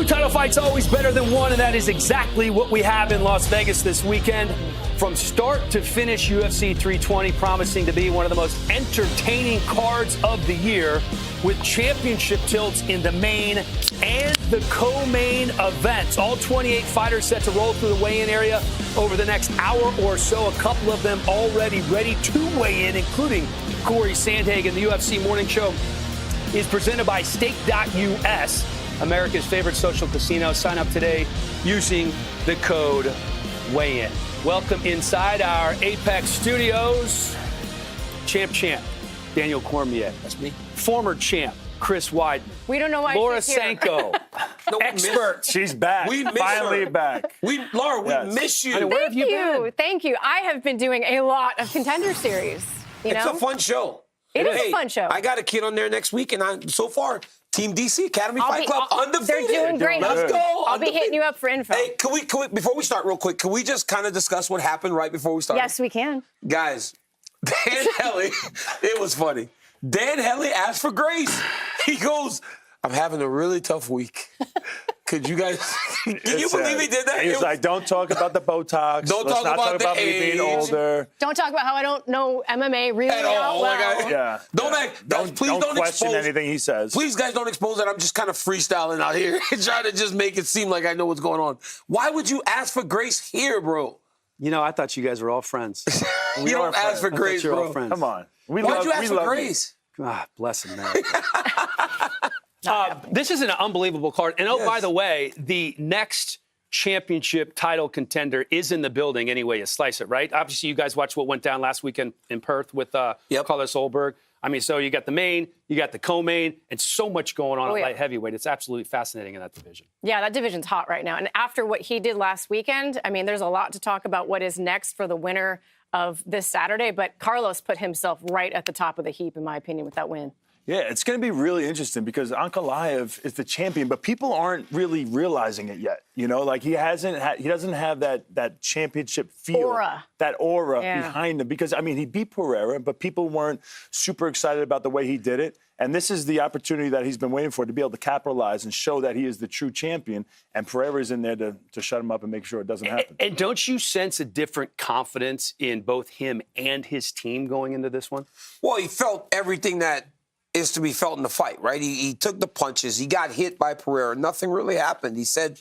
Two title fights always better than one, and that is exactly what we have in Las Vegas this weekend. From start to finish, UFC 320 promising to be one of the most entertaining cards of the year, with championship tilts in the main and the co-main events. All 28 fighters set to roll through the weigh-in area over the next hour or so. A couple of them already ready to weigh in, including Cory Sandhagen. The UFC Morning Show is presented by Stake.us, America's favorite social casino. Sign up today using the code WEIGHIN. Welcome inside our Apex studios. Champ, Daniel Cormier. That's me. Former champ, Chris Weidman. We don't know why Laura she's here. Sanko. No, Expert. She's back. We miss Finally her. back. Laura, we Yes. miss you. I know, where have you been? Thank you. I have been doing a lot of contender series. It's a fun show. It is a fun show. I got a kid on there next week, and so far, Team DC Academy Fight Club undefeated. They're doing great. Let's go. I'll be hitting you up for info. Hey, can we, before we start real quick, can we just kind of discuss what happened right before we started? Yes, we can. Guys, Dan Hellie, it was funny. Dan Hellie asked for grace. He goes, I'm having a really tough week. Could you guys, can you believe he did that? He's like, don't talk about the Botox. Don't Let's talk not about talk the about me being age. older. Don't talk about how I don't know MMA really At all. well. Yeah. Please don't question expose anything he says. Please, guys, don't expose that. I'm just kind of freestyling out here and trying to just make it seem like I know what's going on. Why would you ask for grace here, bro? You know, I thought you guys were all friends. You don't ask for grace, you're all bro. friends. Come on. Why'd you ask for grace? Ah, bless America. This is an unbelievable card. And by the way, the next championship title contender is in the building anyway you slice it, right? Obviously, you guys watched what went down last weekend in Perth with Carlos Solberg. I mean, so you got the main, you got the co-main, and so much going on at light heavyweight. It's absolutely fascinating in that division. Yeah, that division's hot right now. And after what he did last weekend, I mean, there's a lot to talk about what is next for the winner of this Saturday. But Carlos put himself right at the top of the heap, in my opinion, with that win. Yeah, it's going to be really interesting because Ankalaev is the champion, but people aren't really realizing it yet. You know, like he doesn't have that championship feel, that aura behind him. Because I mean, he beat Pereira, but people weren't super excited about the way he did it. And this is the opportunity that he's been waiting for, to be able to capitalize and show that he is the true champion. And Pereira's in there to shut him up and make sure it doesn't happen. And don't you sense a different confidence in both him and his team going into this one? Well, he felt everything that is to be felt in the fight, right? He took the punches. He got hit by Pereira. Nothing really happened. He said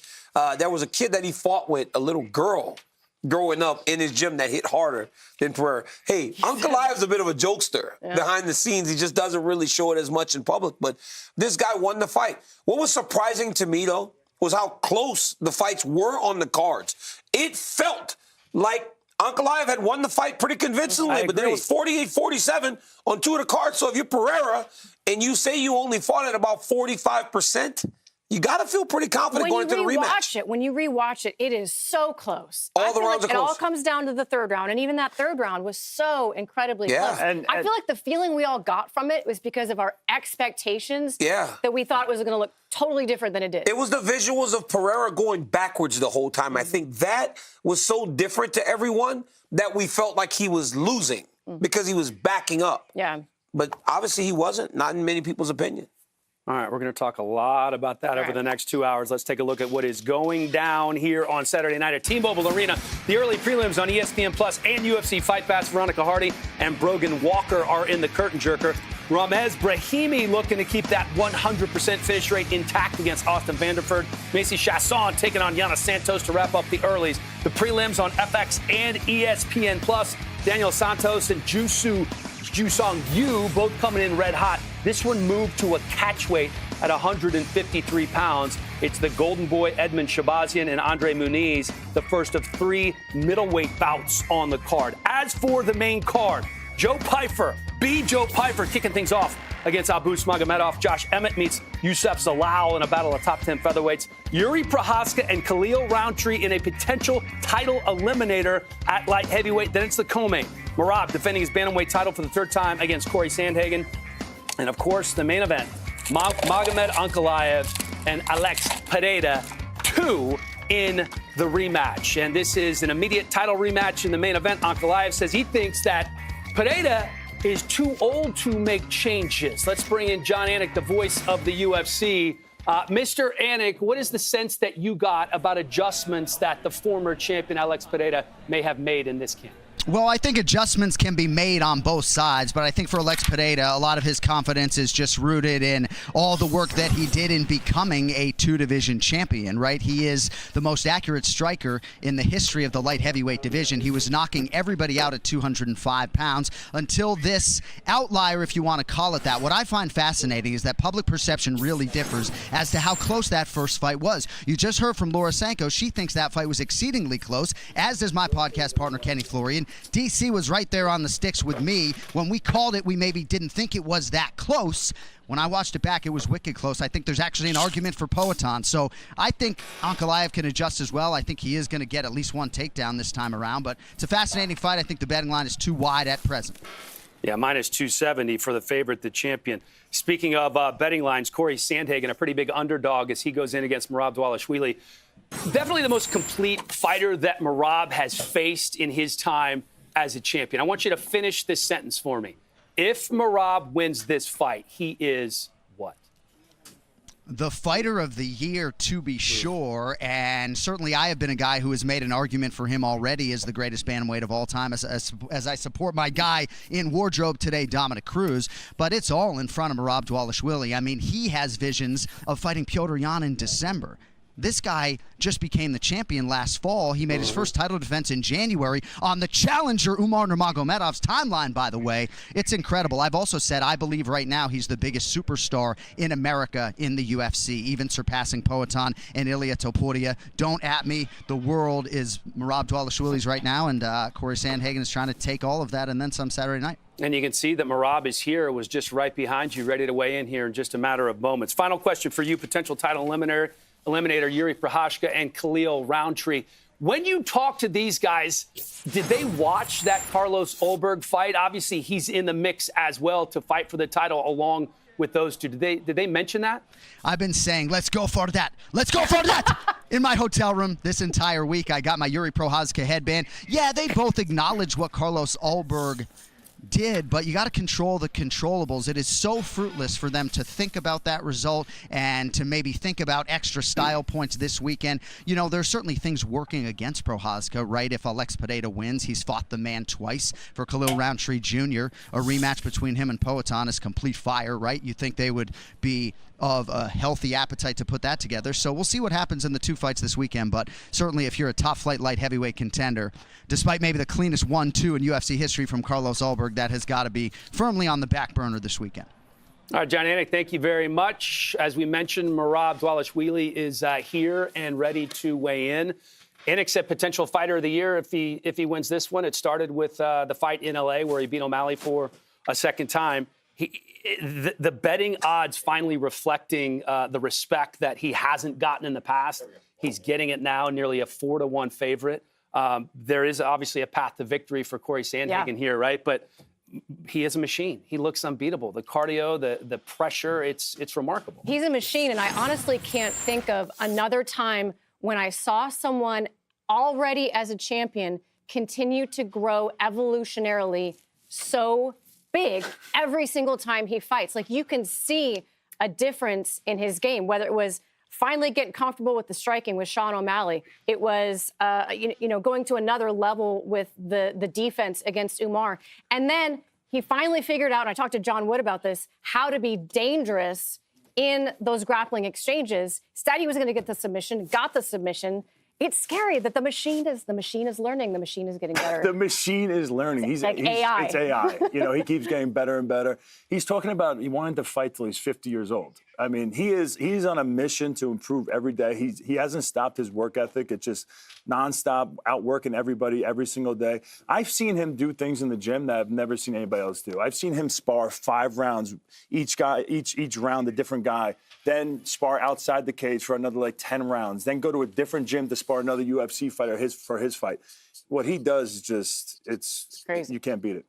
there was a kid that he fought with, a little girl, growing up in his gym that hit harder than Pereira. Hey, Ankalaev's a bit of a jokester behind the scenes. He just doesn't really show it as much in public. But this guy won the fight. What was surprising to me, though, was how close the fights were on the cards. It felt like Ankalaev had won the fight pretty convincingly, but then it was 48-47 on two of the cards. So if you're Pereira and you say you only fought at about 45%, you got to feel pretty confident going into the rematch. When you rewatch it, it is so close. All the rounds are close. It all comes down to the third round, and even that third round was so incredibly close. And I feel like the feeling we all got from it was because of our expectations that we thought it was going to look totally different than it did. It was the visuals of Pereira going backwards the whole time. I think that was so different to everyone that we felt like he was losing because he was backing up. Yeah. But obviously he wasn't, not in many people's opinion. All right, we're going to talk a lot about that over the next 2 hours. Let's take a look at what is going down here on Saturday night at T-Mobile Arena. The early prelims on ESPN Plus and UFC Fight Pass. Veronica Hardy and Brogan Walker are in the curtain jerker. Ramez Brahimi looking to keep that 100% finish rate intact against Austin Vanderford. Macy Chasson taking on Yana Santos to wrap up the earlies. The prelims on FX and ESPN Plus. Daniel Santos and Jusong Yu both coming in red hot. This one moved to a catch weight at 153 pounds. It's the Golden Boy Edmund Shabazian and Andre Muniz, the first of three middleweight bouts on the card. As for the main card, Joe Pyfer kicking things off against Abus Magomedov. Josh Emmett meets Youssef Zalal in a battle of top 10 featherweights. Yuri Prohaska and Khalil Rountree in a potential title eliminator at light heavyweight. Then it's the co-main. Merab defending his bantamweight title for the third time against Cory Sandhagen. And, of course, the main event, Magomed Ankalaev and Alex Pereira, 2 in the rematch. And this is an immediate title rematch in the main event. Ankalaev says he thinks that Pereira is too old to make changes. Let's bring in John Anik, the voice of the UFC. Mr. Anik, what is the sense that you got about adjustments that the former champion Alex Pereira may have made in this camp? Well, I think adjustments can be made on both sides, but I think for Alex Pereira, a lot of his confidence is just rooted in all the work that he did in becoming a two-division champion, right? He is the most accurate striker in the history of the light heavyweight division. He was knocking everybody out at 205 pounds until this outlier, if you want to call it that. What I find fascinating is that public perception really differs as to how close that first fight was. You just heard from Laura Sanko. She thinks that fight was exceedingly close, as does my podcast partner, Kenny Florian. DC was right there on the sticks with me. When we called it, we maybe didn't think it was that close. When I watched it back, it was wicked close. I think there's actually an argument for Poatan. So I think Ankalaev can adjust as well. I think he is going to get at least one takedown this time around. But it's a fascinating fight. I think the betting line is too wide at present. Yeah, minus 270 for the favorite, the champion. Speaking of betting lines, Cory Sandhagen, a pretty big underdog as he goes in against Merab Dvalishvili. Definitely the most complete fighter that Merab has faced in his time as a champion. I want you to finish this sentence for me. If Merab wins this fight, he is what? The fighter of the year, to be sure, and certainly I have been a guy who has made an argument for him already as the greatest bantamweight of all time, as I support my guy in wardrobe today, Dominic Cruz, but it's all in front of Merab Dvalishvili. I mean, he has visions of fighting Petr Yan in December. This guy just became the champion last fall. He made his first title defense in January on the challenger Umar Nurmagomedov's timeline, by the way. It's incredible. I've also said I believe right now he's the biggest superstar in America in the UFC, even surpassing Poatan and Ilia Topuria. Don't at me. The world is Merab Dvalishvili's right now, and Cory Sandhagen is trying to take all of that and then some Saturday night. And you can see that Merab is here, was just right behind you, ready to weigh in here in just a matter of moments. Final question for you, potential title eliminator Yuri Prochazka and Khalil Rountree. When you talk to these guys, did they watch that Carlos Ulberg fight? Obviously, he's in the mix as well to fight for the title along with those two. Did they mention that? I've been saying, let's go for that. Let's go for that. In my hotel room this entire week, I got my Yuri Prochazka headband. Yeah, they both acknowledge what Carlos Ulberg did, but you got to control the controllables. It is so fruitless for them to think about that result and to maybe think about extra style points this weekend. You know, there's certainly things working against Prochazka, right? If Alex Pereira wins, he's fought the man twice. For Khalil Rountree Jr., a rematch between him and Poatan is complete fire, right? You think they would be of a healthy appetite to put that together. So we'll see what happens in the two fights this weekend, but certainly if you're a top flight light heavyweight contender, despite maybe the cleanest 1-2 in UFC history from Carlos Ulberg, that has got to be firmly on the back burner this weekend. All right, John Anik, thank you very much. As we mentioned, Merab Dvalishvili is here and ready to weigh in. Anik said potential fighter of the year if he wins this one. It started with the fight in LA where he beat O'Malley for a second time. The betting odds finally reflecting the respect that he hasn't gotten in the past. He's getting it now, nearly a 4-1 favorite. There is obviously a path to victory for Cory Sandhagen here, right? But he is a machine. He looks unbeatable. The cardio, the pressure, it's remarkable. He's a machine, and I honestly can't think of another time when I saw someone already as a champion continue to grow evolutionarily so big every single time he fights. Like, you can see a difference in his game, whether it was finally getting comfortable with the striking with Sean O'Malley. It was, going to another level with the defense against Umar. And then he finally figured out, and I talked to John Wood about this, how to be dangerous in those grappling exchanges. Said he was going to get the submission, got the submission. It's scary that the machine is learning. The machine is getting better. The machine is learning. He's AI. It's AI. He keeps getting better and better. He's talking about he wanted to fight till he's 50 years old. I mean, he's on a mission to improve every day. He hasn't stopped his work ethic. It's just nonstop, outworking everybody every single day. I've seen him do things in the gym that I've never seen anybody else do. I've seen him spar 5 rounds, each round a different guy, then spar outside the cage for another 10 rounds, then go to a different gym to spar another UFC fighter for his fight. What he does is just, it's crazy. You can't beat it.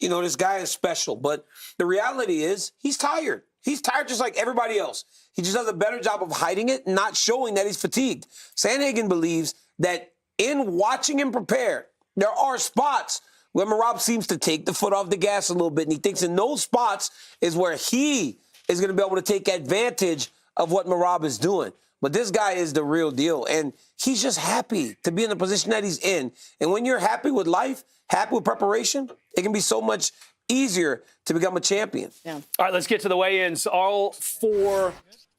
This guy is special, but the reality is he's tired. He's tired just like everybody else. He just does a better job of hiding it and not showing that he's fatigued. Sandhagen believes that in watching him prepare, there are spots where Merab seems to take the foot off the gas a little bit, and he thinks in those spots is where he is going to be able to take advantage of what Merab is doing. But this guy is the real deal, and he's just happy to be in the position that he's in. And when you're happy with life, happy with preparation, it can be so much easier to become a champion. Yeah. All right, let's get to the weigh-ins. All 4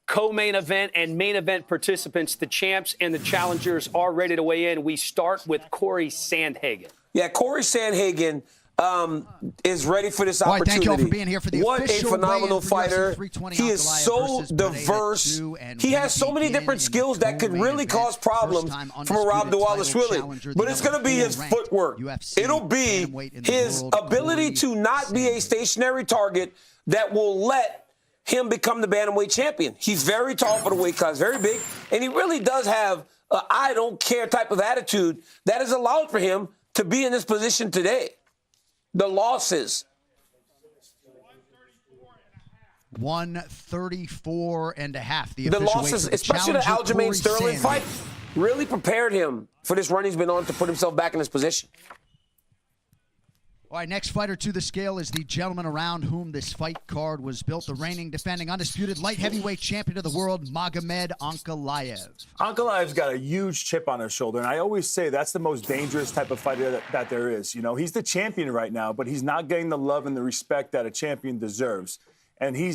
co-main event and main event participants, the champs and the challengers, are ready to weigh in. We start with Cory Sandhagen. Yeah, Cory Sandhagen is ready for this opportunity. Thank you all for being here for the What a official phenomenal weigh-in for fighter. UFC He is Ankalaev so versus diverse. Pereira 2, and He has so many begin different in skills the that could co-main really event. cause problems First-time for Merab undisputed title Dvalishvili. challenger, But the it's going to be his number 4 footwork. UFC It'll be bantamweight in the his world, ability Cory to not be a Sandhagen. stationary target that will let him become the bantamweight champion. He's very tall for the weight class, very big, and he really does have a I don't care type of attitude that has allowed for him to be in this position today. The losses. 134.5. The losses, especially the Aljamain Sterling fight, really prepared him for this run he's been on to put himself back in this position. All right, next fighter to the scale is the gentleman around whom this fight card was built, the reigning, defending, undisputed light heavyweight champion of the world, Magomed Ankalaev. Ankalaev's got a huge chip on his shoulder, and I always say that's the most dangerous type of fighter that there is. You know, he's the champion right now, but he's not getting the love and the respect that a champion deserves. And he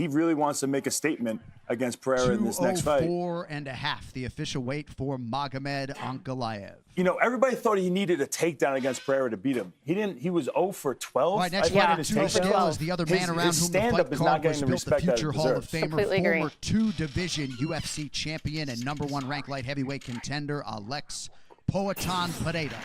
really wants to make a statement against Pereira in this next fight. 204.5, the official weight for Magomed Ankalaev. You know, everybody thought he needed a takedown against Pereira to beat him. He didn't. He was 0 for 12. All right, next Yeah. fighter to the scale is the other man around his whom the stand-up fight is not card getting was the built, the respect that it future Hall of deserves. Famer, Completely agree. former 2-division UFC champion and #1 ranked light heavyweight contender, Alex Poatan Pereira.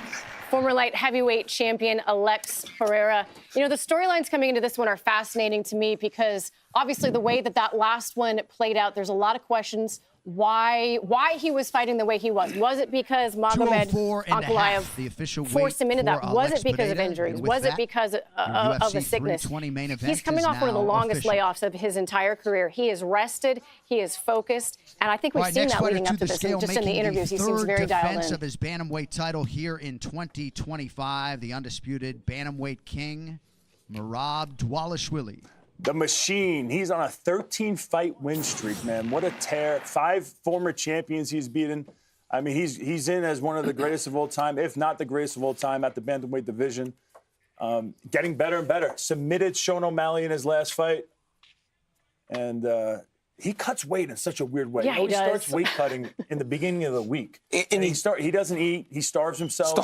Former light heavyweight champion Alex Pereira. You know, the storylines coming into this one are fascinating to me because obviously the way that last one played out, there's a lot of questions why he was fighting the way he was. Was it because Magomed Ankalaev the official forced him into that? Was Alex it because of Pereira? injuries? And with Was it that, because of a sickness? 320 main event He's coming is off one of the now longest official. layoffs of his entire career. He is rested. He is focused. And I think we've Right, seen next that fighter leading to up to the this. scale, And just in the making interviews, he seems third very dialed defense in. of his bantamweight title here in 2025, the undisputed bantamweight king, Merab Dvalishvili. The machine. He's on a 13-fight win streak, man. What a tear. 5 former champions he's beaten. I mean, he's in as one of the greatest of all time, if not the greatest of all time at the bantamweight division. Getting better and better. Submitted Sean O'Malley in his last fight. And he cuts weight in such a weird way. Yeah, he does. Starts weight cutting in the beginning of the week. And he doesn't eat. He starves himself.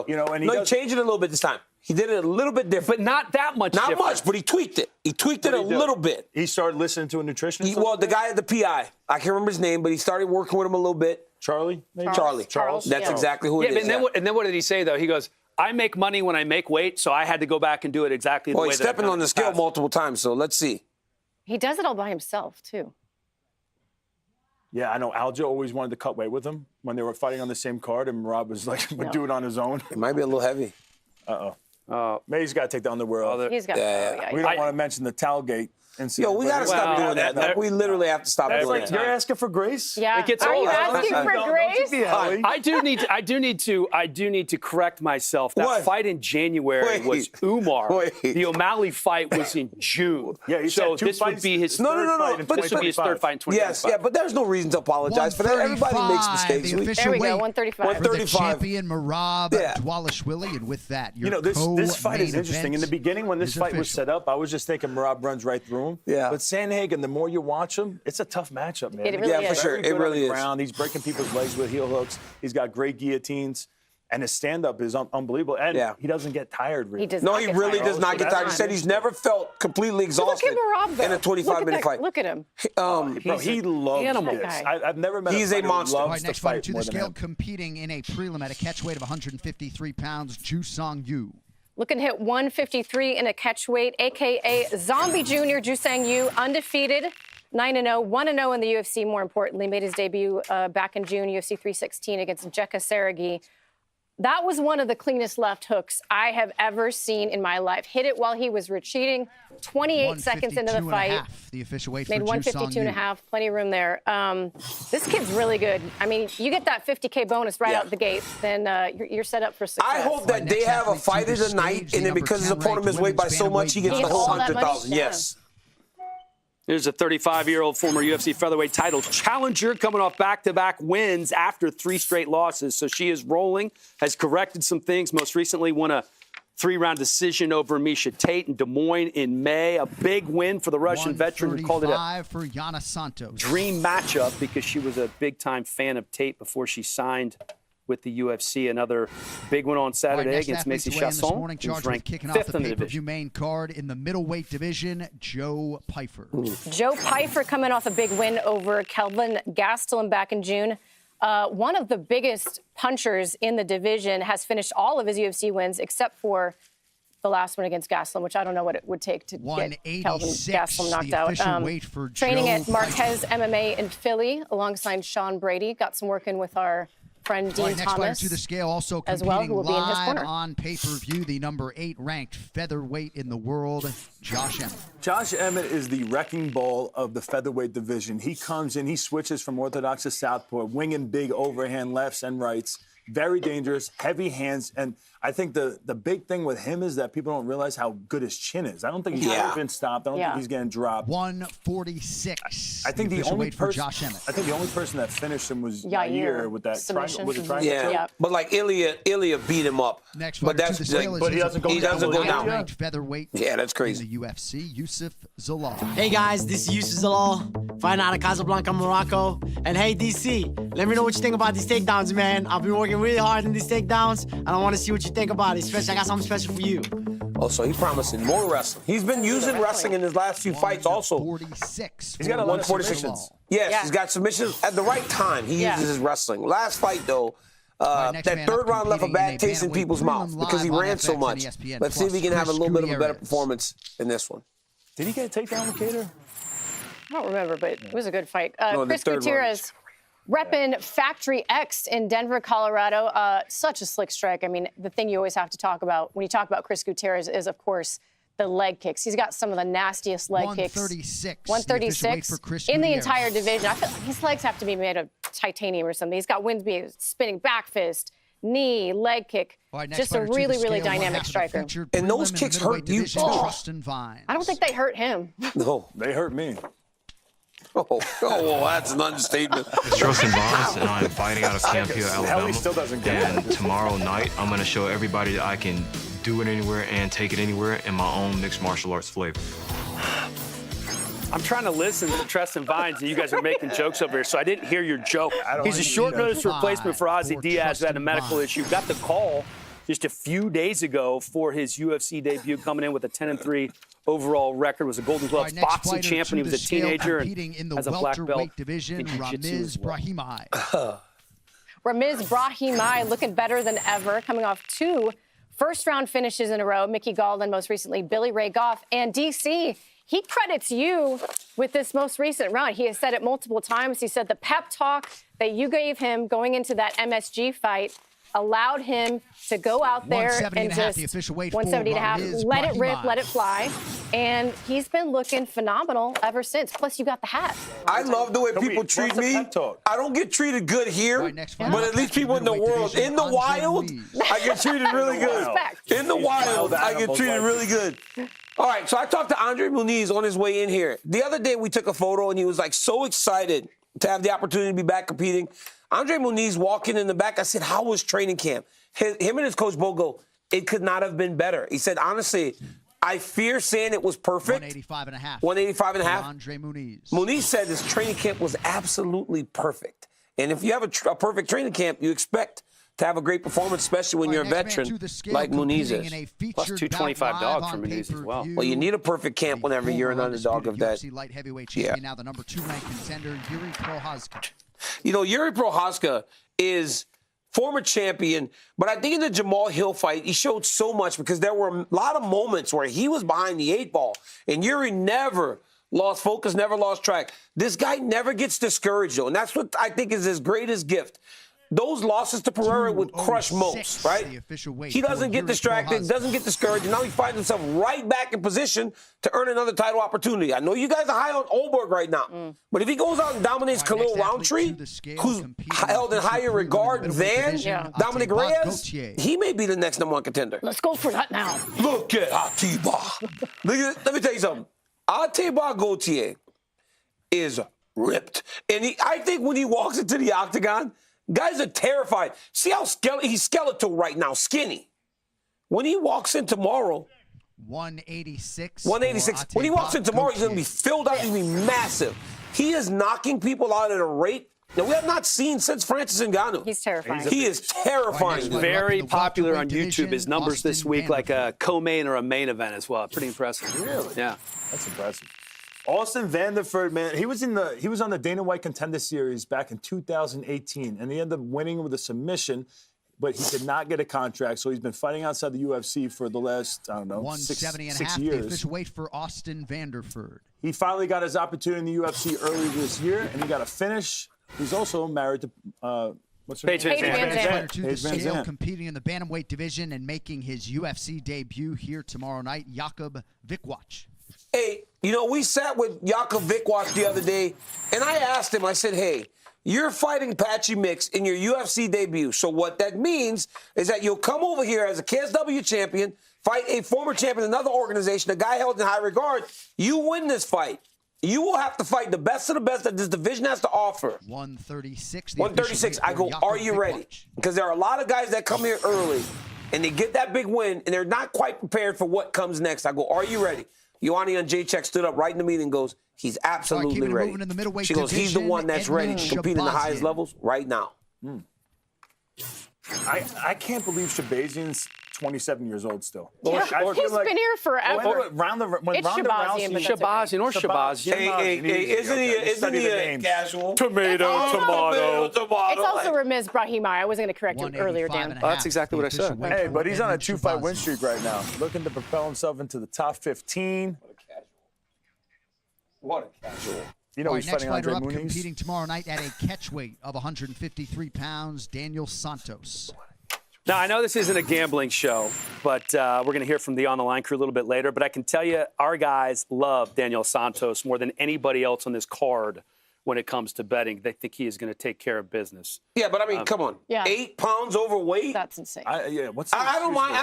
You know, and he changed it a little bit this time. He did it a little bit different. But not that much Not different. much, but he tweaked it. He tweaked it a little bit. He started listening to a nutritionist. Well, the guy at the PI, I can't remember his name, but he started working with him a little bit. Charlie? Maybe? Charlie. That's exactly who it is. And then what did he say, though? He goes, I make money when I make weight, so I had to go back and do it exactly the way that he's stepping on the scale multiple times, so let's see. He does it all by himself, too. Yeah, I know. Aljo always wanted to cut weight with him when they were fighting on the same card, and Rob was like, would do it on his own. It might be a little heavy. Maybe he's got to take the underworld. He's got We don't want to mention the Talgate incident. Yo, we got to stop doing that. We literally have to stop doing that. You're asking for grace? Yeah. It gets Are old. you asking for grace? I do need to correct myself. That fight in January was Umar. The O'Malley fight was in June. Yeah, so this would be his third fight in 2025. This would be his third fight in 2025. Yes, yeah, but there's no reason to apologize for that. Everybody makes mistakes. There we go, 135. For the champion Merab Dvalishvili, and with that, your this fight is interesting. In the beginning, when this fight was set up, I was just thinking Merab runs right through him. Yeah. But Sandhagen, the more you watch him, it's a tough matchup, man. It really is. For sure. It really is. He's breaking people's legs with heel hooks. He's got great guillotines. And his stand-up is unbelievable. And he doesn't get tired, really. He really does not get tired. He said he's never felt completely exhausted in a 25-minute fight. Look at him. He loves this. I've never met He's a a fighter monster. who All loves right, next to fighter fight to more the than scale, him. competing in a prelim at a catch weight of 153 pounds, Ju Song Yu. Looking to hit 153 in a catch weight, a.k.a. Zombie Jr. Ju Sang Yu, undefeated, 9-0, 1-0 in the UFC, more importantly. Made his debut back in June, UFC 316 against Jekka Saragi. That was one of the cleanest left hooks I have ever seen in my life. Hit it while he was retreating, 28 seconds into the fight. The official weight made for Ju Song 152 and a half, plenty of room there. This kid's really good. I mean, you get that 50K bonus right out the gate, then you're set up for success. I hope that they have a fight of the night, and then because his opponent is weighed by so much, he gets the whole 100,000. Yes. There's a 35-year-old former UFC featherweight title challenger coming off back-to-back wins after 3 straight losses. So she is rolling, has corrected some things. Most recently won a 3-round decision over Misha Tate in Des Moines in May. A big win for the Russian veteran who called it a for Yana Santos. dream matchup because she was a big-time fan of Tate before she signed with the UFC. Another big one on Saturday against Macy Chasson, who's ranked 5th in the division. Main card in the middleweight division, Joe Pyfer. Joe Pyfer coming off a big win over Kelvin Gastelum back in June. One of the biggest punchers in the division has finished all of his UFC wins except for the last one against Gastelum, which I don't know what it would take to get Kelvin Gastelum knocked out. Training at Marquez MMA in Philly alongside Sean Brady. Got some work in with our friend Dean next Thomas to the scale, also as well, who will be in his live corner. on pay-per-view, the number 8 ranked featherweight in the world, Josh Emmett. Josh Emmett is the wrecking ball of the featherweight division. He comes in, he switches from orthodox to southpaw, winging big overhand lefts and rights. Very dangerous, heavy hands, and I think the big thing with him is that people don't realize how good his chin is. I don't think he's ever been stopped. I don't think he's getting dropped. 146. I think the only person. Josh Emmett. I think the only person that finished him was Yair with that submission. triangle. But like Ilya beat him up. Next but that's that's but he doesn't go down. Ranked featherweight. Yeah, that's crazy. In the UFC, Yusuf Zalal. Hey guys, this is Yusuf Zalal, fighting out of Casablanca, Morocco. And hey DC, let me know what you think about these takedowns, man. I've been working really hard on these takedowns, and I want to see what you think about it. Especially, I got something special for you. Oh, so he's promising more wrestling. He's been using wrestling in his last few fights also. 46. He's got a lot of submissions. Yes, he's got submissions at the right time. He uses his wrestling. Last fight, though, that 3rd round left a bad taste in people's mouth because he ran so much. Let's see if he can have a little bit of a better performance in this one. Did he get a takedown with Cater? I don't remember, but it was a good fight. Chris Gutierrez repping Factory X in Denver, Colorado. Such a slick strike. I mean, the thing you always have to talk about when you talk about Chris Gutierrez is, of course, the leg kicks. He's got some of the nastiest leg kicks. 136 in the entire division. I feel like his legs have to be made of titanium or something. He's got Winsby spinning back fist, knee, leg kick. Just a really, really dynamic striker. And those kicks hurt you too. I don't think they hurt him. No, they hurt me. Oh, that's an understatement. It's Trustin Bonds, and I'm fighting out of Camp Hill, Alabama. Still doesn't get and tomorrow night, I'm going to show everybody that I can do it anywhere and take it anywhere in my own mixed martial arts flavor. I'm trying to listen to Tristan Vines, and you guys are making jokes over here, so I didn't hear your joke. He's a short-notice replacement for Ozzy Diaz, who had a medical issue. Got the call just a few days ago for his UFC debut, coming in with a 10-3 overall record. Was a Golden Gloves boxing champion. He was a teenager and has a black belt division, in jiu-jitsu as well. Ramiz Brahimaj looking better than ever, coming off 2 first-round finishes in a row. Mickey Gall and most recently Billy Ray Goff. And DC, he credits you with this most recent run. He has said it multiple times. He said the pep talk that you gave him going into that MSG fight allowed him to go out there and just 170.5, let it rip, let it fly. And he's been looking phenomenal ever since. Plus, you got the hat. I love the way people treat me. I don't get treated good here, but at least people in the world, in the wild, I get treated really good. In the wild, I get treated really good. All right, so I talked to Andre Muniz on his way in here. The other day, we took a photo, and he was like so excited to have the opportunity to be back competing. Andre Muniz walking in the back, I said, how was training camp? Him and his coach Bo go, it could not have been better. He said, honestly, I fear saying it was perfect. 185.5. 185.5. Andre Muniz. Muniz said his training camp was absolutely perfect. And if you have a perfect training camp, you expect to have a great performance, especially when you're a veteran like Muniz is. Plus 225 dog for Muniz as well. Well, you need a perfect camp whenever you're an underdog of that. light heavyweight champion, now the number 2 ranked contender, Yuri Prochazka. You know, Yuri Prochazka is former champion, but I think in the Jamal Hill fight, he showed so much because there were a lot of moments where he was behind the 8 ball, and Yuri never lost focus, never lost track. This guy never gets discouraged, though, and that's what I think is his greatest gift. Those losses to Pereira would crush most, right? He doesn't get distracted, doesn't get discouraged, and now he finds himself right back in position to earn another title opportunity. I know you guys are high on Oberg right now, but if he goes out and dominates Khalil Rountree, who's held in higher regard than Dominic Reyes, he may be the next #1 contender. Let's go for that now. Look at Atiba. Let me tell you something. Atiba Gauthier is ripped. And I think when he walks into the octagon, guys are terrified. See how he's skeletal right now, skinny. When he walks in tomorrow, 186. 186. When he walks in tomorrow, he's going to be filled out. He's going to be massive. He is knocking people out at a rate that we have not seen since Francis Ngannou. He's terrifying. He is terrifying. Very popular on YouTube. His numbers this week, like a co-main or a main event as well. Pretty impressive. Really? Yeah. That's impressive. Austin Vanderford, man, he was on the Dana White Contender Series back in 2018, and he ended up winning with a submission, but he did not get a contract, so he's been fighting outside the UFC for the last, I don't know, 170 and a six half. years. The official weight for Austin Vanderford. He finally got his opportunity in the UFC early this year, and he got a finish. He's also married to what's her name? Paige Van Zandt. To the scale, competing in the bantamweight division and making his UFC debut here tomorrow night, Jakub Vikwac. Hey, you know, we sat with Jakub Vikwac the other day, and I asked him, I said, hey, you're fighting Patchy Mix in your UFC debut. So what that means is that you'll come over here as a KSW champion, fight a former champion in another organization, a guy held in high regard. You win this fight. You will have to fight the best of the best that this division has to offer. 136. 136. I go, are you ready? Because there are a lot of guys that come here early, and they get that big win, and they're not quite prepared for what comes next. I go, are you ready? Ioane on J-Check stood up right in the meeting and goes, he's absolutely ready. She goes, he's the one that's ready to compete in the highest levels right now. I can't believe Shabazian's 27 years old still. Yeah, he's been here forever. It's Shabazian or Shabazian. Hey, isn't he a casual? Tomato. It's also Ramiz Brahimaj. I wasn't going to correct you earlier, Dan. That's exactly what I said. Hey, but he's on a 2-fight win streak right now, looking to propel himself into the top 15. What a casual. You know, he's fighting Andre Muniz. Competing tomorrow night at a catchweight of 153 pounds, Daniel Santos. Now, I know this isn't a gambling show, but we're going to hear from the On the Line crew a little bit later. But I can tell you, our guys love Daniel Santos more than anybody else on this card when it comes to betting. They think he is going to take care of business. Yeah, but I mean, come on. Yeah. 8 pounds overweight? That's insane. I don't mind.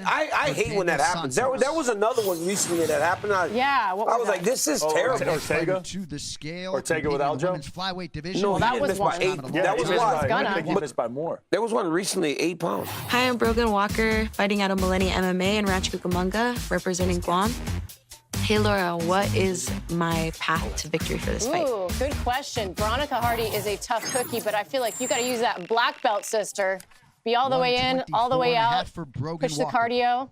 I hate when that happens. There was another one recently that happened. I was like, this is terrible. Ortega? To the scale. Ortega with Aljo? Flyweight division. No, that was one. That was one. He missed by more. There was one recently, 8 pounds. Hi, I'm Brogan Walker, fighting out of Millennium MMA in Rancho Cucamonga, representing Guam. Hey, Laura, what is my path to victory for this fight? Ooh, good question. Veronica Hardy is a tough cookie, but I feel like you got to use that black belt, sister. Be all the way in, all the way out. Push the cardio.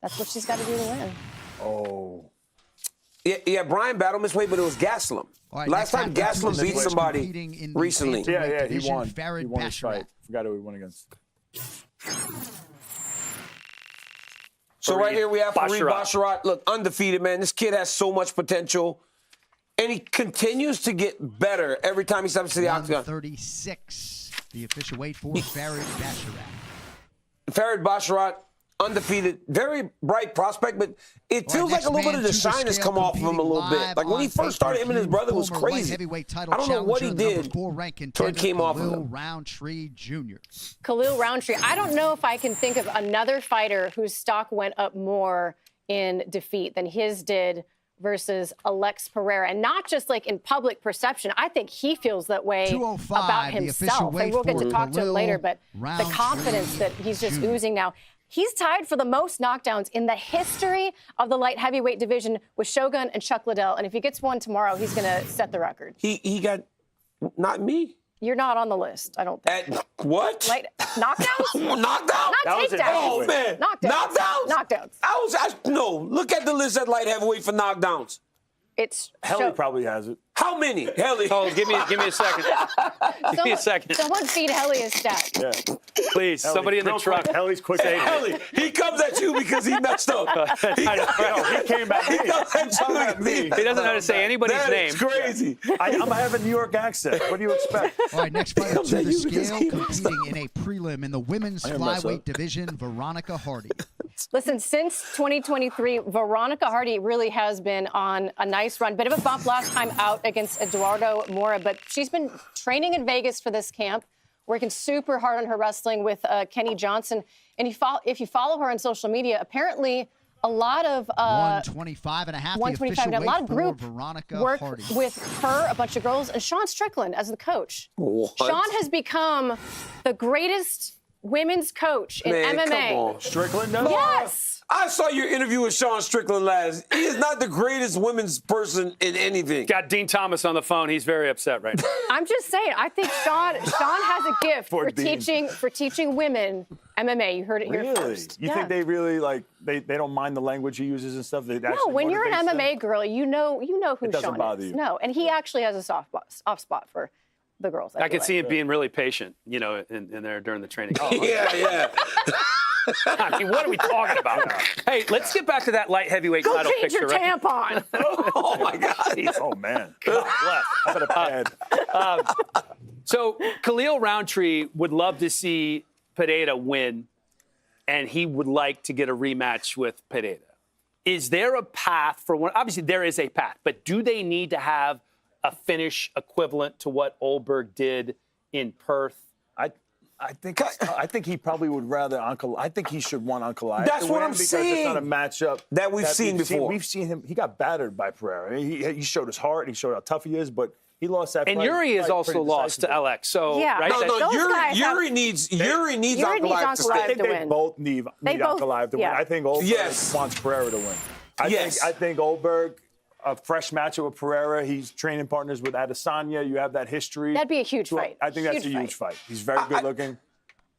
That's what she's got to do to win. Oh. Yeah, Brian battled his weight, but it was Gaslam. Right, last time Gaslam beat somebody recently. Yeah, he won. Farid He won his Basharat. fight. Forgot who he won against. So right here we have Farid Basharat. Look, undefeated, man. This kid has so much potential. And he continues to get better every time he steps to the octagon. 136, the official weight for Farid Basharat. Farid Basharat, undefeated, very bright prospect, but it feels like a little bit of the shine has come off of him a little bit. Like when he first started, him and his brother was crazy. I don't know what he did until it came off of him. Khalil Rountree Jr. Khalil Rountree. I don't know if I can think of another fighter whose stock went up more in defeat than his did versus Alex Pereira. And not just like in public perception. I think he feels that way about himself. And we'll get to talk to him later, but the confidence that he's just oozing now. He's tied for the most knockdowns in the history of the light heavyweight division with Shogun and Chuck Liddell. And if he gets one tomorrow, he's going to set the record. He got, not me. You're not on the list, I don't think. What? Light, knockdowns? Knockdowns? Not takedowns. Oh, man. Knockdowns. Knockdowns? No, look at the list at light heavyweight for knockdowns. It's Helly probably has it. How many? Helly. Oh, give me a second. Give me a second. Someone feed Helly his stat. Yeah. Please, Helly, somebody in the truck. Helly's quick. Helly, he comes at you because he messed up. He came back. He comes at me. He doesn't know how to say anybody's name. That's crazy. I have a New York accent. What do you expect? All right, next fighter to the scale, competing in a prelim in the women's flyweight division, Veronica Hardy. Listen, since 2023, Veronica Hardy really has been on a nice run. Bit of a bump last time out against Eduardo Mora, but she's been training in Vegas for this camp, working super hard on her wrestling with Kenny Johnson. And if you follow her on social media, apparently a lot of 125 and a half. 125 and a lot of group Veronica work Hardy. with her, a bunch of girls, and Sean Strickland as the coach. What? Sean has become the greatest women's coach in Man, MMA. come on. Strickland does? Yes. I saw your interview with Sean Strickland last. He is not the greatest women's person in anything. Got Dean Thomas on the phone. He's very upset right now. I'm just saying. I think Sean has a gift Poor for Dean. teaching women MMA. You heard it here Really? first. You think they really they don't mind the language he uses and stuff? No, when you're an MMA girl, you know who It doesn't Sean bother is. you. No, and he actually has a soft spot for the girls. I can feel see like. him being really patient, in there during the training. Yeah. I mean, what are we talking about? Hey, let's get back to that light heavyweight Go title change picture. your right? tampon. Oh, my God. Oh, man. God bless. I better pad. So Khalil Rountree would love to see Pereira win, and he would like to get a rematch with Pereira. Is there a path for one? Obviously, there is a path, but do they need to have a finish equivalent to what Olberg did in Perth? I think he probably would rather I think he should want Ankalaev. That's what I'm because saying. It's not a matchup That we've seen before. We've seen him. He got battered by Pereira. He showed his heart. He showed how tough he is, but he lost that And fight. Yuri has pretty also lost to decisively. LX. So Yeah. right? No, Those guys Yuri needs Ankalaev to Ankalaev I stay. think to they win. both need both- Ankalaev to win. yeah. I think Olberg Yes. wants Pereira to win. Yes. I think Olberg, a fresh matchup with Pereira. He's training partners with Adesanya. You have that history. That'd be a huge fight. I think that's a huge fight. He's very good looking,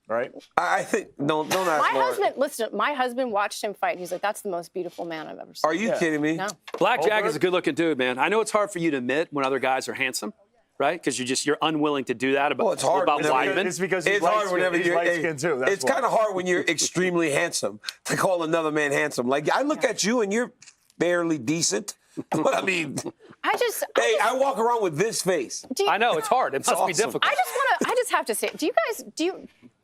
right? I think don't ask My Laura. husband, listen, my husband watched him fight. He's like, that's the most beautiful man I've ever seen. Are you kidding me? No. Black Jack Olberg? is a good-looking dude, man. I know it's hard for you to admit when other guys are handsome, right? Because you're unwilling to do that about, Well, it's hard about whenever- Weidman. It's because he's It's hard whenever he's you're light-skinned too. That's It's why. kind of hard when you're extremely handsome to call another man handsome. Like I look at you and you're barely decent. But I mean, I walk around with this face. I know it's hard. It must be awesome. difficult. I just have to say,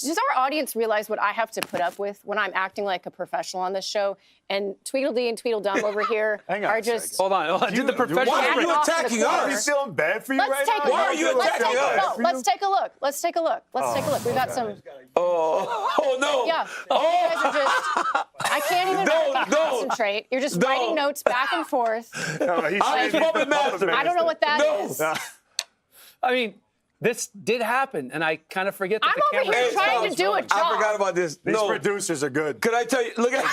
does our audience realize what I have to put up with when I'm acting like a professional on this show? And Tweedledee and Tweedledum over here Hang on are a second. just. Hold on. Did the professional? Why are you off to the attacking corner. Are you us? feeling bad for you right Let's take now? a Why are you look. attacking us? Let's take a look. Let's take a look. Let's take a look. We've got some. Oh no. Yeah. You guys are just. I can't even concentrate. You're just writing notes back and forth. No, he's I was saying puppet master. I don't know what that is. I mean, this did happen, and I kind of forget that I'm the over camera. here trying to do a job. I forgot about this. These No. producers are good. Could I tell you? Look at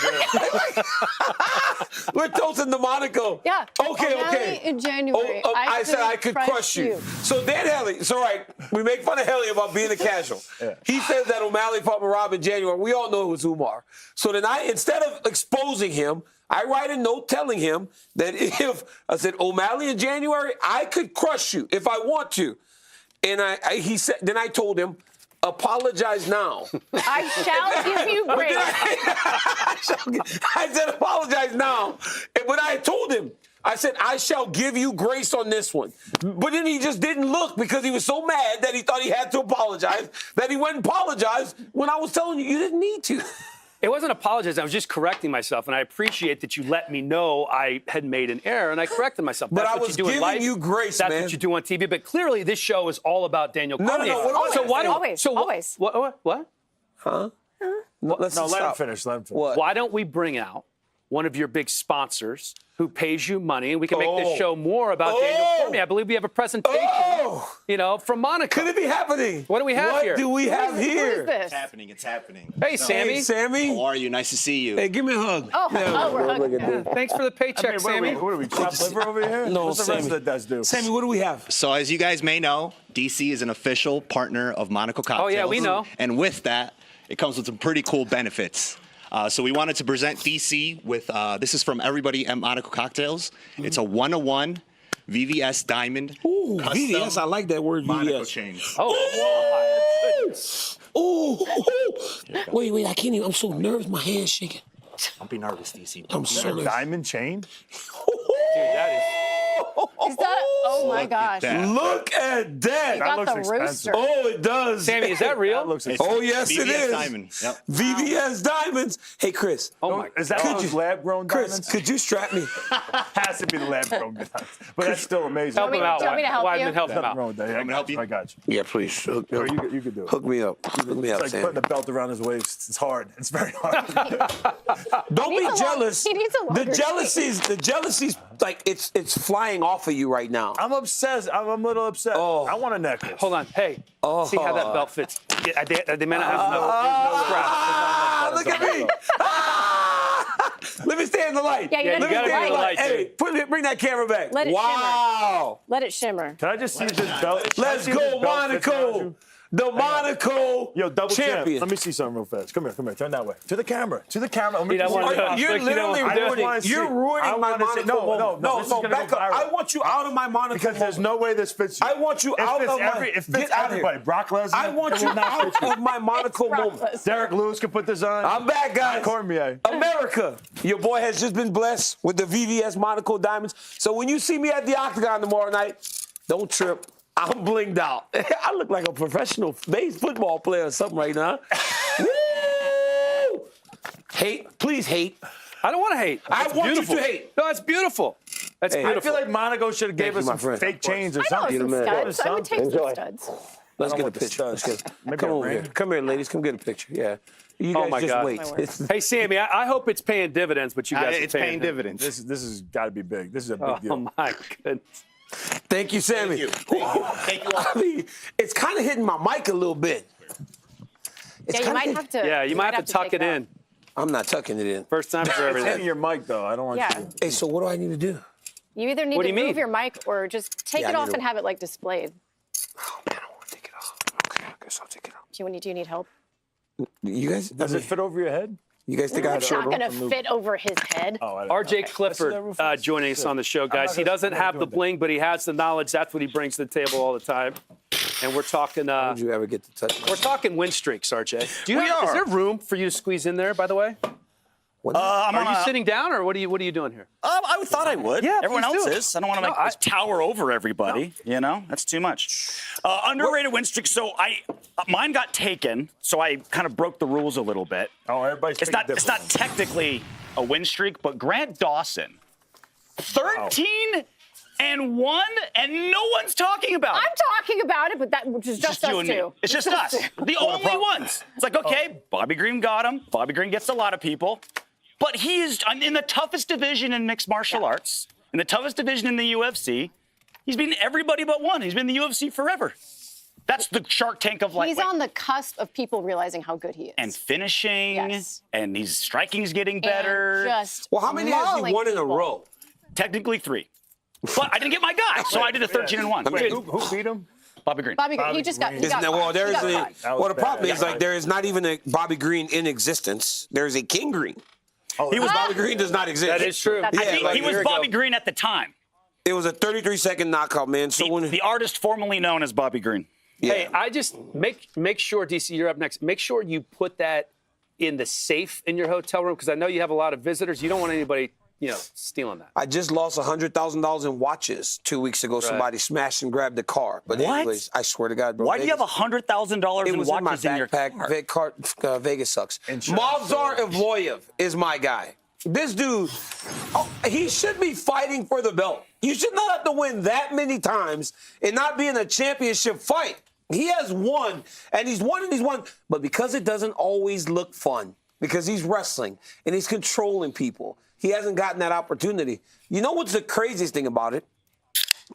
we're toasting the Monaco. Yeah. Okay. O'Malley in January. I said I could crush you. So Dan Helly, it's all right. We make fun of Helly about being a casual. He says that O'Malley fought Merab in January. We all know it was Umar. So then instead of exposing him, I write a note telling him that if I said O'Malley in January, I could crush you if I want to. And he said, then I told him, apologize now. I shall give you grace. I said, apologize now. And when I told him, I said, I shall give you grace on this one. But then he just didn't look because he was so mad that he thought he had to apologize, that he went and apologized when I was telling you didn't need to. It wasn't apologizing. I was just correcting myself, and I appreciate that you let me know I had made an error, and I corrected myself. But That's I what was you do in giving life. you grace, That's man. what you do on TV. But clearly, this show is all about Daniel Cormier. What So why don't? Always, So always. What? No, Let him finish. Let him finish. What? Why don't we bring out one of your big sponsors who pays you money, and we can make this show more about Daniel Cormier? I believe we have a presentation, from Monaco. Could it be happening? What do we have here? What do we have Who is here? this? It's happening. It's happening. Hey, Sammy. Hey, Sammy. How are you? Nice to see you. Hey, give me a hug. We're hugging. Thanks for the paycheck, Sammy. What are we, chop liver over here? No, What's the rest Sammy. of the does do? Sammy, what do we have? So as you guys may know, DC is an official partner of Monaco Cocktails. Oh, yeah, we know. And with that, it comes with some pretty cool benefits. So we wanted to present DC with, this is from everybody at Monaco Cocktails. It's a 1-1 VVS Diamond. Ooh, custom VVS. I like that word, Monaco VVS. chain. Ooh. Wait, I can't even. I'm so nervous. My hand's shaking. Don't be nervous, DC. I'm so nervous. Diamond chain? Dude, that is. Is that? Oh my gosh. Look at that. You got looks the expensive. rooster. Oh, it does. Sammy, is that real? That looks It's Oh, yes, it VVS is. Diamond. Yep. VVS diamonds. Hey, Chris. Oh my. Is that those lab-grown Chris, diamonds? could you strap me? Has to be the lab-grown diamonds. But that's still amazing. Help him out. Do you want me to help you? Weidman, help him Nothing out. wrong with that. Want me to help you? I got you. Yeah, please. Hook me Or up. you could do it. Hook me up. Hook me up, It's like Sam. putting a belt around his waist. It's hard. It's very hard. Don't be needs a jealous. he needs a The longer jealousy's like it's flying off of you right now. I'm obsessed. I'm a little upset. Oh. I want a necklace. Hold on. Hey, see how that belt fits. Yeah, they may not have no strap. Ah, look at me. Ah! Let me stay in the light. Yeah, you you gotta be in the light, Hey, bring that camera back. Let it wow. Let it shimmer. Can I just see this belt? Let's Can I see go, this belt fits around Monaco. you? The Monaco Yo, double champ. champion. Let me see something real fast. Come here. Turn that way. To the camera. Let me You don't see wanna something. do it. You're Like, you don't literally wanna do it. ruining. You're ruining my Monaco moment. No, this is gonna back go up. viral. I want you out of my Monaco Because there's moment. no way this fits you. I want you It out fits of my. It fits Get out of everybody. here. Brock Lesnar. I want it you will not out fit you. of my Monaco moment. Derek Lewis can put this on. I'm back, guys. Cormier. America, your boy has just been blessed with the VVS Monaco diamonds. So when you see me at the Octagon tomorrow night, don't trip. I'm blinged out. I look like a professional football player or something right now. Woo! Hate, please hate. I don't want to hate. I That's want you beautiful. to hate. No, it's beautiful. That's Hey, beautiful. I feel like Monaco should have gave you, us my some friend. fake chains or I know something. some minute. studs. I would take Enjoy. some studs. Let's I don't get a want the picture. Let's studs. get, Maybe come a over ring. here. Come here, ladies. Come get a picture. Yeah. You guys Oh, my just God. wait. Hey, Sammy, I hope it's paying dividends, but you guys are It's paying dividends. dividends. This has got to be big. This is a big deal. Oh, my goodness. Thank you, Sammy. Thank you. Thank you all. I mean, it's kind of hitting my mic a little bit. It's Yeah, you kinda might hit- have to. Yeah, you might have to tuck take it that. in. I'm not tucking it in. First time for It's hitting everything. your mic, though. I don't want Yeah. you to. Hey, so what do I need to do? You either need What do to you move mean? your mic or just take Yeah, it I off need to- and have it like displayed. Oh, man, I want to take it off. Okay, I guess I'll take it off. Do you need help? You guys, Does it fit over your head? you guys think I have It's shirt not on? going to fit over his head. Oh, I RJ that real Clifford fast? joining us on the show, I'm guys. not He gonna- doesn't I'm not have the doing that. bling, but he has the knowledge. That's what he brings to the table all the time. And we're talking. Did you ever get to touch We're talking win streaks, RJ. Do you We Is are. there room for you to squeeze in there? By the way, I'm are you sitting down or what are you doing here? I thought I would. Yeah, Everyone please else do. is. I don't want to No, make tower over everybody. You know, that's too much. Underrated win streak. So mine got taken. So I kind of broke the rules a little bit. Oh, everybody's It's not technically a win streak, but Grant Dawson, 13-1, and no one's talking about it. I'm talking about it, but that which is just us you and me. two. It's just us. The only ones. It's like, okay, Bobby Green got him. Bobby Green gets a lot of people. But he is in the toughest division in mixed martial arts, in the toughest division in the UFC. He's beaten everybody but one. He's been in the UFC forever. That's the Shark Tank of lightweight. He's on the cusp of people realizing how good he is. And finishing, Yes. and his striking's getting And better. just Well, how many has he mauling won in a people. row? Technically 3. But I didn't get my guy, so I did a 13-1. Wait, who beat him? Bobby Green. Bobby Green, he just got. He Green. got Isn't that, well, there he is got a, caught. That was well, the bad. problem is, Yeah. like, there is not even a Bobby Green in existence. There is a King Green. He was Bobby Green does not exist. That is true. That's I think like he was here Bobby Green at the time. It was a 33-second knockout, man. So when The artist formerly known as Bobby Green. Hey, I just make sure, DC, you're up next. Make sure you put that in the safe in your hotel room because I know you have a lot of visitors. You don't want anybody, stealing that. I just lost $100,000 in watches 2 weeks ago. Somebody smashed and grabbed the car. But What? anyways, I swear to God, bro. Why do you have $100,000 It in was in my watches in your backpack. car? Vegas sucks. Insurance. Mavzar Evloyev is my guy. This dude, he should be fighting for the belt. You should not have to win that many times and not be in a championship fight. He has won, and he's won, and he's won. But because it doesn't always look fun, because he's wrestling and he's controlling people, he hasn't gotten that opportunity. You know what's the craziest thing about it?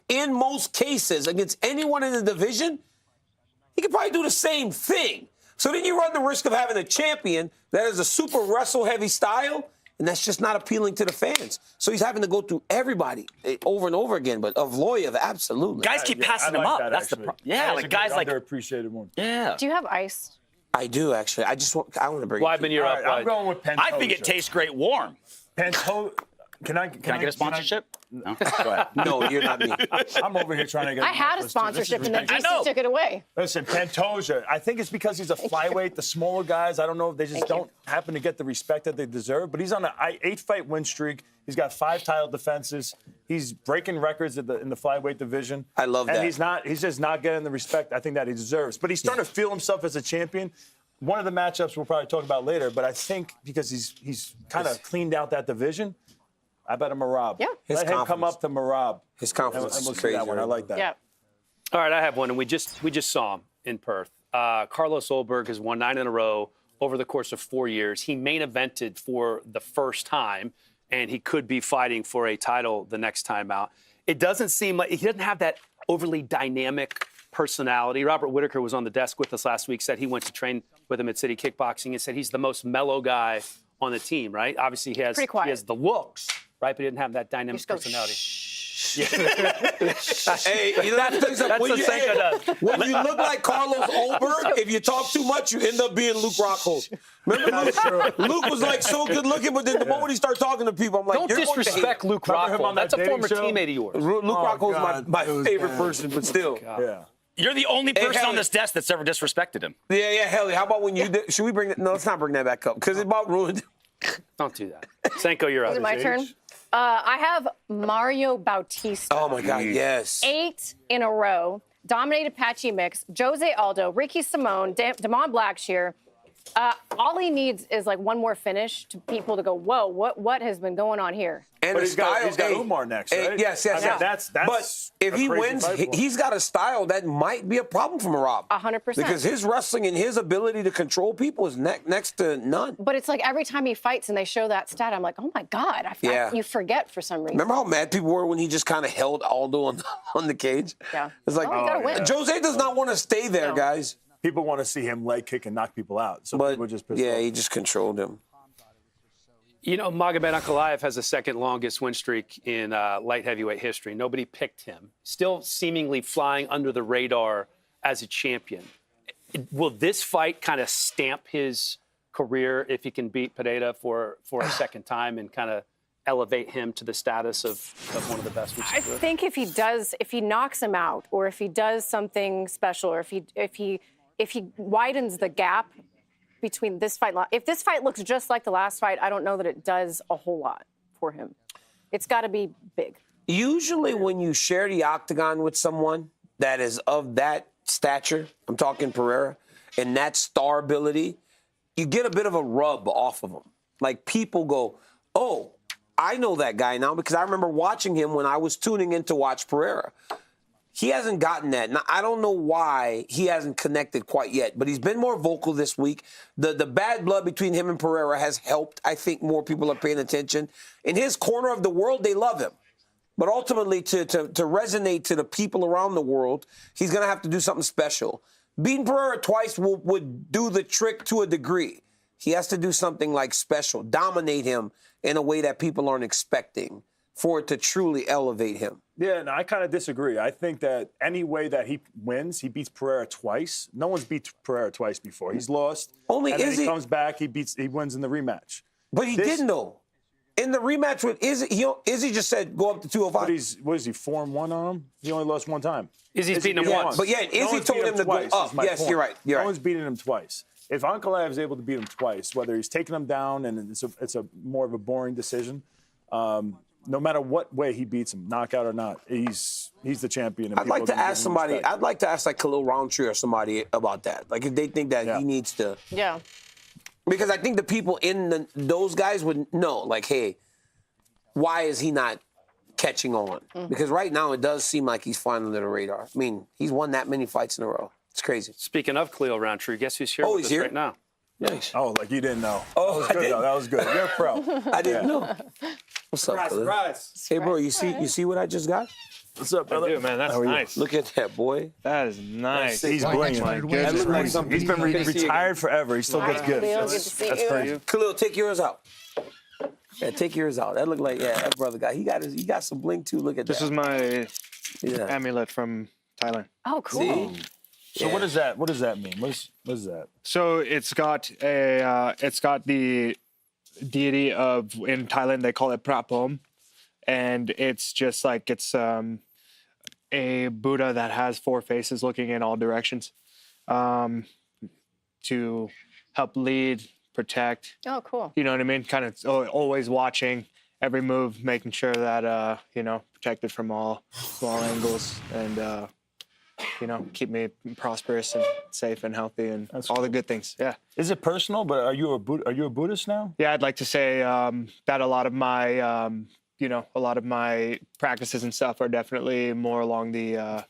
In most cases, against anyone in the division, he could probably do the same thing. So then you run the risk of having a champion that has a super wrestle-heavy style, and that's just not appealing to the fans. So he's having to go through everybody over and over again. But Evloyev, absolutely. Guys keep passing I him like up. that, That's the actually. problem. Yeah, like guys like. Underappreciated one. Yeah. Do you have ice? I do, actually. I want to bring it. Weidman, you're All up. right, I'm Weidman. going with Pantoja. I think it tastes great warm. Pantoja. Can I get a sponsorship? No. Go ahead. No, you're not me. I'm over here trying to get. I had a sponsorship and then DC took it away. Listen, Pantoja, I think it's because he's a flyweight. The smaller guys, I don't know if they just don't happen to get the respect that they deserve. But he's on an 8-fight win streak. He's got 5 title defenses. He's breaking records in the flyweight division. I love that. And he's just not getting the respect I think that he deserves. But he's starting to feel himself as a champion. One of the matchups we'll probably talk about later, but I think because he's kind of cleaned out that division, I bet him Merab. Yeah. Let him come up to Merab. His confidence and we'll is see crazy. that one. I like that. Yeah. All right, I have one, and we just saw him in Perth. Carlos Olberg has won 9 in a row over the course of 4 years. He main evented for the first time, and he could be fighting for a title the next time out. It doesn't seem like he doesn't have that overly dynamic personality. Robert Whitaker was on the desk with us last week, said he went to train with him at City Kickboxing and said he's the most mellow guy on the team, right? Obviously, he has the looks, right? But he didn't have that dynamic personality. Hey, you know when you look like Carlos Olberg, if you talk too much, you end up being Luke Rockhold. Remember, Luke was like so good looking, but then the moment he started talking to people, I'm like, don't disrespect Luke Rockhold. That's a former teammate of yours. Luke Rockhold's my favorite person, but still. Yeah. You're the only person on this desk that's ever disrespected him. Yeah, Helly. How about when you did? Should we bring that? No, let's not bring that back up because it about ruined. Don't do that. Senko, you're up. Is it my turn? I have Mario Bautista. Oh, my God, yes. 8 in a row. Dominated Patchy Mix, Jose Aldo, Ricky Simone, Damon Blackshear. All he needs is like one more finish to people to go, whoa, what has been going on here? And but he's got Umar next, right? Yes. That's but if he wins, he's got a style that might be a problem for Merab. 100%. Because his wrestling and his ability to control people is next to none. But it's like every time he fights and they show that stat, I'm like, oh my God, you forget for some reason. Remember how mad people were when he just kind of held Aldo on the cage? Yeah. It's like, Jose does not want to stay there, guys. People want to see him leg kick and knock people out. So people just pissed off. He just controlled him. You know, Magomed Ankalaev has the second longest win streak in light heavyweight history. Nobody picked him. Still seemingly flying under the radar as a champion. Will this fight kind of stamp his career if he can beat Pereira for a second time and kind of elevate him to the status of one of the best? I think if he knocks him out, or if he does something special, or if he widens the gap between this fight, if this fight looks just like the last fight, I don't know that it does a whole lot for him. It's got to be big. Usually when you share the octagon with someone that is of that stature, I'm talking Pereira, and that star ability, you get a bit of a rub off of them. Like people go, oh, I know that guy now because I remember watching him when I was tuning in to watch Pereira. He hasn't gotten that. Now, I don't know why he hasn't connected quite yet, but he's been more vocal this week. The bad blood between him and Pereira has helped. I think more people are paying attention. In his corner of the world, they love him. But ultimately, to resonate to the people around the world, he's going to have to do something special. Beating Pereira twice would do the trick to a degree. He has to do something like special, dominate him in a way that people aren't expecting for it to truly elevate him. Yeah, no, I kind of disagree. I think that any way that he wins, he beats Pereira twice. No one's beat Pereira twice before. He's lost. Only and then Izzy he comes back, he wins in the rematch. But he didn't though. In the rematch with Izzy just said go up to 205. What is he, 4-1 on him? He only lost one time. Izzy's beaten him once. But Izzy told him to go up. Yes, you're right. No one's beating him twice. If Ankalaev is able to beat him twice, whether he's taking him down and it's a more of a boring decision, no matter what way he beats him, knockout or not, he's the champion. And I'd like to ask somebody. I'd like to ask like Khalil Rountree or somebody about that. Like if they think that he needs to. Yeah. Because I think the people in those guys would know, like, hey, why is he not catching on? Mm-hmm. Because right now it does seem like he's flying under the radar. I mean, he's won that many fights in a row. It's crazy. Speaking of Khalil Rountree, guess who's here with us right now? Nice. Oh, like you didn't know. Oh, that was good, though. That was good. You're a pro. I didn't know. What's up, Khalil? Surprise. Hey, bro, you see what I just got? What's up, brother? I do, man. That's nice. Look at that, boy. That is nice. He's brilliant. He's been retired forever. He still gets gifts. Good to see That's you. crazy. Khalil, take yours out. Yeah, take yours out. That looked like that brother guy. He got some bling too. Look at that. This is my amulet from Thailand. Oh, cool. See? So what does that mean? What is that? So it's got the deity in Thailand, they call it Prapom. And it's just like, it's a Buddha that has 4 faces looking in all directions to help lead, protect. Oh, cool. You know what I mean? Kind of always watching every move, making sure that, protected from all angles and, keep me prosperous and safe and healthy and all the good things. Yeah. Is it personal? But are you a Buddhist now? Yeah, I'd like to say that a lot of my practices and stuff are definitely more along the,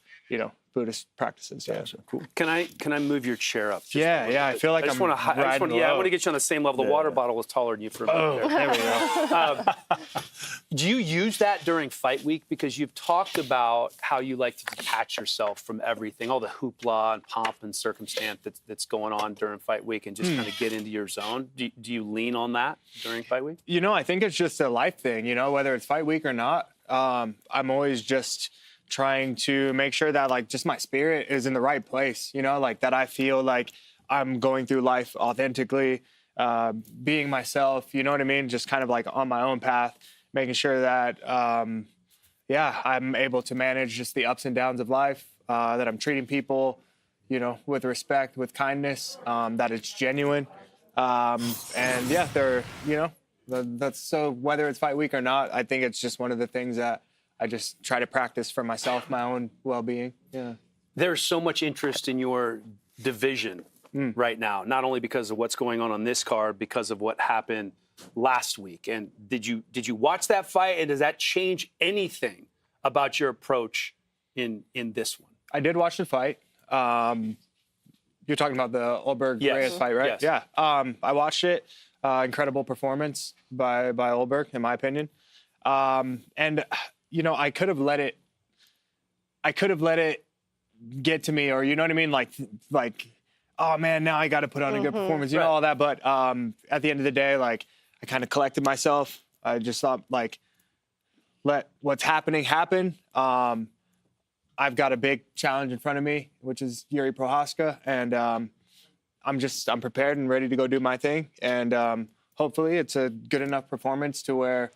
Buddhist practices. Yeah. Cool. Can I move your chair up? Yeah. I feel like I want to get you on the same level. The water bottle was taller than you for a minute. There we go. Do you use that during fight week? Because you've talked about how you like to detach yourself from everything, all the hoopla and pomp and circumstance that's going on during fight week, and just kind of get into your zone. Do you lean on that during fight week? I think it's just a life thing. Whether it's fight week or not, I'm always just trying to make sure that like just my spirit is in the right place, like that I feel like I'm going through life authentically, being myself, you know what I mean? Just kind of like on my own path, making sure that, I'm able to manage just the ups and downs of life, that I'm treating people, with respect, with kindness, that it's genuine. That's so whether it's fight week or not, I think it's just one of the things that I just try to practice for myself, my own well-being. Yeah. There's so much interest in your division right now, not only because of what's going on this card, because of what happened last week. And did you watch that fight, and does that change anything about your approach in this one? I did watch the fight. You're talking about the Olberg-Reyes fight, right? Yes. Yeah. I watched it. Incredible performance by Olberg, in my opinion. I could have let it get to me, or you know what I mean? Like, oh man, now I got to put on a good performance, all that. But at the end of the day, like, I kind of collected myself. I just thought, like, let what's happening happen. I've got a big challenge in front of me, which is Yuri Prochazka, and I'm prepared and ready to go do my thing. And hopefully it's a good enough performance to where,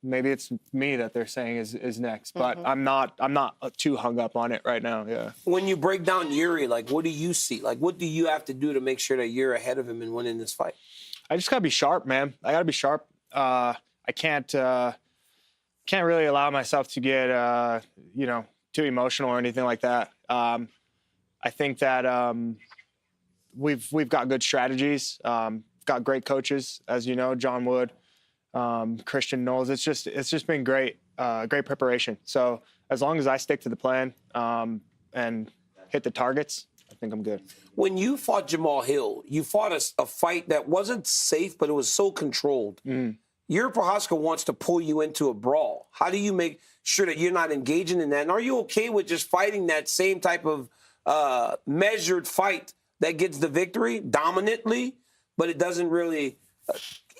maybe it's me that they're saying is next, but I'm not too hung up on it right now. Yeah. When you break down Yuri, like, what do you see? Like, what do you have to do to make sure that you're ahead of him and winning this fight? I just gotta be sharp, man. I gotta be sharp. I can't really allow myself to get too emotional or anything like that. I think that we've got good strategies. Got great coaches, as you know, John Wood. Christian Knowles. It's just been great preparation. So as long as I stick to the plan and hit the targets, I think I'm good. When you fought Jamal Hill, you fought a fight that wasn't safe, but it was so controlled. Yuri Prochazka wants to pull you into a brawl. How do you make sure that you're not engaging in that? And are you okay with just fighting that same type of measured fight that gets the victory dominantly, but it doesn't really...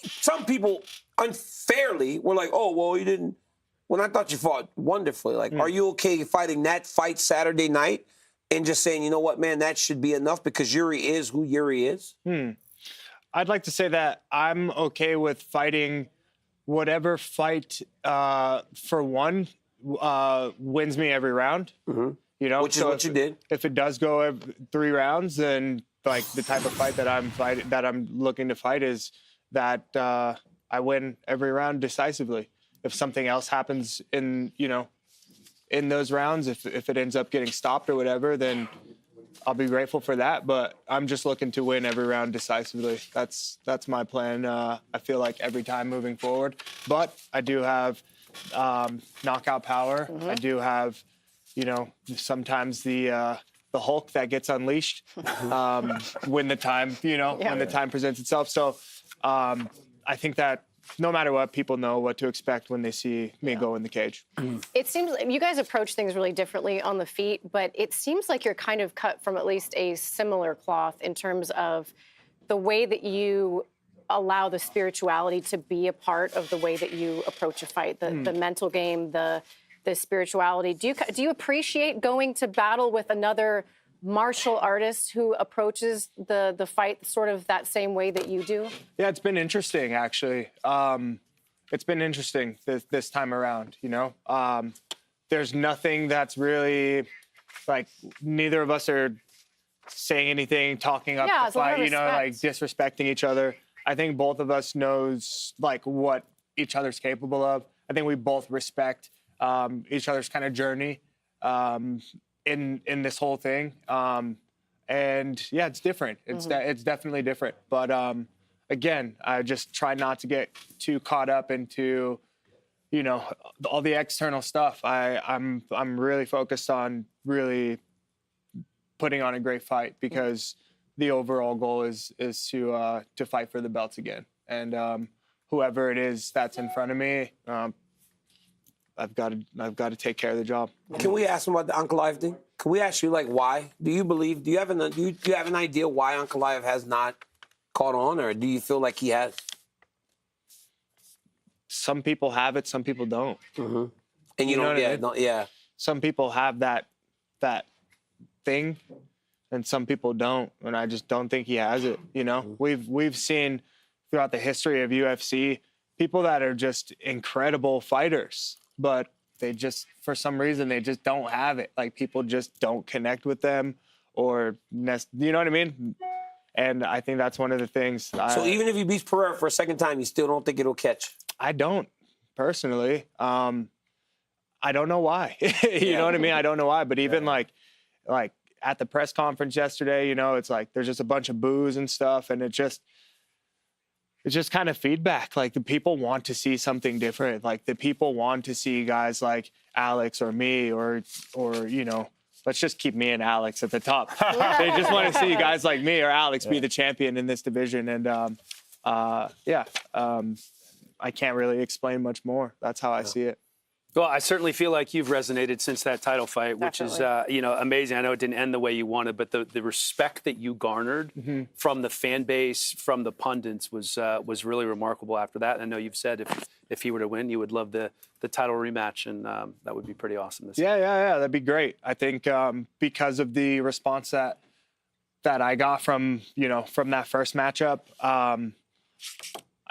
some people unfairly were like, oh, well, you didn't. When I thought you fought wonderfully. Like, are you okay fighting that fight Saturday night and just saying, you know what, man, that should be enough because Yuri is who Yuri is? I'd like to say that I'm okay with fighting whatever fight for one wins me every round. Which is what you did. If it does go 3 rounds, then like the type of fight that I'm looking to fight is that I win every round decisively. If something else happens in those rounds, if it ends up getting stopped or whatever, then I'll be grateful for that. But I'm just looking to win every round decisively. That's my plan. I feel like every time moving forward. But I do have knockout power. I do have, sometimes the Hulk that gets unleashed when the time presents itself. So I think that no matter what, people know what to expect when they see me go in the cage. It seems like you guys approach things really differently on the feet, but it seems like you're kind of cut from at least a similar cloth in terms of the way that you allow the spirituality to be a part of the way that you approach a fight, the mental game, the spirituality. Do you appreciate going to battle with another martial artist who approaches the fight sort of that same way that you do? Yeah, it's been interesting, actually. It's been interesting this time around, you know? There's nothing that's really, like, neither of us are saying anything, talking up the fight, you know, like disrespecting each other. I think both of us knows, like, what each other's capable of. I think we both respect each other's kind of journey in this whole thing. And, yeah, it's different. It's definitely different. But, again, I just try not to get too caught up into, you know, all the external stuff. I'm really focused on really putting on a great fight because the overall goal is to fight for the belts again. And whoever it is that's in front of me, I've got to take care of the job. Can we ask him about the Ankalaev thing? Can we ask you, like, why? Do you have an idea why Ankalaev has not caught on, or do you feel like he has? Some people have it, some people don't. Mm-hmm. And you don't, Some people have that thing, and some people don't. And I just don't think he has it. You know, we've seen throughout the history of UFC people that are just incredible fighters, but they just, for some reason, they just don't have it. Like, people just don't connect with them, or you know what I mean? And I think that's one of the things. So even if he beats Pereira for a second time, you still don't think it'll catch? I don't, personally. I don't know why. You know what I mean? I don't know why. But even like at the press conference yesterday, you know, it's like there's just a bunch of boos and stuff, and it's just kind of feedback. Like, the people want to see something different. Like, the people want to see guys like Alex or me or you know, let's just keep me and Alex at the top. They just want to see guys like me or Alex be the champion in this division. And I can't really explain much more. That's how I see it. Well, I certainly feel like you've resonated since that title fight, which is, you know, amazing. I know it didn't end the way you wanted, but the respect that you garnered from the fan base, from the pundits, was really remarkable after that. And I know you've said if he were to win, you would love the title rematch, and that would be pretty awesome. Yeah, that'd be great. I think because of the response that I got from that first matchup,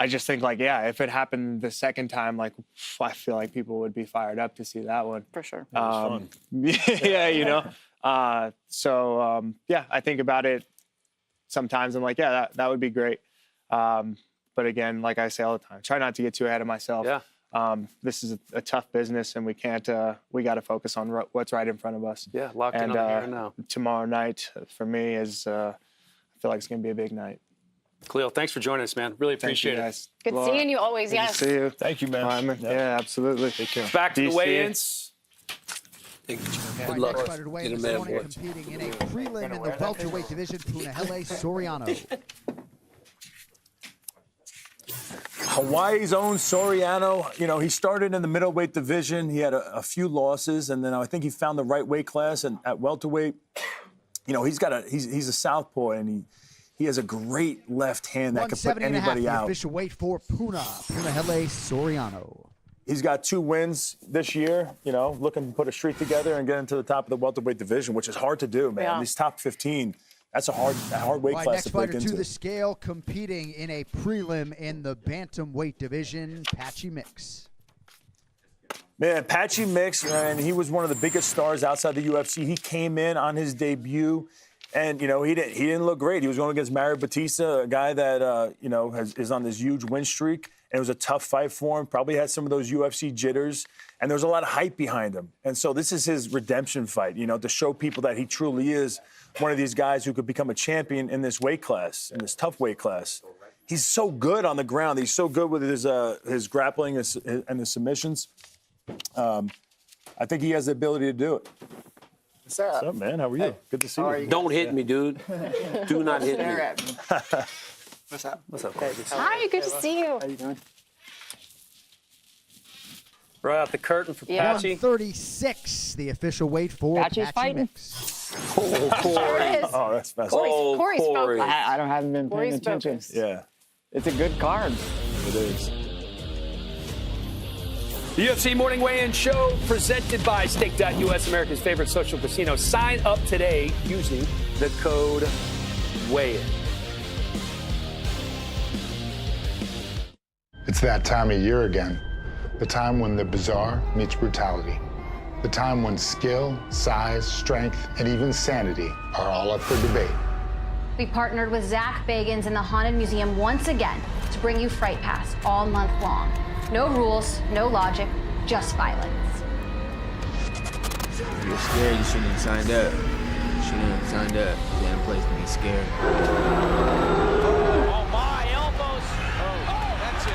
I just think, like, yeah, if it happened the second time, like, I feel like people would be fired up to see that one. For sure. Yeah, you know. Yeah, I think about it sometimes. I'm like, yeah, that would be great. But again, like I say all the time, try not to get too ahead of myself. Yeah. This is a tough business, and we can't. We got to focus on what's right in front of us. Yeah, locked in on the here and now. Tomorrow night for me is. I feel like it's going to be a big night. Khalil, thanks for joining us, man. Really appreciate it. Good seeing you always, yes. Good to see you. Thank you, man. Yeah, absolutely. Take care. Back to the weigh-ins. Good luck. Get him there, boy. Competing in a prelim in the welterweight division, Punahele Soriano. Hawaii's own Soriano, you know, he started in the middleweight division. He had a few losses, and then I think he found the right weight class. And at welterweight, you know, he's a southpaw, and he has a great left hand that can put anybody out. The official weight for Punahele Soriano. He's got 2 wins this year, you know, looking to put a streak together and get into the top of the welterweight division, which is hard to do, man. Yeah. These top 15, that's a hard weight class to break into. Next fighter to the scale, competing in a prelim in the bantamweight division, Patchy Mix. Man, Patchy Mix, man, he was one of the biggest stars outside the UFC. He came in on his debut. And, you know, he didn't look great. He was going against Merab Dvalishvili, a guy that, you know, is on this huge win streak. And it was a tough fight for him. Probably had some of those UFC jitters. And there was a lot of hype behind him. And so this is his redemption fight, you know, to show people that he truly is one of these guys who could become a champion in this weight class, in this tough weight class. He's so good on the ground. He's so good with his grappling and his submissions. I think he has the ability to do it. What's up? What's up, man? How are you? Hey. Good to see you. Don't hit me, dude. Do not hit me. What's up? What's up? Hi, good to see you. How you doing? Right out the curtain for Patchy. 136, the official weight for Patchy's fighting. Mix. There it is. Oh, that's fascinating. Corey's focused. I haven't been paying attention. Focused. Yeah. It's a good card. It is. The UFC Morning Weigh-In Show presented by Stake.us, America's favorite social casino. Sign up today using the code WEIGH-IN. It's that time of year again. The time when the bizarre meets brutality. The time when skill, size, strength, and even sanity are all up for debate. We partnered with Zach Bagans in the Haunted Museum once again to bring you Fright Pass all month long. No rules, no logic, just violence. If you're scared, you shouldn't have signed up. You shouldn't have signed up. You're in a place to be scared. Oh, my elbows. Oh, that's it.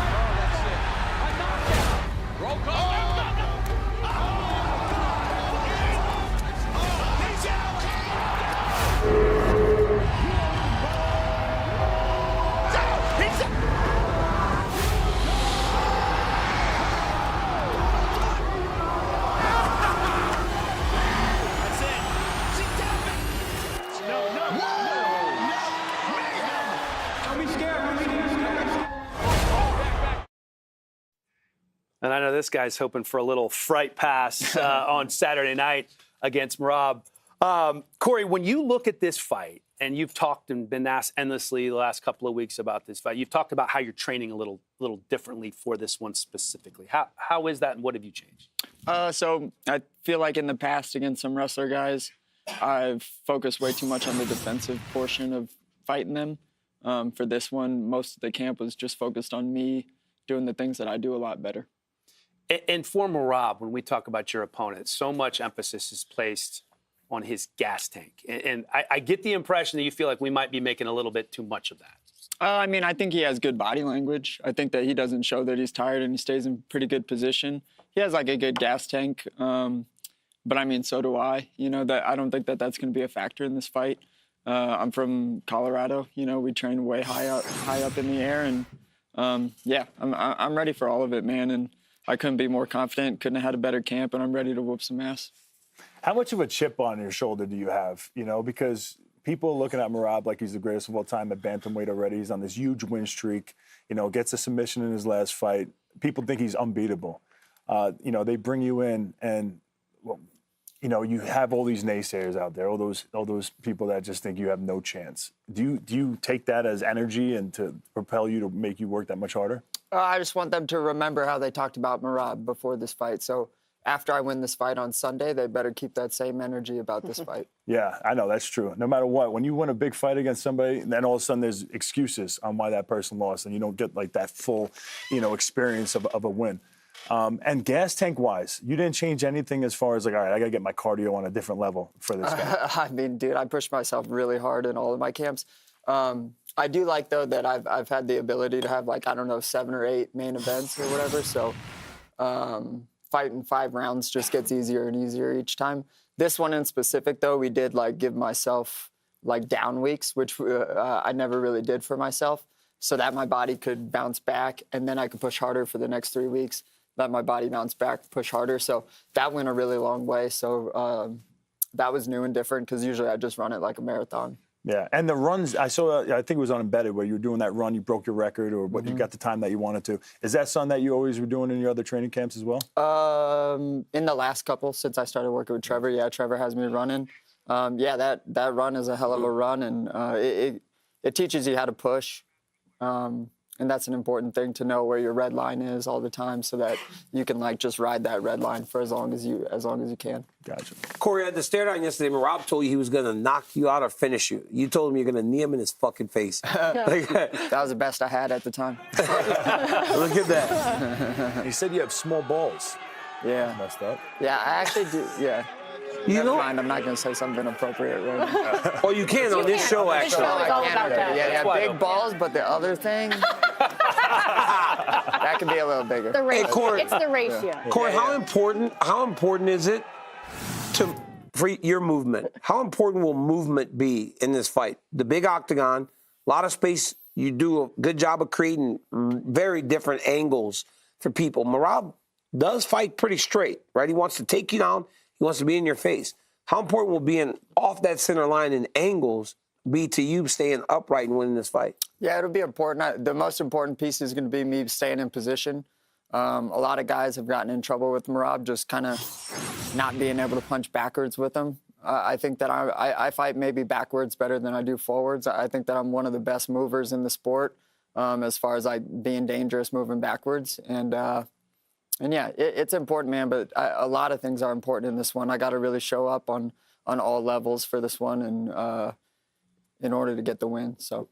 Oh, that's it. A knockout. Roll call. He's out. And I know this guy's hoping for a little Fright Pass on Saturday night against Merab. Cory, when you look at this fight, and you've talked and been asked endlessly the last couple of weeks about this fight, you've talked about how you're training a little differently for this one specifically. How is that, and what have you changed? So I feel like in the past against some wrestler guys, I've focused way too much on the defensive portion of fighting them. For this one, most of the camp was just focused on me doing the things that I do a lot better. And for Merab, when we talk about your opponent, so much emphasis is placed on his gas tank. And I get the impression that you feel like we might be making a little bit too much of that. I mean, I think he has good body language. I think that he doesn't show that he's tired and he stays in pretty good position. He has like a good gas tank, but I mean, so do I. You know, that I don't think that that's going to be a factor in this fight. I'm from Colorado. You know, we train way high up in the air, and yeah, I'm ready for all of it, man. And I couldn't be more confident. Couldn't have had a better camp, and I'm ready to whoop some ass. How much of a chip on your shoulder do you have? You know, because people are looking at Merab like he's the greatest of all time at bantamweight already. He's on this huge win streak. You know, gets a submission in his last fight. People think he's unbeatable. You know, they bring you in, and well, you know, you have all these naysayers out there, all those people that just think you have no chance. Do you take that as energy and to propel you to make you work that much harder? I just want them to remember how they talked about Merab before this fight. So after I win this fight on Sunday, they better keep that same energy about this fight. Yeah, I know, that's true. No matter what, when you win a big fight against somebody, then all of a sudden there's excuses on why that person lost, and you don't get like that full, you know, experience of a win. And gas tank wise, you didn't change anything as far as like, all right, I got to get my cardio on a different level for this guy. I mean, dude, I pushed myself really hard in all of my camps. I do like, though, that I've had the ability to have, like, I don't know, 7 or 8 main events or whatever. So fighting 5 rounds just gets easier and easier each time. This one in specific, though, we did, like, give myself, like, down weeks, which I never really did for myself, so that my body could bounce back, and then I could push harder for the next 3 weeks, let my body bounce back, push harder. So that went a really long way. So that was new and different because usually I just run it like a marathon. Yeah, and the runs, I saw, I think it was on Embedded where you were doing that run, you broke your record or what, you got the time that you wanted to. Is that something that you always were doing in your other training camps as well? In the last couple, since I started working with Trevor, yeah, Trevor has me running. Yeah, that run is a hell of a run, and it teaches you how to push. And that's an important thing to know where your red line is all the time so that you can, like, just ride that red line for as long as you can. Gotcha. Cory, at the stare down yesterday, Merab told you he was going to knock you out or finish you. You told him you're going to knee him in his fucking face. That was the best I had at the time. Look at that. He said you have small balls. Yeah. That's messed up. Yeah, I actually do, yeah. Never mind, I'm not going to say something inappropriate right now. Oh, you can on this show, actually. This show is all about that. Yeah, big balls, but the other thing, that could be a little bigger. The ratio. Hey, Cory. It's the ratio. Cory, how important is it for your movement? How important will movement be in this fight? The big octagon, a lot of space. You do a good job of creating very different angles for people. Merab does fight pretty straight, right? He wants to take you down. He wants to be in your face. How important will being off that center line in angles be to you staying upright and winning this fight? Yeah, it'll be important. The most important piece is going to be me staying in position. A lot of guys have gotten in trouble with Merab just kind of not being able to punch backwards with him. I think that I fight maybe backwards better than I do forwards. I think that I'm one of the best movers in the sport as far as like being dangerous moving backwards. And yeah, it's important, man. But a lot of things are important in this one. I got to really show up on all levels for this one, and in order to get the win. So.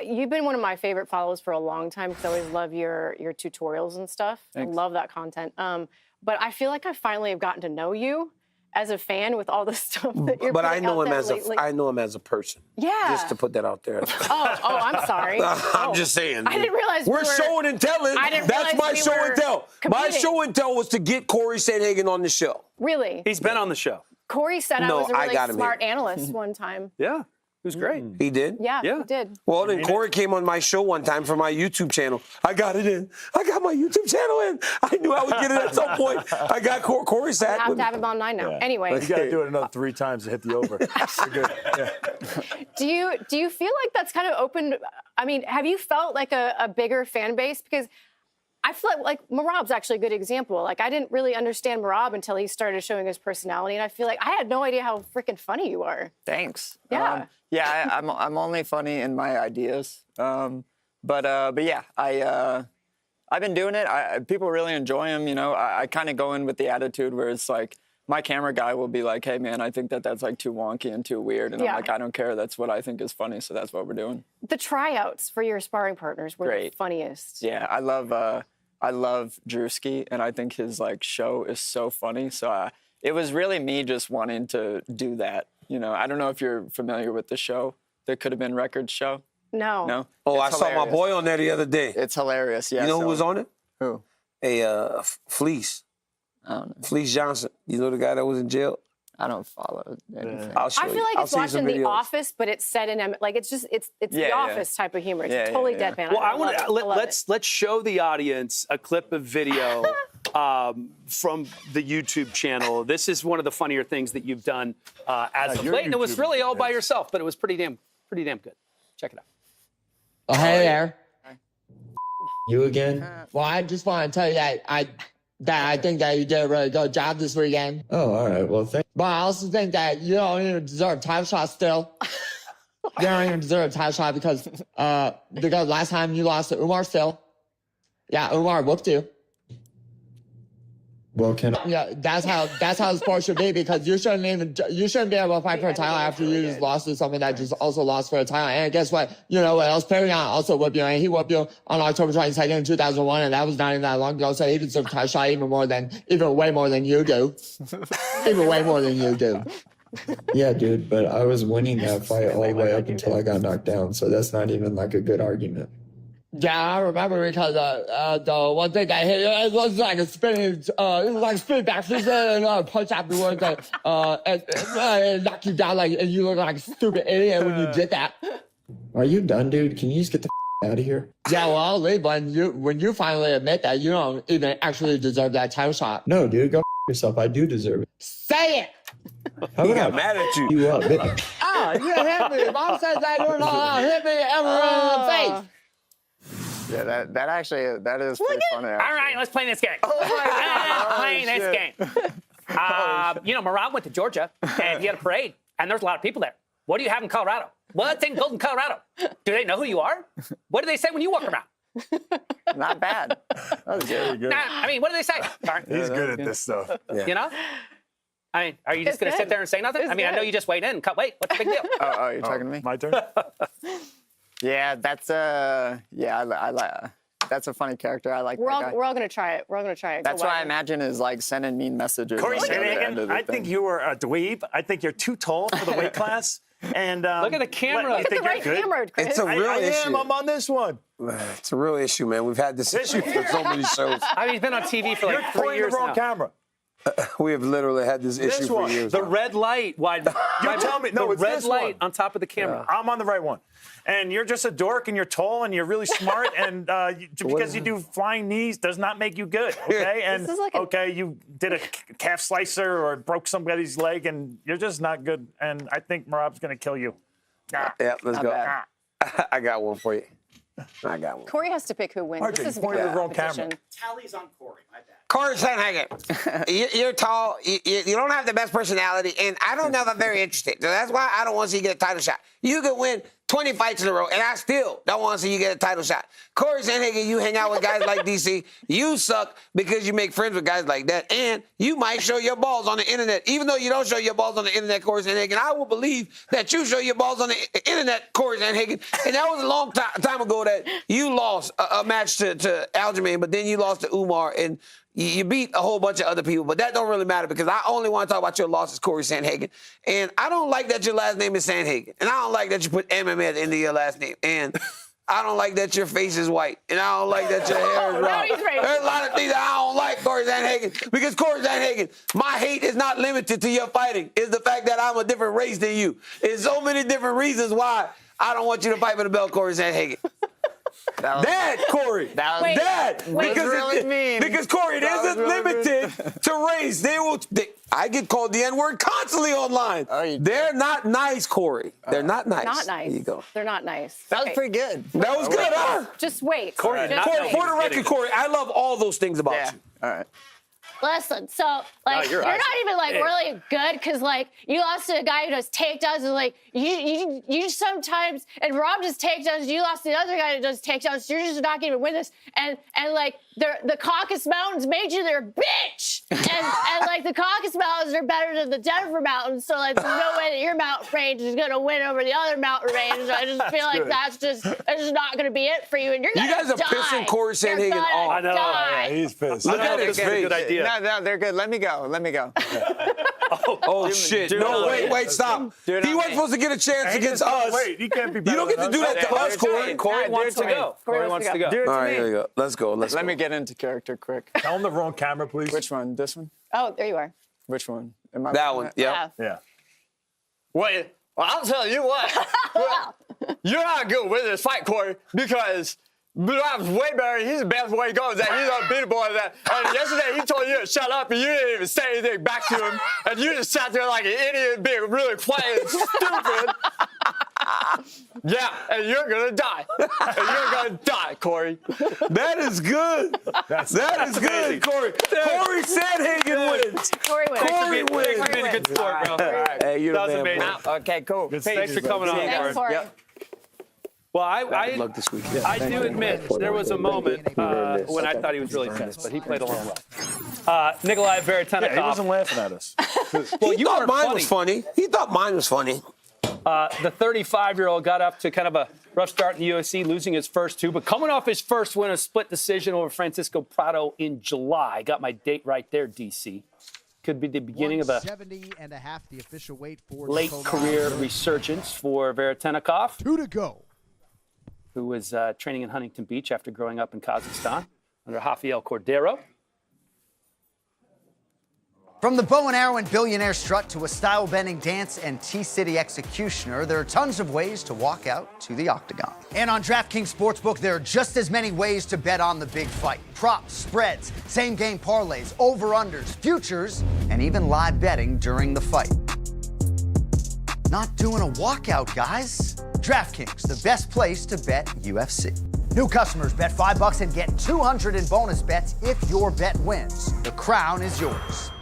You've been one of my favorite follows for a long time because I always love your tutorials and stuff. Thanks. I love that content. But I feel like I finally have gotten to know you as a fan with all the stuff that you're But putting I know out him there as lately. I know him as a person. Yeah. Just to put that out there. Oh, I'm sorry. I'm just saying. I didn't realize we're showing and telling. I didn't That's realize my we show were and tell. My competing. show and tell was to get Cory Sandhagen on the show. Really? He's been on the show. Corey said No, I was a I really got him smart here. analyst one time. Yeah. It was great. He did? Yeah, he did. Well, then Cory came on my show one time for my YouTube channel. I got it in. I got my YouTube channel in. I knew I would get it at some point. I got Cory sat. I have to have him on 9 now. Yeah. Anyway. You got to do it another 3 times to hit the over. You're good. Yeah. Do you feel like that's kind of opened? I mean, have you felt like a bigger fan base? Because I feel like Merab's actually a good example. Like, I didn't really understand Merab until he started showing his personality, and I feel like I had no idea how freaking funny you are. Thanks. Yeah. I'm only funny in my ideas. But yeah, I've been doing it. People really enjoy them. You know, I kind of go in with the attitude where it's like my camera guy will be like, "Hey man, I think that's like too wonky and too weird," and Yeah. I'm like, "I don't care. That's what I think is funny, so that's what we're doing." The tryouts for your sparring partners were Great. the funniest. Yeah, I love Drewski, and I think his like show is so funny. So it was really me just wanting to do that. You know, I don't know if you're familiar with the show, the Could Have Been Records show. No. No. Oh, I It's saw my hilarious. boy on there the other day. It's hilarious. Yeah. You know who was on it? Who? Fleece. I don't know. Fleece Johnson. You know the guy that was in jail? I don't follow anything. I'll show I feel you. like I'll it's see you some watching The videos. Office, but it's set in like it's The Yeah. Office type of humor. It's Yeah, totally yeah. deadpan. Well, I love want it. to love let's show the audience a clip of video from the YouTube channel. This is one of the funnier things that you've done as of your late, and it was YouTube really all by is- yourself, but it was pretty damn good. Check it out. Oh, hey there. You again? Well, I just want to tell you that I think that you did a really good job this weekend. Oh, all right. Well, thanks. But I also think that you don't even deserve a title shot still. You don't even deserve a title shot because last time you lost to Umar still. Yeah, Umar whooped you. Well, yeah, that's how the sport should be because you shouldn't be able to fight for a title after you just lost to someone that just also lost for a title. And guess what? You know what else? Pereira also whooped you, and he whooped you on October 22nd in 2001, and that was not even that long ago. So he deserves a title shot even way more than you do. Even way more than you do. Yeah, dude, but I was winning that fight all the way up until I got knocked down, so that's not even like a good argument. Yeah, I remember because the one thing that hit it was like a spinning, back fist and punch afterwards, and knock you down and you look like a stupid idiot when you did that. Are you done, dude? Can you just get the out of here? Yeah, well, I'll leave when you finally admit that you don't even actually deserve that title shot. No, dude, go yourself. I do deserve it. Say it. How He about got mad at you. You up, bitch. Oh, you hit me. Mom says that you don't know how to hit me ever in the face. Yeah, that is pretty funny. All right, let's play this game. Let's play this game. Merab went to Georgia, and he had a parade, and there's a lot of people there. What do you have in Colorado? What's in Golden, Colorado? Do they know who you are? What do they say when you walk around? Not bad. That was good. I mean, what do they say? He's good at this stuff. Yeah. You know? I mean, are you just going to sit there and say nothing? I know you just weighed in and cut weight. What's the big deal? Oh, you're talking to me? My turn? Yeah, that's that's a funny character. I like We're that all guy. we're all gonna try it. We're all gonna try it. That's Go what I wild. imagine is like sending mean messages. Cory on the other end Sandhagen, of the I think thing. you were a dweeb. I think you're too tall for the weight class. And Look at the camera. You Look at think the right you're good? camera, Chris. It's a real I issue. am. I'm on this one. It's a real issue, man. We've had this issue for so many shows. I mean, he's been on TV for You're like 3 pointing years the wrong now. camera. We have literally had this issue for one. years. The now. red light. Why? You tell me. No, the it's red this light one. on top of the camera. I'm on the right one. And you're just a dork, and you're tall, and you're really smart, and because you do flying knees does not make you good, okay? And, This is like you did a calf slicer or broke somebody's leg, and you're just not good, and I think Merab's going to kill you. Yeah, let's go. I got one for you. I got one. Cory has to pick who wins. RJ, This is you pointed a at the wrong competition. camera. Tally's on Cory. My bad. Cory Sandhagen, you're tall. You don't have the best personality, and I don't know if I'm very interested. So that's why I don't want to see you get a title shot. You could win 20 fights in a row, and I still don't want to see you get a title shot. Cory Sandhagen, you hang out with guys like DC. You suck because you make friends with guys like that, and you might show your balls on the internet. Even though you don't show your balls on the internet, Cory Sandhagen, I will believe that you show your balls on the internet, Cory Sandhagen. And that was a long time ago that you lost a match to Aljamain, but then you lost to Umar, and you beat a whole bunch of other people, but that don't really matter because I only want to talk about your losses, Cory Sandhagen. And I don't like that your last name is Sandhagen. And I don't like that you put MMA at the end of your last name. And I don't like that your face is white. And I don't like that your hair is brown. There's a lot of things that I don't like, Cory Sandhagen. Because Cory Sandhagen, my hate is not limited to your fighting. It's the fact that I'm a different race than you. There's so many different reasons why I don't want you to fight for the belt, Cory Sandhagen. Dad, Cory. Dad. Because Cory, it isn't limited to race. I get called the N-word constantly online. They're not nice, Cory. They're not nice. Not nice. There you go. They're not nice. That was pretty good. That was good, huh? Just wait. Cory, Just wait. for the record, Cory, I love all those things about you. All right. Listen, so like you're not awesome. even like really good because like you lost to a guy who does takedowns and like you sometimes and Rob does takedowns. You lost to the other guy that does takedowns. So you're just not going to win this. And like the Caucasus Mountains made you their bitch. And like the Caucasus Mountains are better than the Denver Mountains. So like there's no way that your mountain range is going to win over the other mountain range. So I just feel like that's just not going to be it for you. And you're going to You guys are pissing Cory Sandhagen off. I know. Yeah, he's pissed. Look at his face. Good idea. No, they're good. Let me go. Oh, shit. No, wait, stop. He wasn't supposed to get a chance against us. Wait, he can't be You don't get to do that to us, Cory. Cory wants to go. Cory wants to go. All right, here we go. Let's go. Let me get into character quick. Tell him the wrong camera, please. Which one? This one? Oh, there you are. Which one? Am I That one. Yep. Yeah. Wait, well, I'll tell you what. You're not good with this fight, Cory, because Merab's way better. He's the best way he goes. That he's unbeatable at that. And yesterday he told you to shut up, and you didn't even say anything back to him, and you just sat there like an idiot, being really quiet and stupid. Yeah, and you're gonna die. And you're gonna die, Cory. That is good. That is good, Cory. Cory Sandhagen wins. Cory wins. Cory wins. Thanks for being a good sport, bro. Hey, you're That was the man, amazing. bro. Okay, cool. Thanks for coming on, Thanks, Cory. Cory. Well, Good luck this week. I do admit there was a moment when I thought he was really pissed, but he played along well. Ankalaev, Veretennikov. Yeah, he wasn't laughing at us. Well, He thought mine was funny. He thought mine was funny. The 35-year-old got up to kind of a rough start in the UFC, losing his first two, but coming off his first win, a split decision over Francisco Prado in July. Got my date right there, DC. Could be the beginning of a 170.5, the official weight for late career resurgence for Veretennikov. 2 to go. Who was training in Huntington Beach after growing up in Kazakhstan under Rafael Cordero. From the bow and arrow and billionaire strut to a style-bending dance and T-City executioner, there are tons of ways to walk out to the octagon. And on DraftKings Sportsbook, there are just as many ways to bet on the big fight. Props, spreads, same-game parlays, over-unders, futures, and even live betting during the fight. Not doing a walkout, guys. DraftKings, the best place to bet UFC. New customers bet $5 and get $200 in bonus bets if your bet wins. The crown is yours.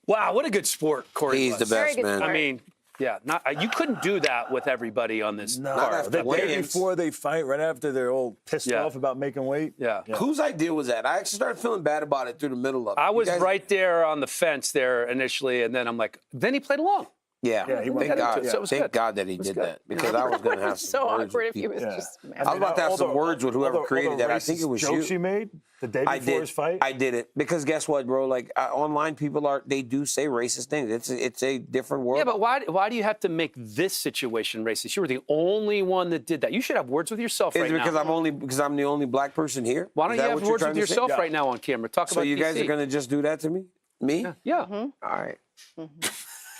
Wow, what a good sport Cory He's was. the best, man. I mean, yeah, you couldn't do that with everybody on this card. The day before they fight, right after they're all pissed off about making weight. Yeah. Whose idea was that? I actually started feeling bad about it through the middle of it. I was right there on the fence there initially, and then I'm like, then he played along. Yeah, he went thank God. into it, so it was Thank good. God that he did that because I was going to have some So words awkward with if he was people. just mad. I was about to have some words with whoever created that. I think it was you. Jokes you made the day before his fight. I did it because guess what, bro? Like online, people they do say racist things. It's a different world. Yeah, but why do you have to make this situation racist? You were the only one that did that. You should have words with yourself right Is it because now. because I'm the only black person here? Why don't Is you that have what you're words trying with to say? yourself Yeah. right now on camera? Talk So about you guys DC. are going to just do that to me? Me? Yeah. All right.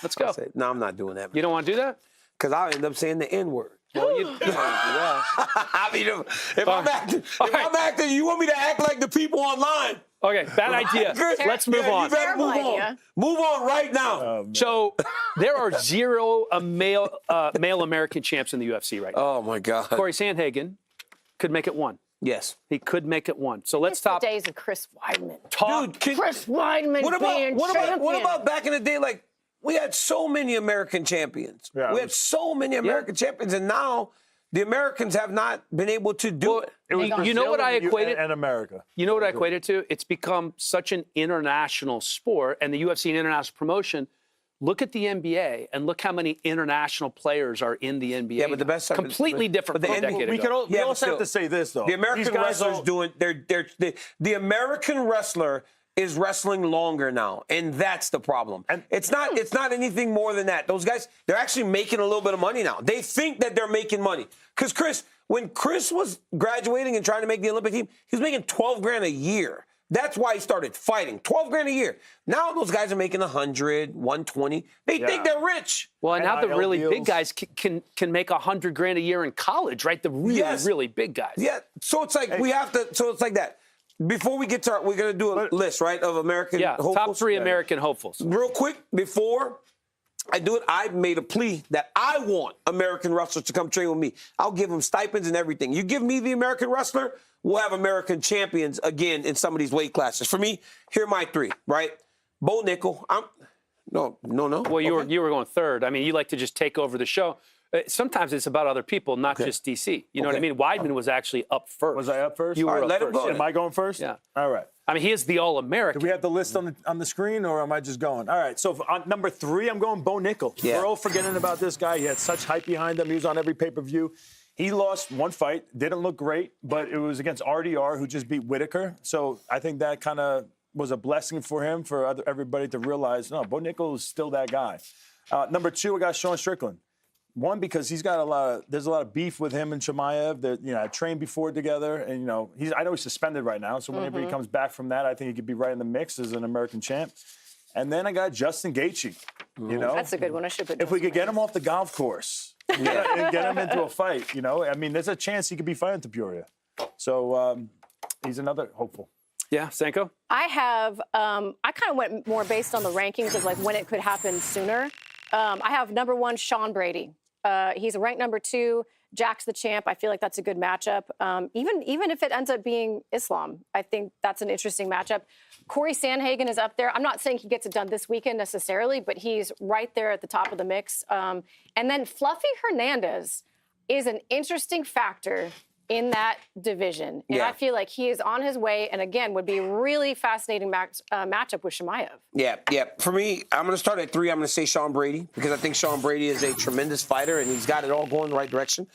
Let's go. No, I'm not doing that. You don't want to do that? Because I'll end up saying the N-word. Well, you don't do that. I mean, if I'm acting, you want me to act like the people online? Okay, bad idea. Let's move on. You better move on. Move on right now. So there are 0 male American champs in the UFC right now. Oh my God. Cory Sandhagen could make it 1. Yes, he could make it 1. So let's top. The days of Chris Weidman. Chris Weidman. What about back in the day? Like we had so many American champions. Yeah, we had so many American champions, and now the Americans have not been able to do it. You know what I equated? And America. You know what I equated to? It's become such an international sport, and the UFC and international promotion. Look at the NBA and look how many international players are in the NBA. Yeah, but the best completely different from a decade ago. We also have to say this though. The American wrestlers the American wrestler is wrestling longer now, and that's the problem. And it's not anything more than that. Those guys, they're actually making a little bit of money now. They think that they're making money. Because when Chris was graduating and trying to make the Olympic team, he was making $12,000 a year. That's why he started fighting. $12,000 a year. Now those guys are making 100, 120. They think they're rich. Well, and now the really big guys can make $100,000 a year in college, right? The really big guys. Yeah. So it's like we have to. So it's like that. Before we get to we're gonna do a list, right, of American hopefuls. Top 3 American hopefuls. Real quick, before I do it, I've made a plea that I want American wrestlers to come train with me. I'll give them stipends and everything. You give me the American wrestler, we'll have American champions again in some of these weight classes. For me, here are my 3, right? Bo Nickel. No. Well, you were going 3rd. I mean, you like to just take over the show. Sometimes it's about other people, not just DC. You know what I mean? Weidman was actually up first. Was I up first? You were up let first. him go. Am I going first? Yeah. All right. I mean, he is the All-American. Do we have the list on the screen, or am I just going? All right. So on number 3, I'm going Bo Nickel. Yeah. We're all forgetting about this guy. He had such hype behind him. He was on every pay-per-view. He lost 1 fight. Didn't look great, but it was against RDR, who just beat Whitaker. So I think that kind of was a blessing for him, for everybody to realize, no, Bo Nickel is still that guy. Number 2, I got Sean Strickland. 1, because there's a lot of beef with him and Chimaev. They're, trained before together, and I know he's suspended right now. So whenever he comes back from that, I think he could be right in the mix as an American champ. And then I got Justin Gaethje. That's a good one. I should put. If we could get him off the golf course and get him into a fight, I mean, there's a chance he could be fighting Topuria. So he's another hopeful. Yeah, Sanko? I have. I kind of went more based on the rankings of like when it could happen sooner. I have number 1, Sean Brady. He's ranked number 2. Jack's the champ. I feel like that's a good matchup. Even if it ends up being Islam, I think that's an interesting matchup. Cory Sandhagen is up there. I'm not saying he gets it done this weekend necessarily, but he's right there at the top of the mix. And then Fluffy Hernandez is an interesting factor in that division. And I feel like he is on his way, and again, would be a really fascinating matchup with Chimaev. Yeah. For me, I'm going to start at 3. I'm going to say Sean Brady, because I think Sean Brady is a tremendous fighter, and he's got it all going in the right direction.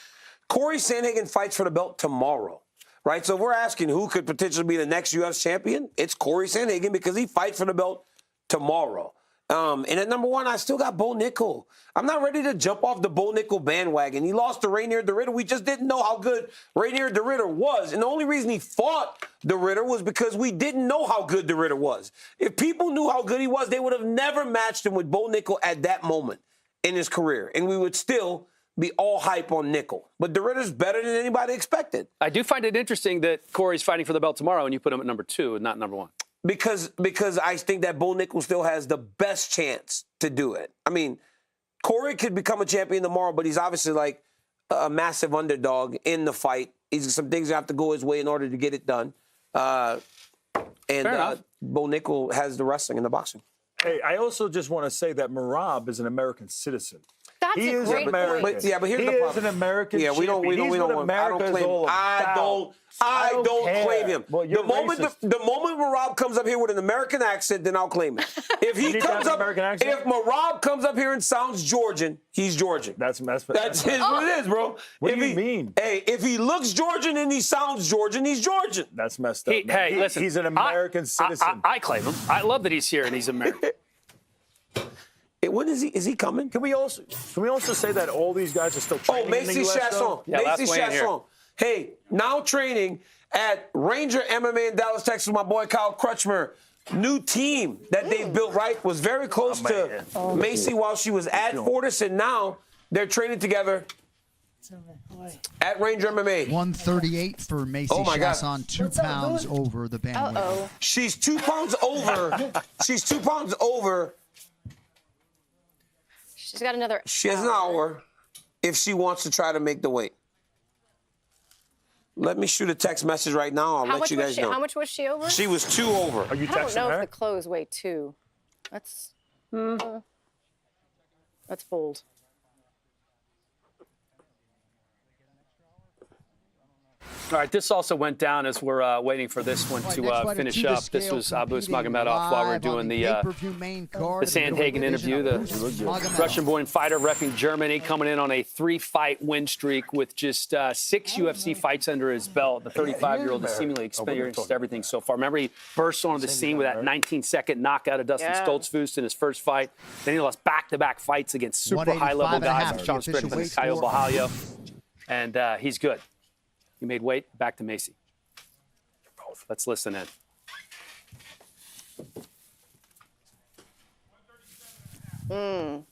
Cory Sandhagen fights for the belt tomorrow, right? So if we're asking who could potentially be the next UFC champion, it's Cory Sandhagen, because he fights for the belt tomorrow. And at number 1, I still got Bo Nickel. I'm not ready to jump off the Bo Nickel bandwagon. He lost to Rainier the Ritter. We just didn't know how good Rainier the Ritter was. And the only reason he fought the Ritter was because we didn't know how good the Ritter was. If people knew how good he was, they would have never matched him with Bo Nickel at that moment in his career. And we would still be all hype on Nickel. But the Ritter's better than anybody expected. I do find it interesting that Cory's fighting for the belt tomorrow, and you put him at number 2 and not number 1. Because I think that Bo Nickel still has the best chance to do it. I mean, Cory could become a champion tomorrow, but he's obviously like a massive underdog in the fight. Some things have to go his way in order to get it done. Bo Nickel has the wrestling and the boxing. Hey, I also just want to say that Merab is an American citizen. That's he a is great American. point. But here's the problem. He is an American Yeah, we don't want. I don't claim him. I don't claim him. Well, the moment Merab comes up here with an American accent, then I'll claim him. If he comes up, if Merab comes up here and sounds Georgian, he's Georgian. That's what it is, bro. What do you mean? Hey, if he looks Georgian and he sounds Georgian, he's Georgian. That's messed up. Listen, he's an American citizen. I claim him. I love that he's here and he's American. When is he? Is he coming? Can we also say that all these guys are still training in the Macy US, Chasson. Macy Chasson. Hey, now training at Ranger MMA in Dallas, Texas. My boy Kyle Crutchmer. New team that they've built, right? Was very close to Macy while she was at Fortis, and now they're training together At Ranger MMA. 138 for Macy Chasson, 2 pounds over the bandwidth. She's 2 pounds over. She's 2 pounds over. She's got another. She has an hour if she wants to try to make the weight. Let me shoot a text message right now. I'll let you guys know. How much was she over? She was 2 over. Are you texting I don't know her? if the clothes weigh 2. That's bold. All right, this also went down as we're waiting for this one to finish up. This was Abu Magomedov while we're doing the Sandhagen interview. The Russian-born fighter repping Germany, coming in on a 3-fight win streak with just 6 UFC fights under his belt. The 35-year-old has seemingly experienced everything so far. Remember, he burst onto the scene with that 19-second knockout of Dustin Stoltzfus in his first fight. Then he lost back-to-back fights against super high-level guys like Sean Strickland and Caio Borralho. And he's good. He made weight, back to Macy. Let's listen in.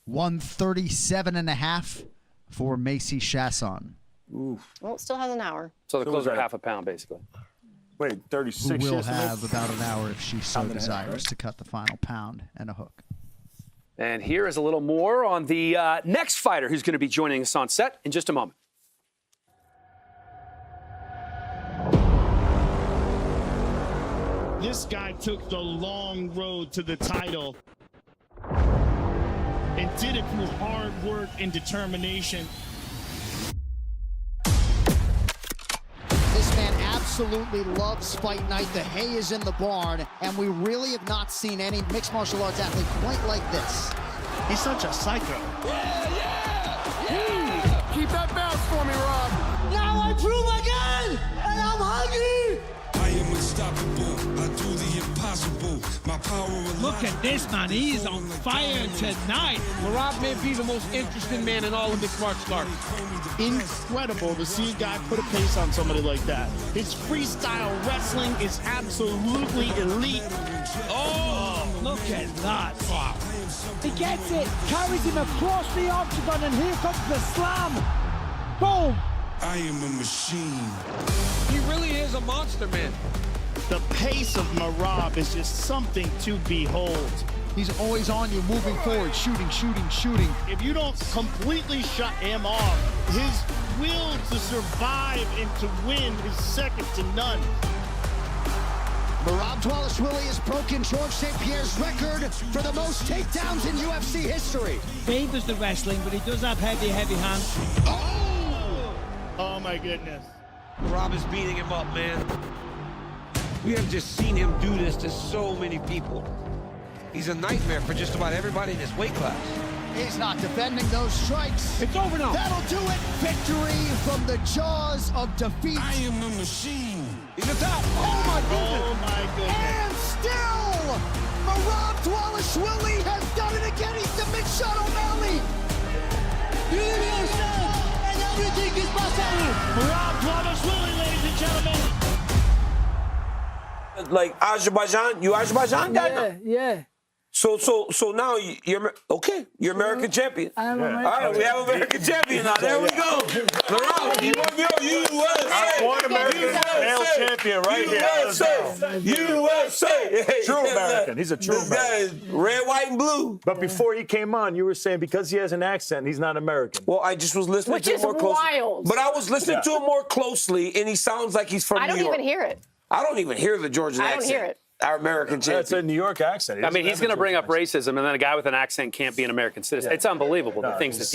137.5 for Macy Chasson. Well, it still has an hour. So the clothes are half a pound, basically. Wait, 36 Who will years have about an hour if she so desires to cut the final pound and a hook. And here is a little more on the next fighter who's going to be joining us on set in just a moment. This guy took the long road to the title and did it through hard work and determination. This man absolutely loves fight night. The hay is in the barn, and we really have not seen any mixed martial arts athlete quite like this. He's such a psycho. Keep that bounce for me, Rob. Now I prove again, and I'm hungry. I am unstoppable. I do the impossible. My power. Look at this, man. He's on fire tonight. Merab may be the most interesting man in all of mixed martial arts. Incredible to see a guy put a pace on somebody like that. His freestyle wrestling is absolutely elite. Oh, look at that. Wow. He gets it, carries him across the octagon, and here comes the slam. Boom. I am a machine. He really is a monster, man. The pace of Merab is just something to behold. He's always on you, moving forward, shooting. If you don't completely shut him off, his will to survive and to win is second to none. Merab Dvalishvili has broken George St. Pierre's record for the most takedowns in UFC history. Favors the wrestling, but he does have heavy hands. Oh my goodness. Rob is beating him up, man. We have just seen him do this to so many people. He's a nightmare for just about everybody in his weight class. He's not defending those strikes. It's over now. That'll do it. Victory from the jaws of defeat. I am a machine. He's a top. Oh my goodness. Oh my goodness. And still, Merab Dvalishvili has done it again. He's the big shot O'Malley. And everything is possible. Merab Dvalishvili, ladies and gentlemen. Like Azerbaijan, you Azerbaijan guy? Yeah. So now you're okay. You're American champion. I'm American. All right, we have American champion now. There we go. Merab, you USA. One American male champion right here. USA. True American. He's a true This guy is red, white, and blue. But before he came on, you were saying because he has an accent, he's not American. Well, I just was listening to him more closely. Which is wild. But I was listening to him more closely, and he sounds like he's from New York. I don't even hear it. I don't even hear the Georgian accent. I don't hear it. Our American champion. It's a New York accent. I mean, he's going to bring up racism, and then a guy with an accent can't be an American citizen. It's unbelievable, the things that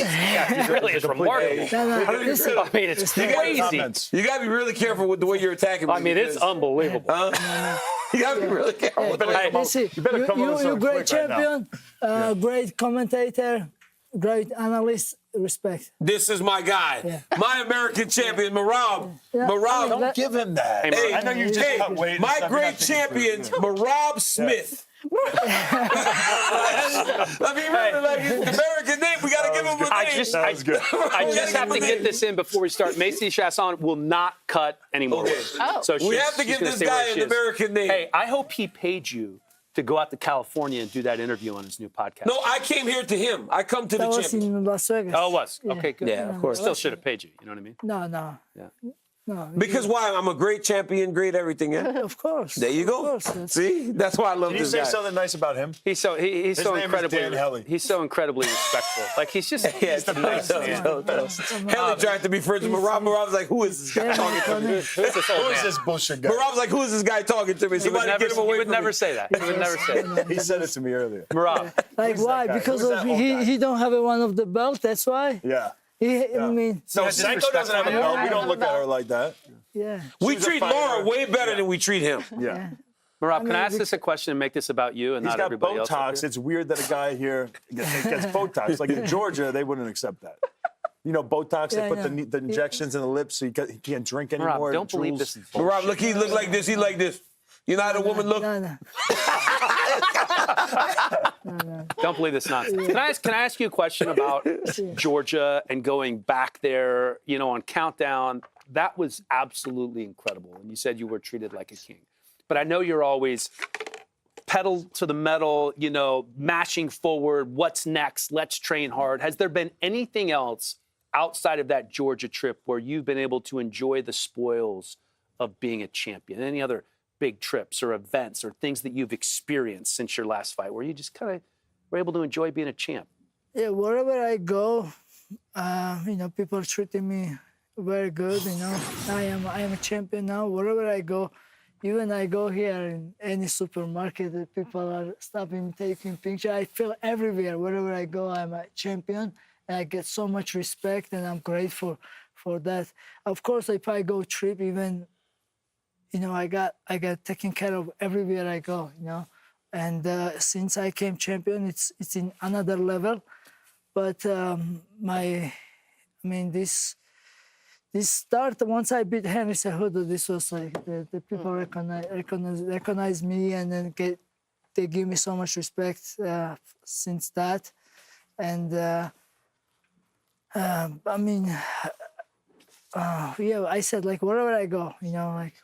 he really is remarkable. I mean, it's crazy. You got to be really careful with the way you're attacking me. I mean, it's unbelievable. You got to be really careful. You better come on You're a great champion, great commentator, great analyst. Respect. This is my guy, my American champion, Merab. Merab, don't give him that. Hey, I know you just cut weight. My great champion, Merab Smith. I mean, really, like his American name, we got to give him a name. I just have to get this in before we start. Macy Chasson will not cut anymore. Okay. So we have to give this guy an American name. Hey, I hope he paid you to go out to California and do that interview on his new podcast? No, I came here to him. I come to the was championship. in Las Vegas. Oh, it was? Yeah. Okay, good. Yeah, of course. Still should have paid you. You know what I mean? No. Yeah. No. Because why? I'm a great champion, great everything, yeah? Of course. There you go. Of course. See? That's why I love Can you this say guy. something nice about him? He's so His name is Dan Helly. he's so incredibly respectful. Like he's just he's the best man. Helly tried to be friends with Merab. Merab's like, who is this guy talking to me? Who's this old Who is man? this bullshit guy? Merab's like, who is this guy talking to me? Somebody get him away He would from never me. say that. He would never say that. He said it to me earlier. Merab. Like Who's why? that guy? Because Who's of that old guy? he don't have one of the belt. That's why. Yeah. I mean, No, Senko doesn't have a belt. We don't look at her like that. yeah. We She's a treat fighter. Laura way better than we treat him. Yeah. Merab, can I ask this a question and make this about you and He's not got everybody else? up Botox. here? It's weird that a guy here gets Botox. Like in Georgia, they wouldn't accept that. You know, Botox, Yeah, they put yeah. the injections in the lips so he can't drink anymore. Merab, don't believe drools. this is Merab, bullshit. look, he look like this. He like this. You know how the woman look? No. Don't believe this nonsense. Can I ask you a question about Georgia and going back there, you know, on Countdown? That was absolutely incredible. And you said you were treated like a king. But I know you're always pedal to the metal, you know, mashing forward. What's next? Let's train hard. Has there been anything else outside of that Georgia trip where you've been able to enjoy the spoils of being a champion? Any other big trips or events or things that you've experienced since your last fight where you just kind of were able to enjoy being a champ? Yeah, wherever I go, you know, people are treating me very good. You know, I am a champion now. Wherever I go, even I go here in any supermarket, the people are stopping, taking pictures. I feel everywhere, wherever I go, I'm a champion, and I get so much respect, and I'm grateful for that. Of course, if I go trip, even, you know, I got taken care of everywhere I go. You know. And since I came champion, it's in another level. But this start, once I beat Henry Cejudo, this was like the people recognize me, and then they give me so much respect since that. And yeah, I said, like, wherever I go, you know, like,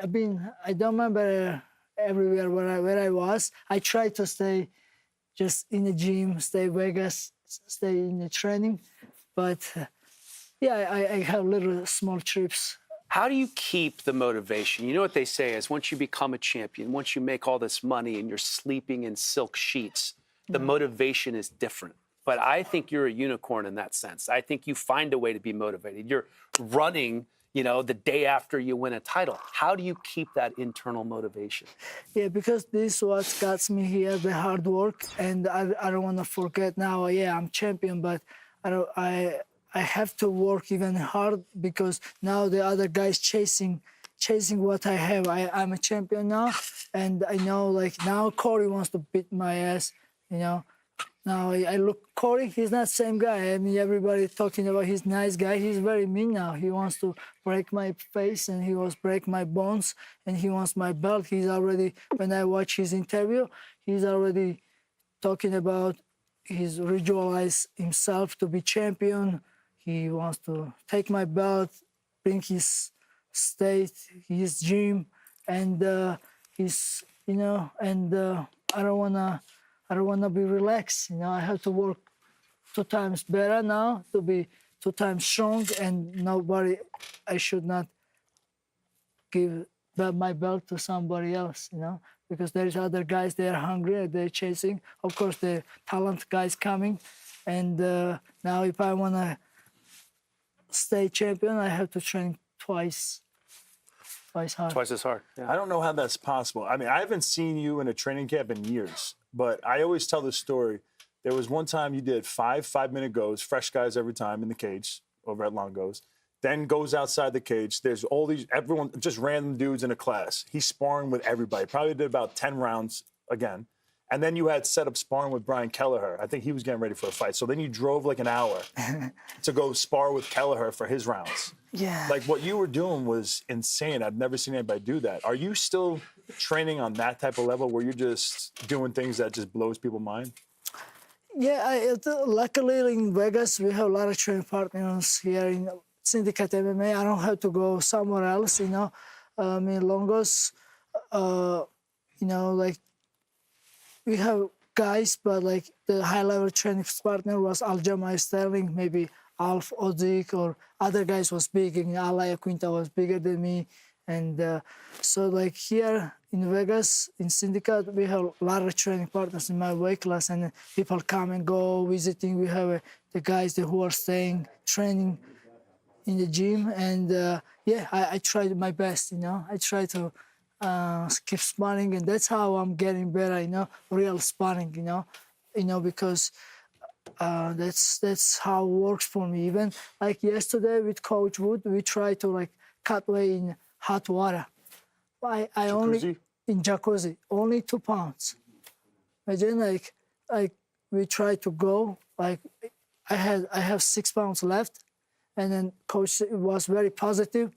I don't remember everywhere where I was. I tried to stay just in the gym, stay Vegas, stay in the training. But yeah, I have little small trips. How do you keep the motivation? You know what they say is once you become a champion, once you make all this money and you're sleeping in silk sheets, the motivation is different. But I think you're a unicorn in that sense. I think you find a way to be motivated. You're running, you know, the day after you win a title. How do you keep that internal motivation? Yeah, because this is what got me here, the hard work. And I don't want to forget now, yeah, I'm champion, but I have to work even hard because now the other guys chasing what I have. I'm a champion now. And I know, like, now Cory wants to beat my ass, you know. Now I look, Cory, he's not the same guy. I mean, everybody talking about he's nice guy. He's very mean now. He wants to break my face and he wants to break my bones and he wants my belt. He's already, when I watch his interview, he's already talking about he's visualized himself to be champion. He wants to take my belt, bring his state, his gym, and he's, you know, and I don't wanna be relaxed. You know, I have to work 2 times better now to be 2 times strong, and I should not give my belt to somebody else, you know, because there's other guys, they're hungry, they're chasing. Of course, the talent guys coming, and now if I wanna stay champion, I have to train twice hard. Twice as hard. Yeah. I don't know how that's possible. I mean, I haven't seen you in a training camp in years, but I always tell this story. There was one time you did 5 5-minute goes, fresh guys every time in the cage over at Longo's. Then goes outside the cage. There's everyone, just random dudes in a class. He's sparring with everybody. Probably did about 10 rounds again. And then you had set up sparring with Brian Kelleher. I think he was getting ready for a fight. So then you drove like an hour to go spar with Kelleher for his rounds. Yeah. Like, what you were doing was insane. I've never seen anybody do that. Are you still training on that type of level where you're just doing things that just blows people's mind? Yeah, luckily in Vegas, we have a lot of training partners here in Syndicate MMA. I don't have to go somewhere else, you know. In Longos, you know, like, we have guys, but like the high-level training partner was Aljamain Sterling, maybe Alf Odik or other guys was big. And Alaya Quinta was bigger than me. And so like here in Vegas, in Syndicate, we have a lot of training partners in my weight class, and people come and go visiting. We have the guys who are staying, training in the gym. And yeah, I tried my best, I try to keep sparring, and that's how I'm getting better, real sparring, because that's how it works for me. Even like yesterday with Coach Wood, we try to like cut weight in hot water. I only in jacuzzi, only 2 pounds. Imagine like we try to go, like I have 6 pounds left, and then coach was very positive.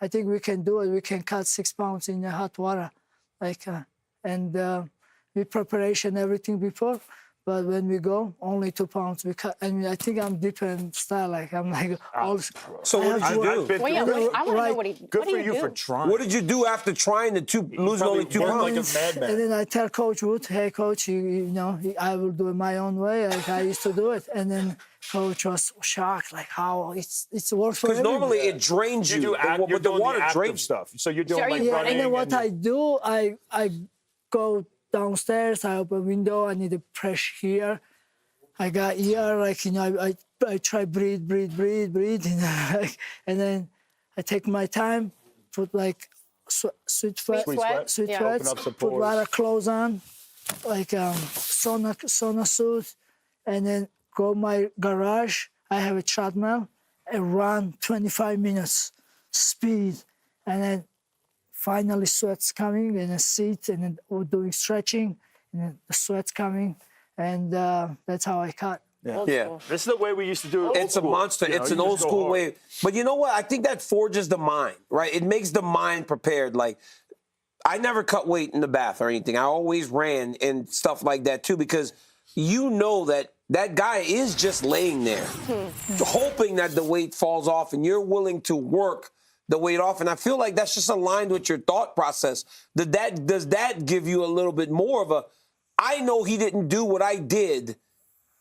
I think we can do it. We can cut 6 pounds in the hot water, and with preparation everything before. But when we go, only 2 pounds. We cut. I mean, I think I'm different style. Like I'm like all. So what did you do? Well, yeah, I want to know what he. Good what do for you you do? for trying. What did you do after trying losing only 2 pounds? Like a madman. And then I tell Coach Wood, hey, Coach, I will do it my own way, like I used to do it. And then Coach was shocked, like how it's works for Because everybody. normally it drains you. You're But the doing water active drains stuff. So you're doing like Yeah, running. and then what I do, I go downstairs, I open window, I need to press here. I got here, like, I try breathe, and then I take my time, put like sweat, put a lot of clothes on, like sauna suit, and then go my garage. I have a treadmill and run 25 minutes, speed, and then finally sweat's coming, and a seat, and then we're doing stretching, and then the sweat's coming. And that's how I cut. Yeah. This is the way we used to do it. It's a monster. It's an old school way. But you know what? I think that forges the mind, right? It makes the mind prepared. Like, I never cut weight in the bath or anything. I always ran and stuff like that, too, because you know that guy is just laying there, hoping that the weight falls off, and you're willing to work the weight off. And I feel like that's just aligned with your thought process. Does that give you a little bit more of a, I know he didn't do what I did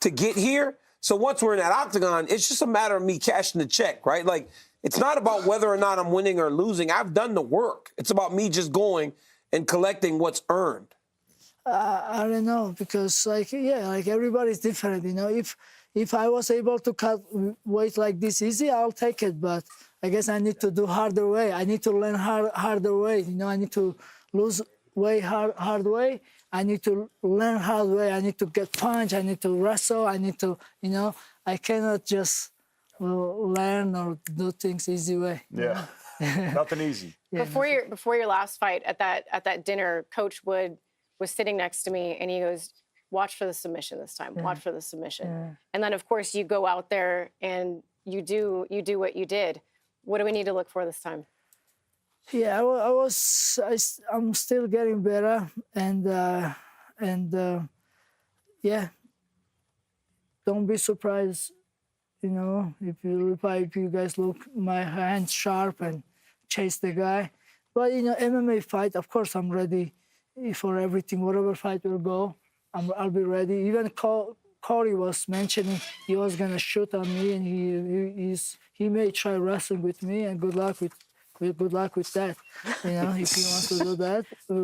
to get here. So once we're in that octagon, it's just a matter of me cashing the check, right? Like, it's not about whether or not I'm winning or losing. I've done the work. It's about me just going and collecting what's earned. I don't know, because like everybody's different, If I was able to cut weight like this easy, I'll take it. But I guess I need to do harder way. I need to learn harder way. I need to lose weight hard way. I need to learn hard way. I need to get punched. I need to wrestle. I need to, I cannot just learn or do things easy way. Yeah, nothing easy. Yeah. Before your last fight at that dinner, Coach Wood was sitting next to me, and he goes, "Watch for the submission this time. Watch for the submission." Yeah. And then, of course, you go out there and you do what you did. What do we need to look for this time? Yeah, I'm still getting better, and yeah, don't be surprised, if you guys look, my hands sharp and chase the guy. But MMA fight, of course, I'm ready for everything. Whatever fight will go, I'll be ready. Even Cory was mentioning he was gonna shoot on me, and he may try wrestling with me, and good luck with that. If he wants to do that, we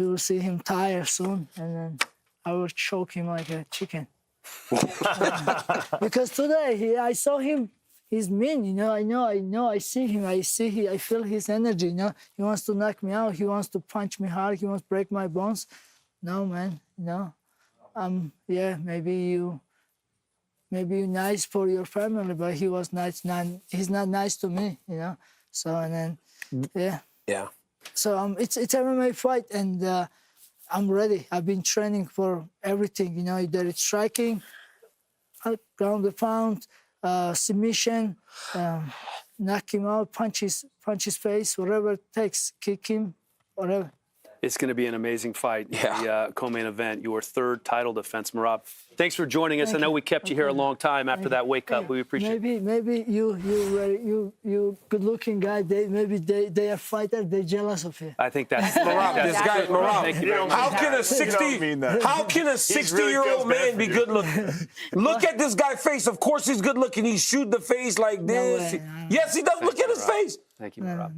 will see him tired soon, and then I will choke him like a chicken. Because today I saw him. He's mean, I see him. I feel his energy. He wants to knock me out. He wants to punch me hard. He wants to break my bones. No, man. Yeah, maybe you're nice for your family, but he was nice. He's not nice to me, So, and then, yeah. Yeah. So it's MMA fight, and I'm ready. I've been training for everything, either it's striking, ground and pound, submission, knock him out, punch his face, whatever it takes, kick him, whatever. It's going to be an amazing fight in the co-main event. Your third title defense, Merab. Thanks for joining us. I know we kept you here a long time after that wake up. We appreciate it. Maybe you good-looking guy. They are fighters. They're jealous of you. I think that's Merab. This guy, Merab. How can a 60-year-old man be good-looking? Look at this guy's face. Of course he's good-looking. He shoot the face like this. Yes, he does. Look at his face. Thank you, Merab.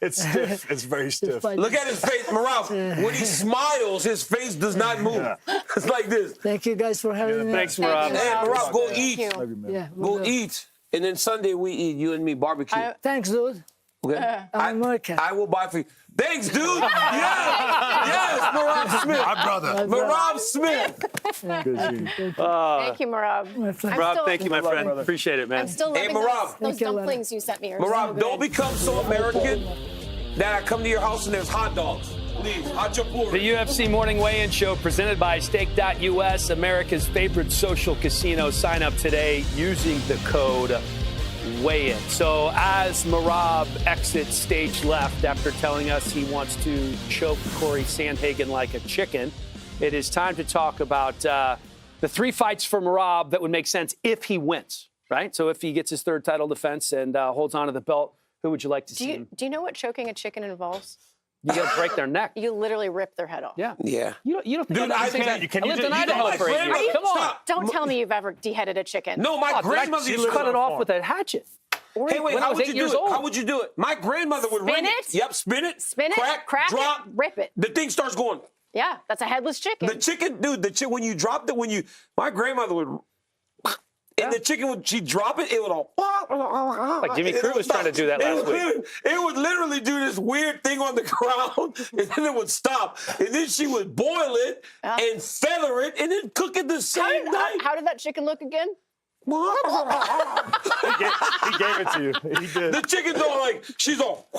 It's stiff. It's very stiff. Look at his face, Merab. When he smiles, his face does not move. It's like this. Thank you guys for having me. Thanks, Merab. Hey, Merab, go eat. Yeah, Go eat. And then Sunday we eat, you and me, barbecue. Thanks, dude. Okay? I'm American. I will buy for you. Thanks, dude. Yes, Merab Smith. My brother. Merab Smith. Thank you, Merab. Merab, thank you, my friend. Appreciate it, man. I'm still loving those dumplings you sent me. Merab, don't become so American that I come to your house and there's hot dogs. Please, the UFC Morning Weigh-In Show presented by Stake.us, America's favorite social casino. Sign up today using the code WEIGH-IN. So as Merab exits stage left after telling us he wants to choke Cory Sandhagen like a chicken, it is time to talk about the 3 fights for Merab that would make sense if he wins, right? So if he gets his third title defense and holds on to the belt, who would you like to see? Do you know what choking a chicken involves? You got to break their neck. You literally rip their head off. Yeah. You don't think Dude, I lived in Idaho for 8 years. Come on. Don't tell me you've ever deheaded a chicken. No, my grandmother used to cut it off with a hatchet. Hey, wait, how would you do it? How would you do it? My grandmother would Spin ring it? Yep, spin it. Spin it, crack drop, it, rip it. The thing starts going. Yeah, that's a headless chicken. The chicken, dude, when you dropped it, my grandmother would, and the chicken would, she'd drop it, it would all. Like Jimmy Crute was trying to do that last week. It would literally do this weird thing on the ground, and then it would stop. And then she would boil it and feather it, and then cook it the same night. How did that chicken look again? He gave it to you. He did. The chicken's all like, she's all,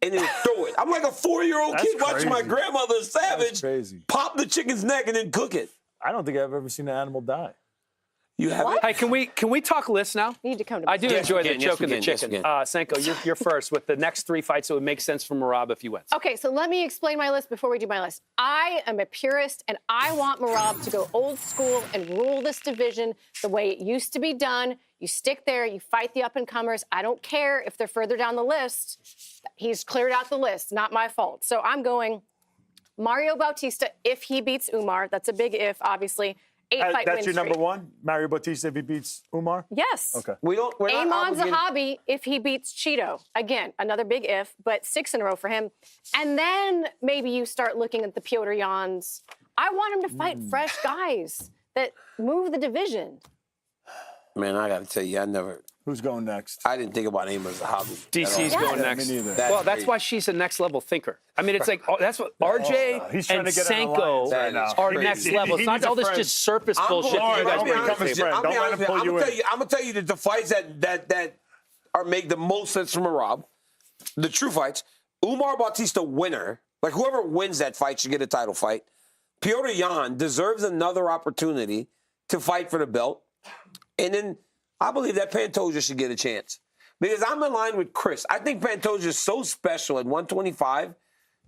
and then throw it. I'm like a 4-year-old kid watching my grandmother, Savage, pop the chicken's neck and then cook it. I don't think I've ever seen an animal die. You haven't? Hey, can we talk lists now? You need to come to me. I do enjoy the choking the yes, chicken. Senko, you're first with the next 3 fights that would make sense for Merab if he wins. Okay, so let me explain my list before we do my list. I am a purist, and I want Merab to go old school and rule this division the way it used to be done. You stick there, you fight the up-and-comers. I don't care if they're further down the list. He's cleared out the list, not my fault. So I'm going Mario Bautista if he beats Umar. That's a big if, obviously. 8-fight That's win your number streak. 1? Mario Bautista if he beats Umar? Yes. Okay. We're not Amon obligated. Zahabi if he beats Cheeto. Again, another big if, but 6 in a row for him. And then maybe you start looking at the Petr Yans. I want him to fight fresh guys that move the division. Man, I got to tell you, I never. Who's going next? I didn't think about Amon Zahabi. DC's going next. Me neither. That's why she's a next level thinker. I mean, it's like that's what RJ He's trying and to get an Senko alliance right now. are Crazy. next level. It's not all this just surface bullshit. I'm You guys gonna bring to the table. Don't let him pull you in. I'm gonna tell you that the fights that are make the most sense from Merab, the true fights. Umar Bautista winner, like whoever wins that fight should get a title fight. Petr Yan deserves another opportunity to fight for the belt, and then I believe that Pantoja should get a chance because I'm in line with Chris. I think Pantoja is so special at 125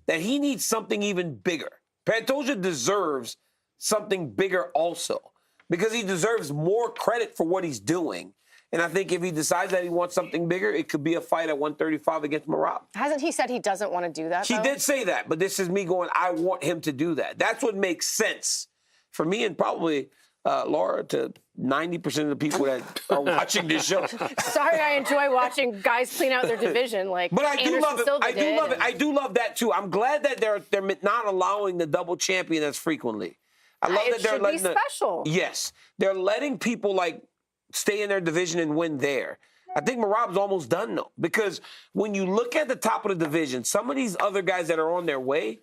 that he needs something even bigger. Pantoja deserves something bigger also because he deserves more credit for what he's doing. And I think if he decides that he wants something bigger, it could be a fight at 135 against Merab. Hasn't he said he doesn't want to do that, He did say that, but this is me going, I want him to do that. That's what makes sense for me and probably Laura to 90% of the people that are watching this show. Sorry, I enjoy watching guys clean out their division like But I do Anderson love it. Silva I do love it. I do love that too. I'm glad that they're not allowing the double champion as frequently. I love that they're should letting be special. Yes, they're letting people like stay in their division and win there. I think Merab's almost done though, because when you look at the top of the division, some of these other guys that are on their way.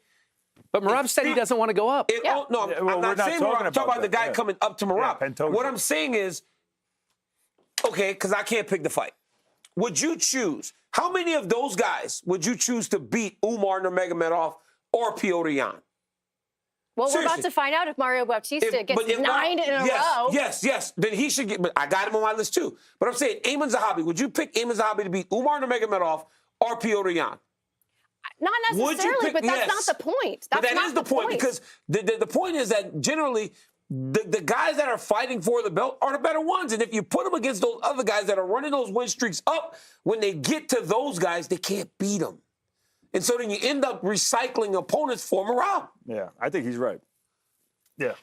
But Merab said he doesn't want to go up. No, I'm not saying Merab. I'm talking about the guy coming up to Merab. What I'm saying is, okay, because I can't pick the fight. Would you choose, how many of those guys would you choose to beat Umar Nurmagomedov or Petr Yan? Well, Seriously. we're about to find out if Mario Bautista gets 9 in a row. Yes. Then he should get, but I got him on my list too. But I'm saying, Amon Zahabi, would you pick Amon Zahabi to beat Umar Nurmagomedov or Petr Yan? Not necessarily, but that's not the point. But That's that is the point because the point is that generally the guys that are fighting for the belt are the better ones. And if you put them against those other guys that are running those win streaks up, when they get to those guys, they can't beat them. And so then you end up recycling opponents for morale. Yeah, I think he's right. Yeah.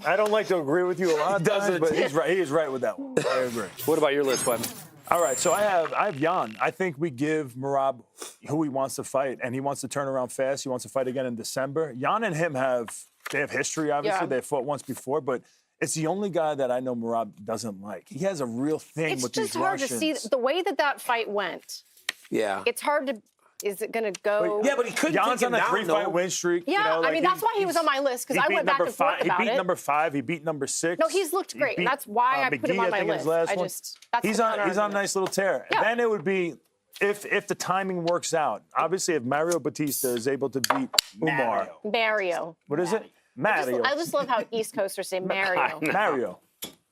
I don't like to agree with you a lot of times, but he's right. He is right with that one. I agree. What about your list, Webby? All right, so I have Jan. I think we give Merab who he wants to fight, and he wants to turn around fast. He wants to fight again in December. Jan and him have history, obviously. Yeah. They fought once before, but it's the only guy that I know Merab doesn't like. He has a real thing with these Russians. It's just hard to see the way that fight went. Yeah. It's hard to. Is it going to go? Yeah, but he couldn't Jan's take him on a down, 3-fight though. win streak. Yeah, you know, like I mean, that's why he was on my list, because I went back and forth about it. He beat number 5. He beat number 6. No, he's looked great, and that's why I put him on my list. He's on a nice little tear. Yeah. Then it would be if the timing works out. Obviously, if Mario Batista is able to beat Umar. Mario. What is it? Mario. I just love how East Coasters say Mario. Mario.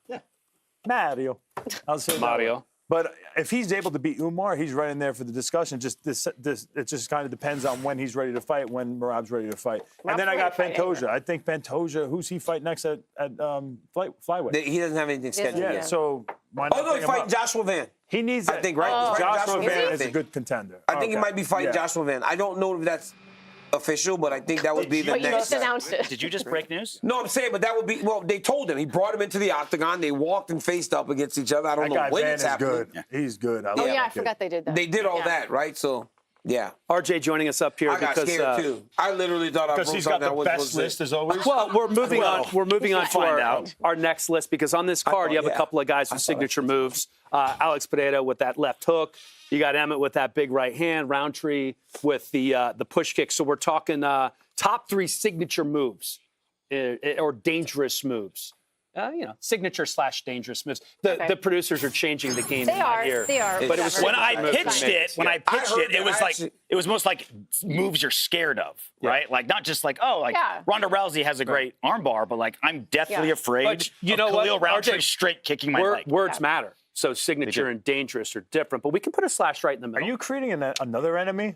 Yeah. Mario. I'll say Mario. But if he's able to beat Umar, he's right in there for the discussion. It just kind of depends on when he's ready to fight, when Merab's ready to fight. And then I got Pantoja. I think Pantoja, who's he fight next at flyweight? He doesn't have anything scheduled yet. Yeah, so why not? Oh, no, he's fighting Joshua Van. He needs that. I think, right? Joshua Van is a good contender. I think he might be fighting Joshua Van. I don't know if that's official, but I think that would be the next. But you just announced it. Did you just break news? No, I'm saying, but that would be. Well, they told him. He brought him into the octagon. They walked and faced up against each other. I don't know when it's happening. Good. Yeah. He's good. Oh yeah, I forgot they did that. They did all that, right? So, yeah. RJ joining us up here I got because scared too. I literally thought I was he's got the best list as always. Well, we're moving on. We're moving on to our next list because on this card you have a couple of guys with signature moves. Alex Pereira with that left hook. You got Emmett with that big right hand. Rountree with the push kick. So we're talking top 3 signature moves or dangerous moves. Signature / dangerous moves. The producers are changing the game. They are. Here. They are. But it was when I pitched it, it was most like moves you're scared of, right? Like not just like Ronda Rousey has a great armbar, but like I'm deathly afraid But you of know Khalil what, Rountree RJ, straight kicking my leg. Words matter. So signature and dangerous are different, but we can put a slash right in the middle. Are you creating another enemy?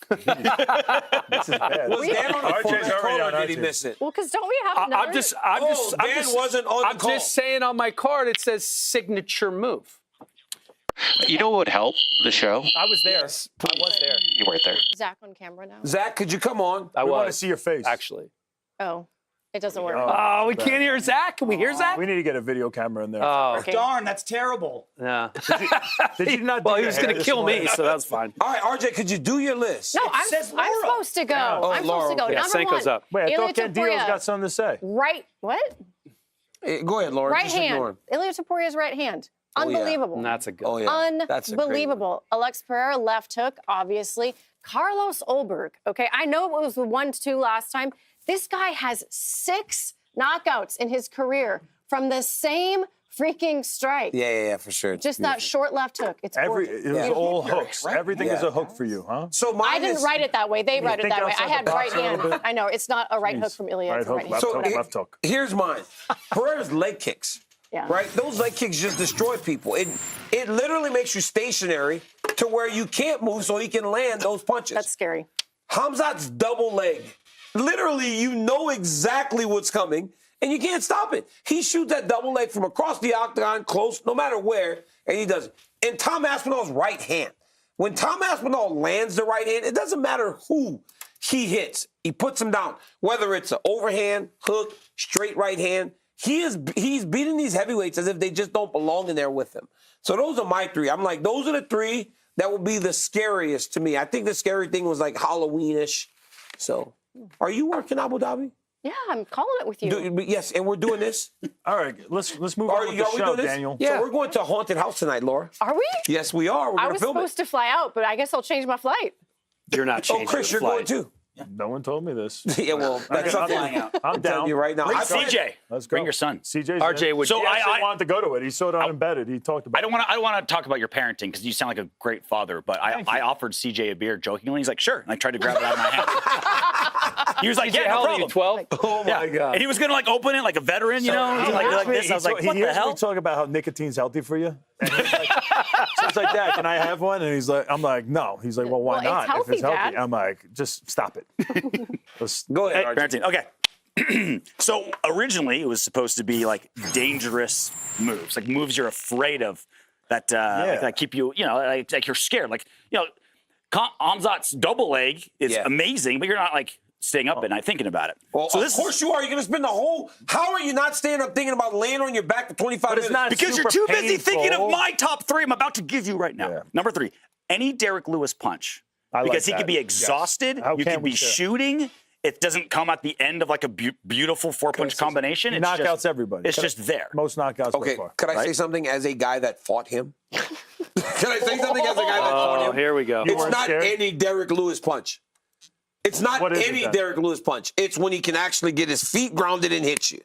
This is bad. Was Dan on the RJ's call already or on did he RJ. miss it? Well, because don't we have another? I'm just saying on my card it says signature move. You know what would help the show? I was there. I was there. You weren't there. Zach on camera now. Zach, could you come on? We want to see your face. Actually. Oh, it doesn't work. Oh, we can't hear Zach. Can we hear Zach? We need to get a video camera in there. Oh, darn, that's terrible. Yeah. Did you not? Well, he was going to kill me, so that's fine. All right, RJ, could you do your list? No, I'm supposed to go. I'm supposed to go. Yeah, Number Senko's 1. up. Wait, I thought Ilya Candio's Topuria. got something to say. Right. What? Go ahead, Laura. Right Just ignore hand. him. Ilya Topuria's right hand. Unbelievable. That's a good. Oh, yeah. That's a great Unbelievable. Alex Pereira, left hook, obviously. Carlos Ulberg. Okay, I know it was the 1-2 last time. This guy has 6 knockouts in his career from the same freaking strike. Yeah, for sure. Just that short left hook. It's It gorgeous. was all hooks. Everything is a hook for you, huh? So I didn't write it that way. They wrote it think that way. I outside had the box right a little hand. bit? I know. It's not a right hook from Ilya. Right It's a hook, right left hand. hook, left hook. Here's mine. Pereira's leg kicks. Yeah. Right? Those leg kicks just destroy people. It literally makes you stationary to where you can't move so he can land those punches. That's scary. Hamzat's double leg. Literally, you know exactly what's coming, and you can't stop it. He shoots that double leg from across the octagon, close, no matter where, and he does it. And Tom Aspinall's right hand. When Tom Aspinall lands the right hand, it doesn't matter who he hits. He puts him down. Whether it's an overhand, hook, straight right hand, he's beating these heavyweights as if they just don't belong in there with him. So those are my 3. I'm like, those are the 3 that would be the scariest to me. I think the scary thing was like Halloween-ish. So, are you working Abu Dhabi? Yeah, I'm calling it with you. Yes, and we're doing this. All right, let's move on with the show, Daniel. Yeah. So we're going to a haunted house tonight, Laura. Are we? Yes, we are. We're I going was to film supposed to fly out, but I guess I'll change my flight. You're not changing. Oh, Chris, the you're going flight. too. No one told me this. Yeah, well, that's something. I'm down. You right now. Bring CJ. Let's go. Bring your son. CJ's RJ would. So he I wanted to go to it. He saw it on Embedded. He talked about I don't want to talk about your parenting because you sound like a great father, but I offered CJ a beer jokingly. He's like, sure. And I tried to grab it out of my hand. He was like, yeah, no problem. 12? Oh, my God. And he was going to like open it like a I was like, what the hell? We talk about how nicotine's healthy for you. And It's like, Dad, can I have one? And he's like, I'm like, no. He's like, well, why Well, not? it's healthy, if it's healthy. Dad. I'm like, just stop it. Go ahead, Hey, Valentine. Okay. So originally it was supposed to be like dangerous moves, like moves you're afraid of that that keep you, like you're scared. Like, Hamzat's double leg is amazing, but you're not like staying up at night thinking about it. Well, of course you are. You're going to spend the whole. How are you not staying up thinking about laying on your back for 25 minutes? Because you're too busy thinking of my top 3 I'm about to give you right now. Yeah. Number 3, any Derek Lewis punch. Because he could be exhausted. Yes. You could be shooting. It doesn't come at the end of like a beautiful 4-punch combination. He knockouts everybody. It's just there. Most knockouts Okay, so far. could I say something as a guy that fought him? Can I say something as a guy that fought him? Oh, here we go. It's not any Derek Lewis punch. It's not any Derek Lewis punch. It's when he can actually get his feet grounded and hit you.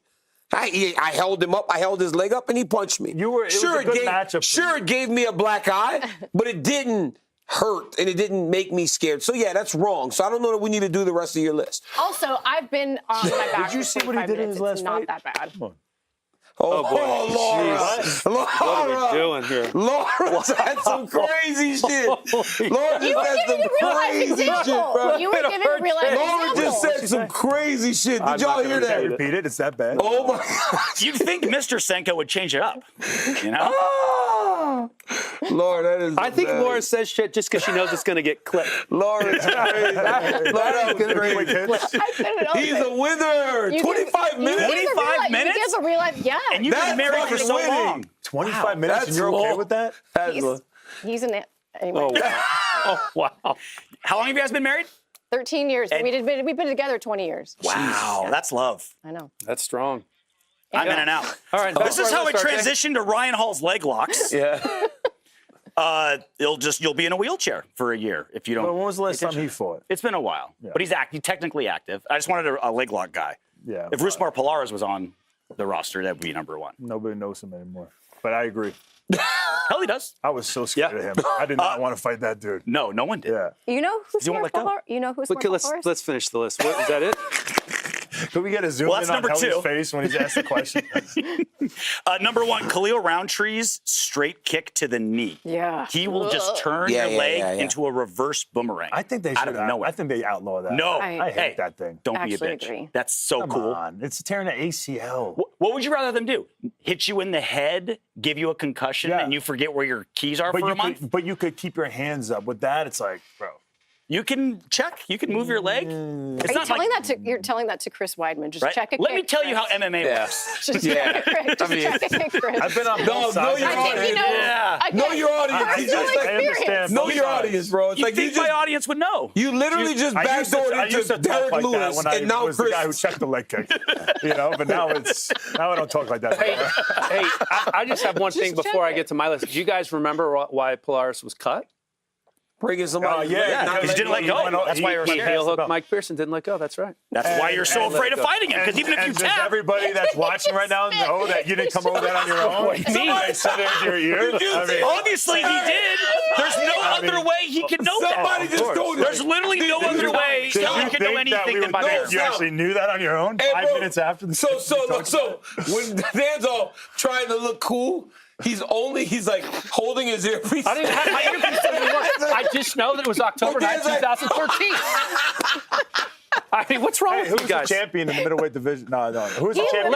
I held him up. I held his leg up, and he punched me. It was a good matchup. Sure, it gave me a black eye, but it didn't hurt, and it didn't make me scared. So, yeah, that's wrong. So I don't know that we need to do the rest of your list. Also, I've been on my back. Did you see what he did in his last fight? fight? Not that bad. Come on. Oh, boy. Laura. What are we doing here? Laura had some crazy shit. Laura You were just giving had a real some life crazy shit, example. bro. You were giving a real life Laura example. just said some crazy shit. Did y'all hear that? Repeat it. It's that bad. Oh, my God. You'd think Mr. Senko would change it up, you know? Lord, that is. I think Laura says shit just because she knows it's going to get clipped. Laura's crazy. He's a winner. 25 minutes. 25 minutes? You give a real life, yeah. And you've been married for so long. 25 minutes, and you're okay with that? He's an anyway. Oh, wow. Oh, wow. How long have you guys been married? 13 years. We've been together 20 years. Wow, that's love. I know. That's strong. I'm in and out. All right. This is how it transitioned to Ryan Hall's leg locks. Yeah. You'll be in a wheelchair for a year if you don't. But when was the last time he fought? It's been a while, but he's technically active. I just wanted a leg lock guy. Yeah. If Rusmar Polaris was on the roster, that'd be number 1. Nobody knows him anymore. But I agree. Hell, he does. I was so scared of him. I did not want to fight that dude. No one did. Yeah. You know who's You won't more let go. Polaris? You know who's Okay, more Polaris? let's finish the list. Is that it? Could we get a zoom Well, in that's on number Helly's 2. face when he's asked the question? Number 1, Khalil Rountree's straight kick to the knee. Yeah. He will just turn your leg into a reverse boomerang. I think they should. out of nowhere. I think they outlaw that. No. I hate that thing. Don't be a Actually bitch. agree. That's so Come cool. on. It's tearing an ACL. What would you rather them do? Hit you in the head, give you a concussion, and you forget where your keys are for a month? But you could keep your hands up. With that, it's like, bro. You can check. You can move your leg. It's Are you not telling like, that to? You're telling that to Chris Weidman? Just right? check a Let kick. me tell you how Chris. MMA works. Just check a kick. Just check a kick, Chris. I've been on both Know sides. your I think audience. he knows. Yeah. Okay. Know your audience. Personal He's just like, experience. know your audience, bro. It's You like think my audience would know? You literally just I used backdoored to into talk Derek like that Lewis, when I and now was the Chris. guy who checked the leg kick. But now I don't talk like that. Hey, I just have one thing before I get to my list. Do you guys remember why Polaris was cut? Bringing somebody. Because he didn't let go. That's why you're scared. Heel hook Mike Pearson didn't let go. That's right. That's why you're so afraid of fighting him. Because even if you does tap, everybody that's watching right now know that you didn't come over that on your own? Somebody said it into your ear. obviously he did. There's no other way he can know Somebody that. just told him. There's literally no other way he can know anything than by there. You actually knew that on your own? Hey, 5 bro, minutes after the So when Dan's all trying to look cool, he's like holding his earpiece. I didn't have my earpiece in the work. I just know that it was October 9th, 2013. I mean, what's wrong with you guys? Who's the champion in the middleweight division? No. Who's the champion?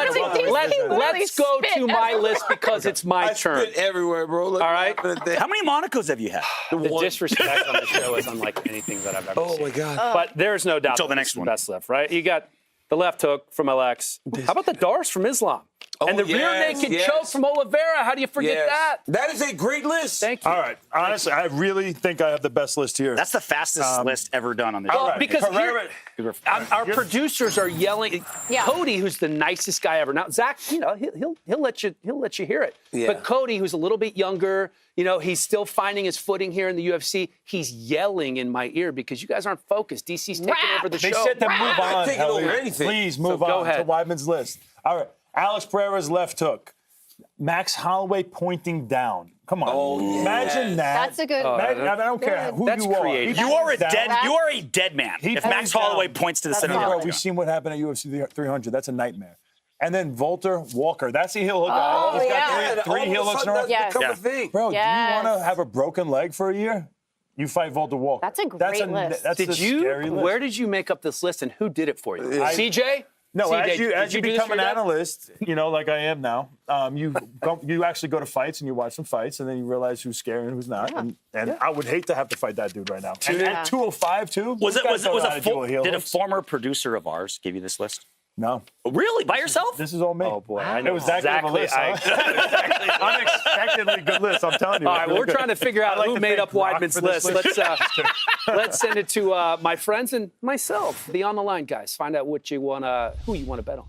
Let's go to my list because it's my turn. Spit everywhere, bro. All right. How many Monacos have you had? The disrespect on the show is unlike anything that I've ever seen. Oh, my God. But there's no doubt Until the that next it's the one. best left, right? You got the left hook from LX. How about the Dars from Islam? And the rear naked choke from Oliveira. How do you forget that? That is a great list. Thank you. All right. Honestly, I really think I have the best list here. That's the fastest list ever done on this show. Well, because our producers are yelling. Yeah. Cody, who's the nicest guy ever. Now Zach, he'll let you hear it. Yeah. But Cody, who's a little bit younger, he's still finding his footing here in the UFC. He's yelling in my ear because you guys aren't focused. DC's taking over the show. They said to move on. I'm taking over anything. Please move So go on ahead. to Weidman's list. All right. Alex Pereira's left hook. Max Holloway pointing down. Come on. Oh, Imagine that. That's a good. I don't care who That's you are. creative. You are a dead man. If Max Holloway points to the center of the Bro, octagon. we've seen what happened at UFC 300. That's a nightmare. And then Volter, Walker. That's the heel hook guy. He's got three heel hooks in a row. That's become a thing. Bro, do you want to have a broken leg for a year? You fight Volter Walker. That's a great list. That's a scary list. Where did you make up this list, and who did it for you? CJ? No, CJ, as you become an analyst, like I am now, you actually go to fights and you watch some fights, and then you realize who's scary and who's not. And I would hate to have to fight that dude right now. And at 205 too. Did a former producer of ours give you this list? No. Really? By yourself? This is all me. Oh, boy. I know it was that exactly. good of a list. Unexpectedly good list, I'm telling you. All right, we're trying to figure out who made up Weidman's list. Let's send it to my friends and myself, the On the Line guys. Find out who you want to bet on.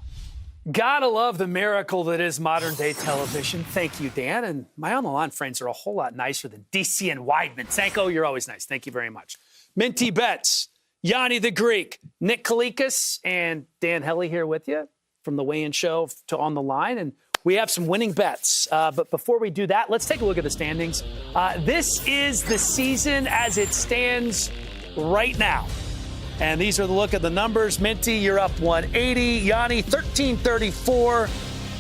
Gotta love the miracle that is modern-day television. Thank you, Dan. And my On the Line friends are a whole lot nicer than DC and Weidman. Sanko, you're always nice. Thank you very much. Minty Bets. Yanni the Greek, Nick Kalikas, and Dan Helly here with you from the weigh-in show to On the Line. And we have some winning bets. But before we do that, let's take a look at the standings. This is the season as it stands right now. And these are the look at the numbers. Minty, you're up 180. Yanni, 1334.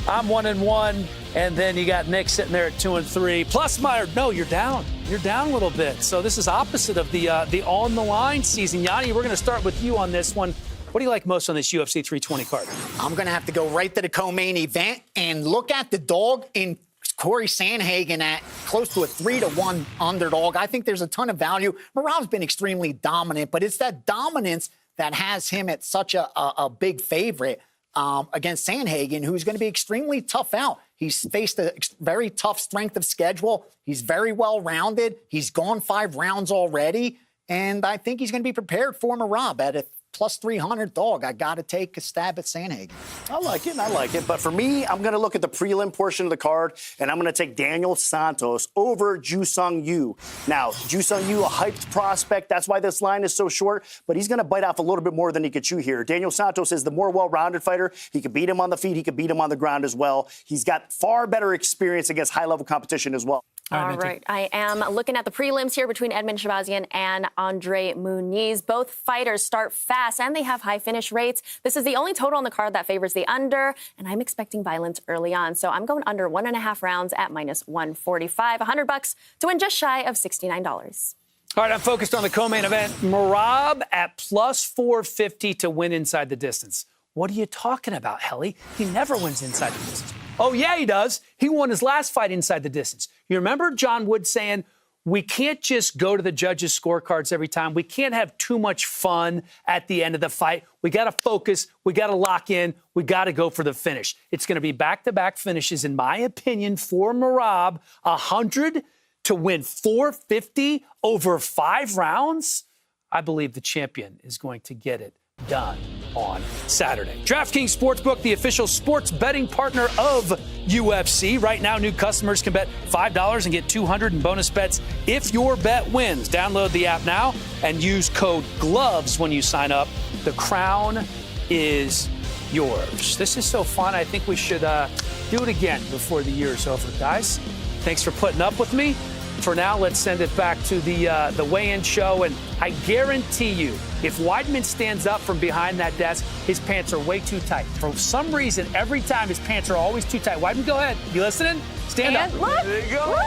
I'm 1-1. And then you got Nick sitting there at 2-3. Plus Meyer, no, you're down. You're down a little bit. So this is opposite of the On the Line season. Yanni, we're going to start with you on this one. What do you like most on this UFC 320 card? I'm going to have to go right to the co-main event and look at the dog in Cory Sandhagen at close to a 3-1 underdog. I think there's a ton of value. Merab's been extremely dominant, but it's that dominance that has him at such a big favorite against Sandhagen, who's going to be extremely tough out. He's faced a very tough strength of schedule. He's very well-rounded. He's gone 5 rounds already, and I think he's going to be prepared for Merab at a plus 300 dog. I got to take a stab at Sandhagen. I like it. But for me, I'm going to look at the prelim portion of the card, and I'm going to take Daniel Santos over Ju-Sung Yu. Now, Ju-Sung Yu, a hyped prospect. That's why this line is so short. But he's going to bite off a little bit more than he could chew here. Daniel Santos is the more well-rounded fighter. He could beat him on the feet. He could beat him on the ground as well. He's got far better experience against high-level competition as well. All right. I am looking at the prelims here between Edmund Shahbazyan and Andre Muniz. Both fighters start fast, and they have high finish rates. This is the only total on the card that favors the under, and I'm expecting violence early on. So I'm going under 1.5 rounds at minus 145. $100 to win just shy of $69. All right, I'm focused on the co-main event. Merab at plus 450 to win inside the distance. What are you talking about, Helly? He never wins inside the distance. Oh, yeah, he does. He won his last fight inside the distance. You remember John Wood saying, we can't just go to the judges' scorecards every time. We can't have too much fun at the end of the fight. We got to focus. We got to lock in. We got to go for the finish. It's going to be back-to-back finishes, in my opinion, for Merab. 100 to win 450 over 5 rounds. I believe the champion is going to get it done on Saturday. DraftKings Sportsbook, the official sports betting partner of UFC. Right now, new customers can bet $5 and get $200 in bonus bets if your bet wins. Download the app now and use code GLOVES when you sign up. The crown is yours. This is so fun. I think we should do it again before the year is over, guys. Thanks for putting up with me. For now, let's send it back to the weigh-in show, and I guarantee you, if Weidman stands up from behind that desk, his pants are way too tight. For some reason, every time his pants are always too tight. Weidman, go ahead. You listening? Stand up. Look, there you go. Look.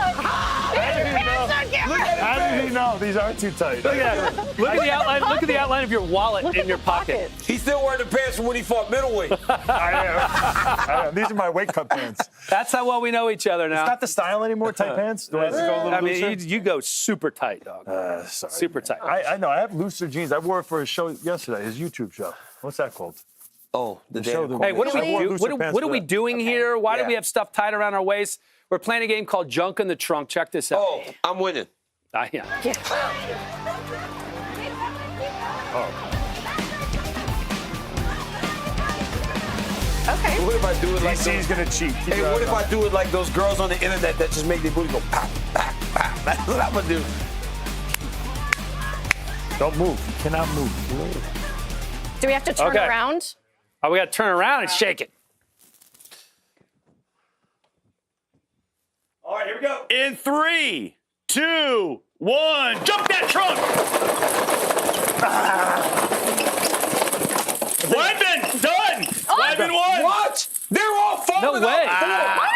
How did he know these aren't too tight? Look at that. Look at the outline. Look at the outline of your wallet in your pocket. He's still wearing the pants from when he fought middleweight. I am. These are my weight cut pants. That's how well we know each other now. It's not the style anymore, tight pants. Do I have to go a little I mean, looser? you go super tight, dog. Sorry. Super tight. I know. I have looser jeans. I wore it for a show yesterday, his YouTube show. What's that called? Oh, the show. Hey, what are we doing here? Why do we have stuff tied around our waist? We're playing a game called Junk in the Trunk. Check this out. Oh, I'm winning. Yeah. Okay. What if I do it like DC's gonna cheat. Hey, what if I do it like those girls on the internet that just make their booty go pop, pop, pop? That's what I'm gonna do. Don't move. You cannot move. Do we have to turn around? Oh, we got to turn around and shake it. All right, here we go. In 3, 2, 1, jump that trunk! Weidman, done! Weidman won! What? They're all falling No way. out. Come on.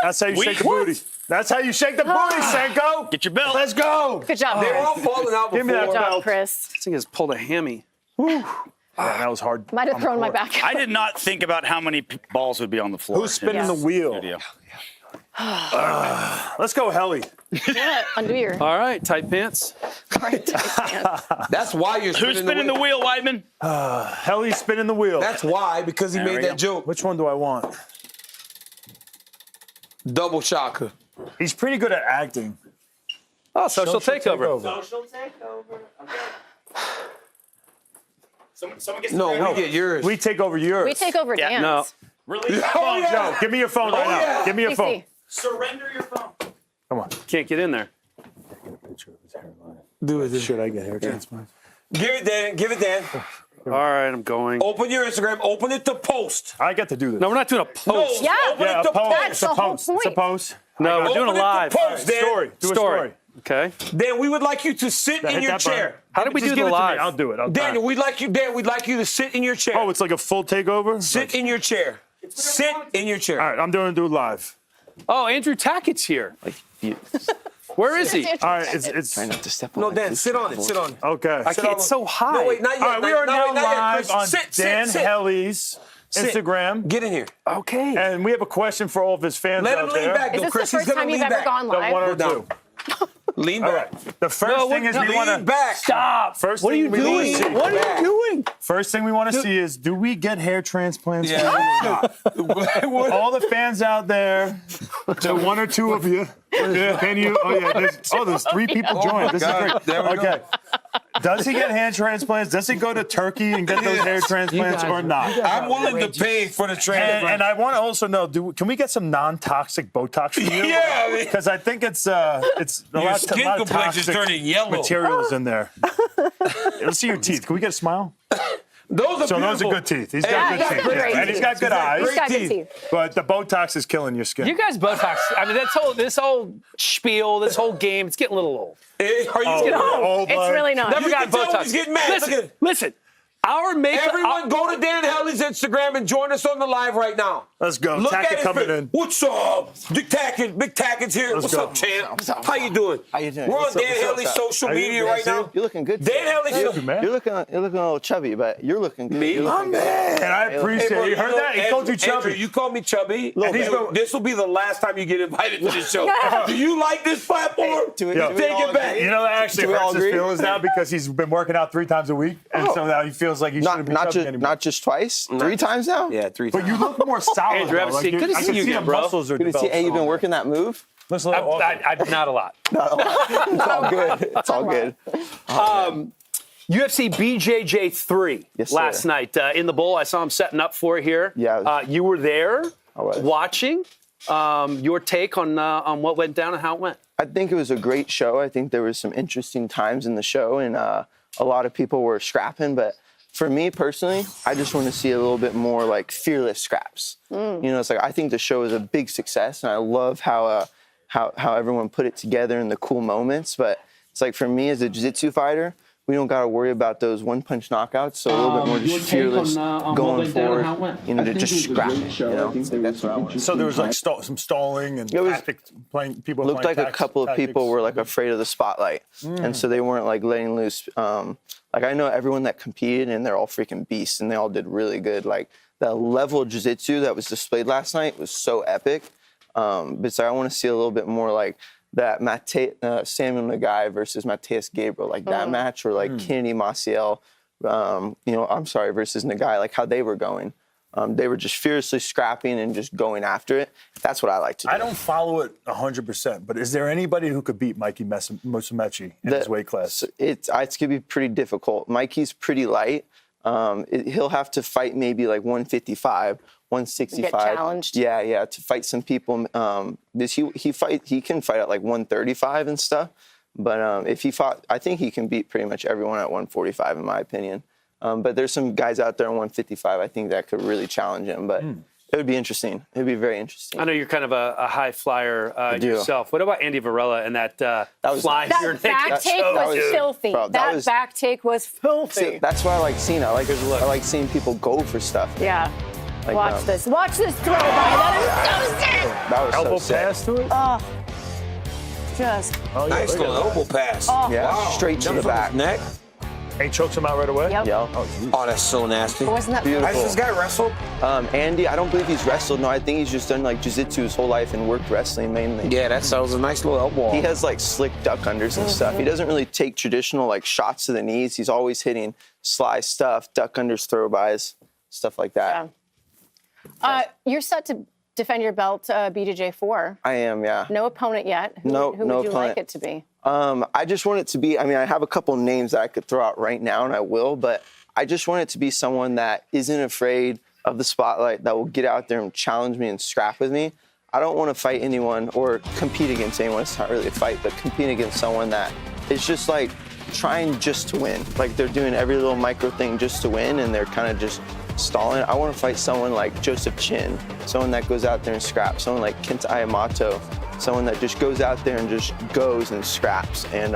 That's how you shake the booty. That's how you shake the booty, Senko. Get your belt. Let's go. Good job. They're all falling out before. Give me that Good job, belt. Chris. This thing has pulled a hammy. Yeah, that was hard. Might have thrown my back. I did not think about how many balls would be on the floor. Who's spinning the wheel? Let's go, Helly. Yeah, undo your. All right, tight pants. That's why you're spinning Who's spinning the wheel, Weidman? Helly's spinning the wheel. That's why, because he made that joke. Which one do I want? Double shocker. He's pretty good at acting. Oh, social takeover. Social takeover. Someone gets No, we get yours. We take over yours. We take over dance. No. Release your Oh, phone. yeah. Joe, give me your phone right now. Give me your PC. phone. Surrender your phone. Come on. Can't get in there. Do it. Should I get hair transplants? Give it, Dan. Give it, Dan. All right, I'm going. Open your Instagram. Open it to post. I get to do this. No, we're not doing a post. No, Yeah. open Yeah, it a to post. post. That's the whole It's a point. post. No, we're doing Open a it to live. post, Dan. Story. Do a story. Okay. Dan, we would like you to sit in Hit your that chair. button. How did we Just do give the it to me. live? I'll do it. Daniel, we'd like you to sit in your chair. Oh, it's like a full takeover? Sit in your chair. Sit in your chair. All right, I'm doing do live. Oh, Andrew Tackett's here. Where is he? All right, it's Try not to step on No, my Dan, goose. sit on it. Sit on it. okay. I can't. It's so high. No, wait, not yet. All right, we are now not yet, live Chris. on Sit, Dan sit. Helly's Sit. Instagram. Get in here. Okay. And we have a question for all of his fans Let out him lean there. back, Is though, this Chris. the He's first gonna time you've lean ever back. gone The live? one or Go down. two. Lean All back. right. The first thing is we Lean want to back. Stop. First What are thing you we wanna doing? see. What are you doing? First thing we want to see is, do we get hair transplants? Yeah. All the fans out there, the one or two of you, can you? Oh yeah, there's 3 people joined. This is great. There we go. Does he get hair transplants? Does he go to Turkey and get those hair transplants or not? I'm willing to pay for the transplant. And I want to also know, can we get some non-toxic Botox for you? Yeah, I mean- because I think it's a Your lot skin of complexion's toxic turning yellow. materials in there. Let's see your teeth. Can we get a smile? Those are So those are beautiful. good teeth. He's got Yeah, good he's got teeth. great And he's got good eyes. He's got good teeth. But the Botox is killing your skin. You guys Botox. I mean, this whole spiel, this whole game, it's getting a little old. Are you Oh, It's really not. Never You got can tell when Botox. he's getting mad. Look at it. Listen. Our makeup. Everyone go to Dan Helly's Instagram and join us on the live right now. Let's go. Look Tackett at his coming face. in. What's up? Big Tackett's here. What's go. up, champ? How you doing? How you doing? We're on What's up, Dan what's up, Helly's what's up? social Are you media good, right now. You're looking good. Dan Helly's man. You're looking a little chubby, but you're looking good. Me? You're looking good. And I appreciate Hey, bro, it. You heard know, that? He called you Andrew, chubby. you called me chubby. And he's going- This will be the last time you get invited to this show. Do you like this platform? Do we Take all it back. agree? You know, that actually Do we all hurts his agree? feelings now because he's been working out 3 times a week. And so now he feels like he shouldn't be chubby anymore. Not just twice, 3 times now. Yeah, 3 times. But you look more solid. Andrew, have a though. seat. Good to I see can you see again, the bro. muscles are Good to see. developed. Hey, you've been working that move. Listen, a little awkward. Not a lot. It's all good. It's all good. UFC BJJ3 Yes, sir. last night in the bowl. I saw him setting up for it here. Yeah. You were there I was. watching. Your take on what went down and how it went. I think it was a great show. I think there was some interesting times in the show, and a lot of people were scrapping. But for me personally, I just want to see a little bit more like fearless scraps. You know, it's like I think the show is a big success, and I love how everyone put it together in the cool moments. But it's like for me as a jiu-jitsu fighter, we don't got to worry about those one-punch knockouks. So a little bit more just fearless going forward. You know, to just scrap it. You know, that's what I want. So there was like some stalling and It was- people looked playing like a couple of tactics. people were like afraid of the spotlight, and so they weren't like letting loose. Like I know everyone that competed, and they're all freaking beasts, and they all did really good. Like the level of jiu-jitsu that was displayed last night was so epic. But so I want to see a little bit more like that Samuel Nagai versus Mateus Gabriel, like that match, or like Kennedy Maciel, versus Nagai, like how they were going. They were just fiercely scrapping and just going after it. That's what I like to do. I don't follow it 100%, but is there anybody who could beat Mikey Musumeci in his weight class? It's going to be pretty difficult. Mikey's pretty light. He'll have to fight maybe like 155, 165. Get challenged. Yeah, to fight some people. He can fight at like 135 and stuff. But if he fought, I think he can beat pretty much everyone at 145 in my opinion. But there's some guys out there at 155 I think that could really challenge him. But it would be interesting. It would be very interesting. I know you're kind of a high flyer yourself. What about Andy Varela and that flying That your back naked take show? was filthy. Bro, that back take was filthy. See, that's why I like seeing. I like seeing people go for stuff. Yeah. Like, Watch this. Watch this throw by. That is so sick. That was Elbow so sick. pass to it? Oh, just. Oh, yeah, Nice look at little that. elbow pass. Oh. Yeah, Wow. straight to the Jump from back. his neck. And chokes him out right away? Yep. Yeah. Oh, that's so nasty. Wasn't that Beautiful. Has this guy wrestled? Andy, I don't believe he's wrestled. No, I think he's just done like jiu-jitsu his whole life and worked wrestling mainly. Yeah, that was a nice little elbow. He has like slick duck unders and stuff. He doesn't really take traditional like shots to the knees. He's always hitting sly stuff, duck unders, throw bys, stuff like that. Yeah. You're set to defend your belt, BJJ4. I am, yeah. No opponent yet. Who No would you opponent. like it to be? I just want it to be, I mean, I have a couple names that I could throw out right now, and I will, but I just want it to be someone that isn't afraid of the spotlight, that will get out there and challenge me and scrap with me. I don't want to fight anyone or compete against anyone. It's not really a fight, but compete against someone that is just like trying just to win. Like they're doing every little micro thing just to win, and they're kind of just stalling. I want to fight someone like Joseph Chin, someone that goes out there and scraps, someone like Kenta Ayamoto, someone that just goes out there and just goes and scraps. And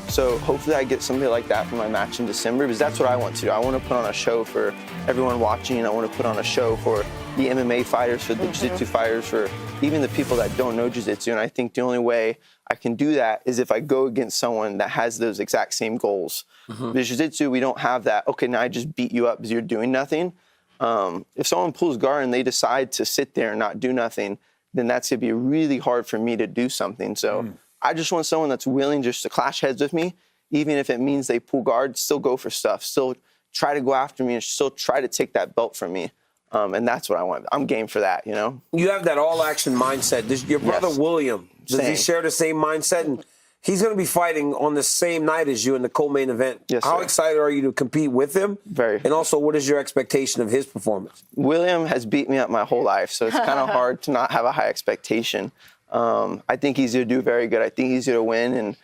so hopefully I get somebody like that for my match in December, because that's what I want to do. I want to put on a show for everyone watching. I want to put on a show for the MMA fighters, for the jiu-jitsu fighters, for even the people that don't know jiu-jitsu. And I think the only way I can do that is if I go against someone that has those exact same goals. With jiu-jitsu, we don't have that, okay, now I just beat you up because you're doing nothing. If someone pulls guard and they decide to sit there and not do nothing, then that's going to be really hard for me to do something. So I just want someone that's willing just to clash heads with me, even if it means they pull guard, still go for stuff, still try to go after me and still try to take that belt from me. And that's what I want. I'm game for that, you know? You have that all-action mindset. Your brother William, does he share the same mindset? And he's going to be fighting on the same night as you in the co-main event. Yes, How sir. excited are you to compete with him? Very. And also, what is your expectation of his performance? William has beat me up my whole life, so it's kind of hard to not have a high expectation. I think he's going to do very good. I think he's going to win, and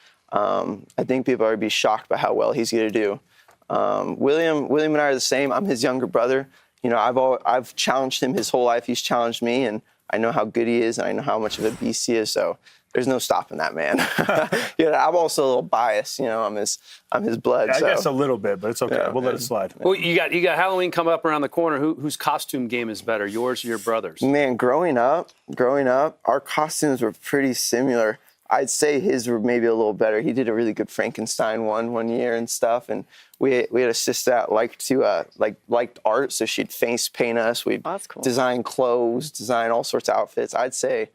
I think people are going to be shocked by how well he's going to do. William and I are the same. I'm his younger brother. You know, I've challenged him his whole life. He's challenged me, and I know how good he is, and I know how much of a beast he is. So there's no stopping that man. You know, I'm also a little biased. You know, I'm his blood. Yeah, so. I guess a little bit, but it's okay. Yeah, we'll let it slide. Well, you got Halloween come up around the corner. Whose costume game is better, yours or your brother's? Man, growing up, our costumes were pretty similar. I'd say his were maybe a little better. He did a really good Frankenstein one year and stuff, and we had a sister that liked art, so she'd face paint us. We'd design clothes, design all sorts of outfits. I'd say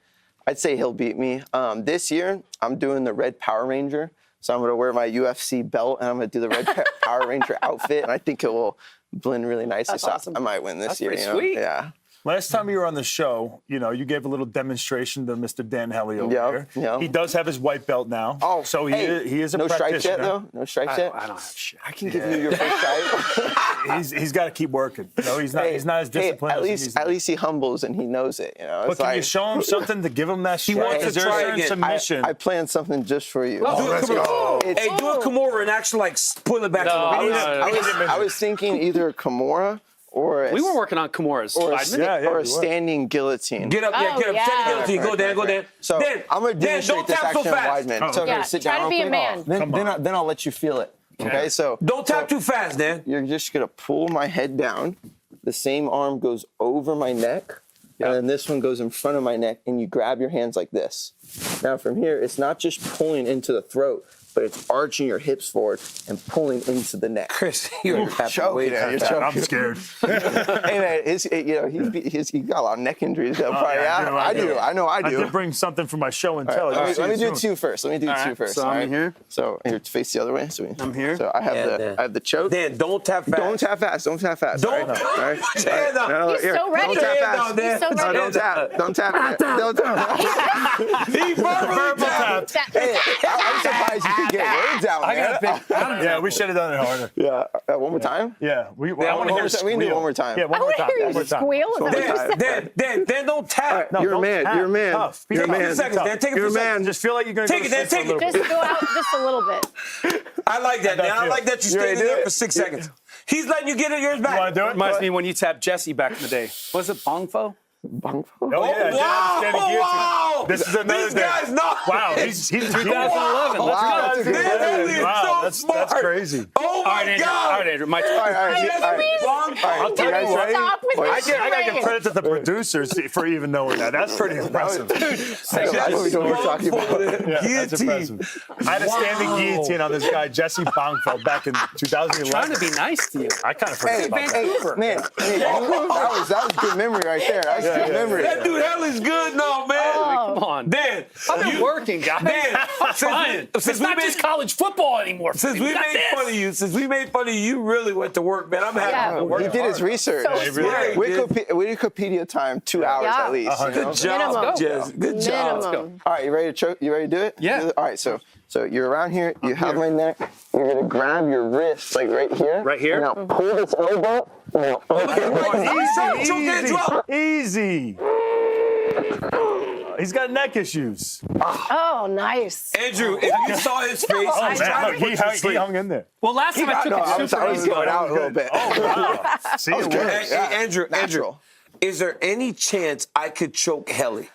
he'll beat me. This year, I'm doing the Red Power Ranger, so I'm gonna wear my UFC belt and I'm gonna do the Red Power Ranger outfit, and I think it will blend really nicely. That's so awesome. I might win this That's year. pretty You know? sweet. Yeah. Last time you were on the show, you know, you gave a little demonstration to Mr. Dan Helly over Yep, here. yep. He does have his white belt now. Oh, so hey, he is a no practitioner. stripes yet, though? No stripes yet? I don't have shit. I can give you your first stripe. He's got to keep working. You know, he's not as disciplined. At least he humbles and he knows it. You know, But can you show him something to give him that He strike? wants to Is there a try certain again. submission? I planned something just for you. Let's go. Hey, do a Kimura and actually pull it back. I was thinking either a Kimura or We were working on Kimuras. or a standing guillotine. Get up, get up. Stand guillotine. Go Dan. So Dan, I'm gonna demonstrate this action in Wideman. So Yeah, sit try down to be real a quick. man. Then I'll let you feel it. Okay, so Don't tap too fast, Dan. you're just gonna pull my head down. The same arm goes over my neck, and then this one goes in front of my neck, and you grab your hands like this. Now from here, it's not just pulling into the throat, but it's arching your hips forward and pulling into the neck. Chris, you're choking. You're choking. I'm scared. Hey man, he got a lot of neck injuries. I do. I know I do. I did bring something for my show and tell. Let me do two first. Let me do two first. So I'm here. So here, face the other way. I'm here. So I have the choke. Dan, don't tap fast. Don't tap fast. Don't tap fast. Don't stand up. No, He's so ready. Don't tap fast. He's so No, ready. don't tap. Don't tap. Don't tap. He verbally tapped. Hey, I'm surprised you could get words out, man. Yeah, we should have done it harder. Yeah. One more time? Yeah. I want to hear we can do it one more time. Yeah, one I more want to time. hear One you more time. squeal. Is that what you said? Dan, don't tap. No, You're a don't man. tap. You're a man. Tough. You're a Take a few man. seconds, Dan. Take a You're few a man. seconds. Just feel like you're going to Take go it, Dan. to sleep Take for a it. little Just go out just a little bit. I like that, Dan. I feel? like that you ready stayed to do there it? for 6 seconds. He's letting you get yours back. You want to do it? Reminds me when you tapped Jesse back in the day. Was it Bongfo? Bunk. Oh, yeah. Wow! This is another These day. guys know. Wow, he's 2011. Wow, Let's go. that's crazy. Oh my Andrew. God! All right, Andrew. My turn. All right. I'll tell you what. Stop with I this gotta give charade. credit to the producers for even knowing that. That's pretty impressive. That's what we're talking about. Yeah, that's impressive. I had a standing guillotine on this guy, Jesse Bongfeld, back in 2011. Trying to be nice to you. I kind of forgot about that. Man, that was good memory right there. That was good memory. That dude, hell is good now, man. Come on. Dan, I've been working, guys. Dan, I'm trying. It's not just college football anymore. Since we made fun of you, you really went to work, man. I'm happy. He did his research. Wikipedia time, 2 hours at least. Good job, Jess. Good job. Let's go. All right, you ready to do it? Yeah. All right, so you're around here. You have my neck. You're gonna grab your wrist like right here. Right here. Now pull this elbow. Now Easy. He's got neck issues. Oh, nice. Andrew, if you saw his face, He hung in there. Well, last time I took I was going out a little bit. Oh, wow. See, it works. Andrew, is there any chance I could choke Helly?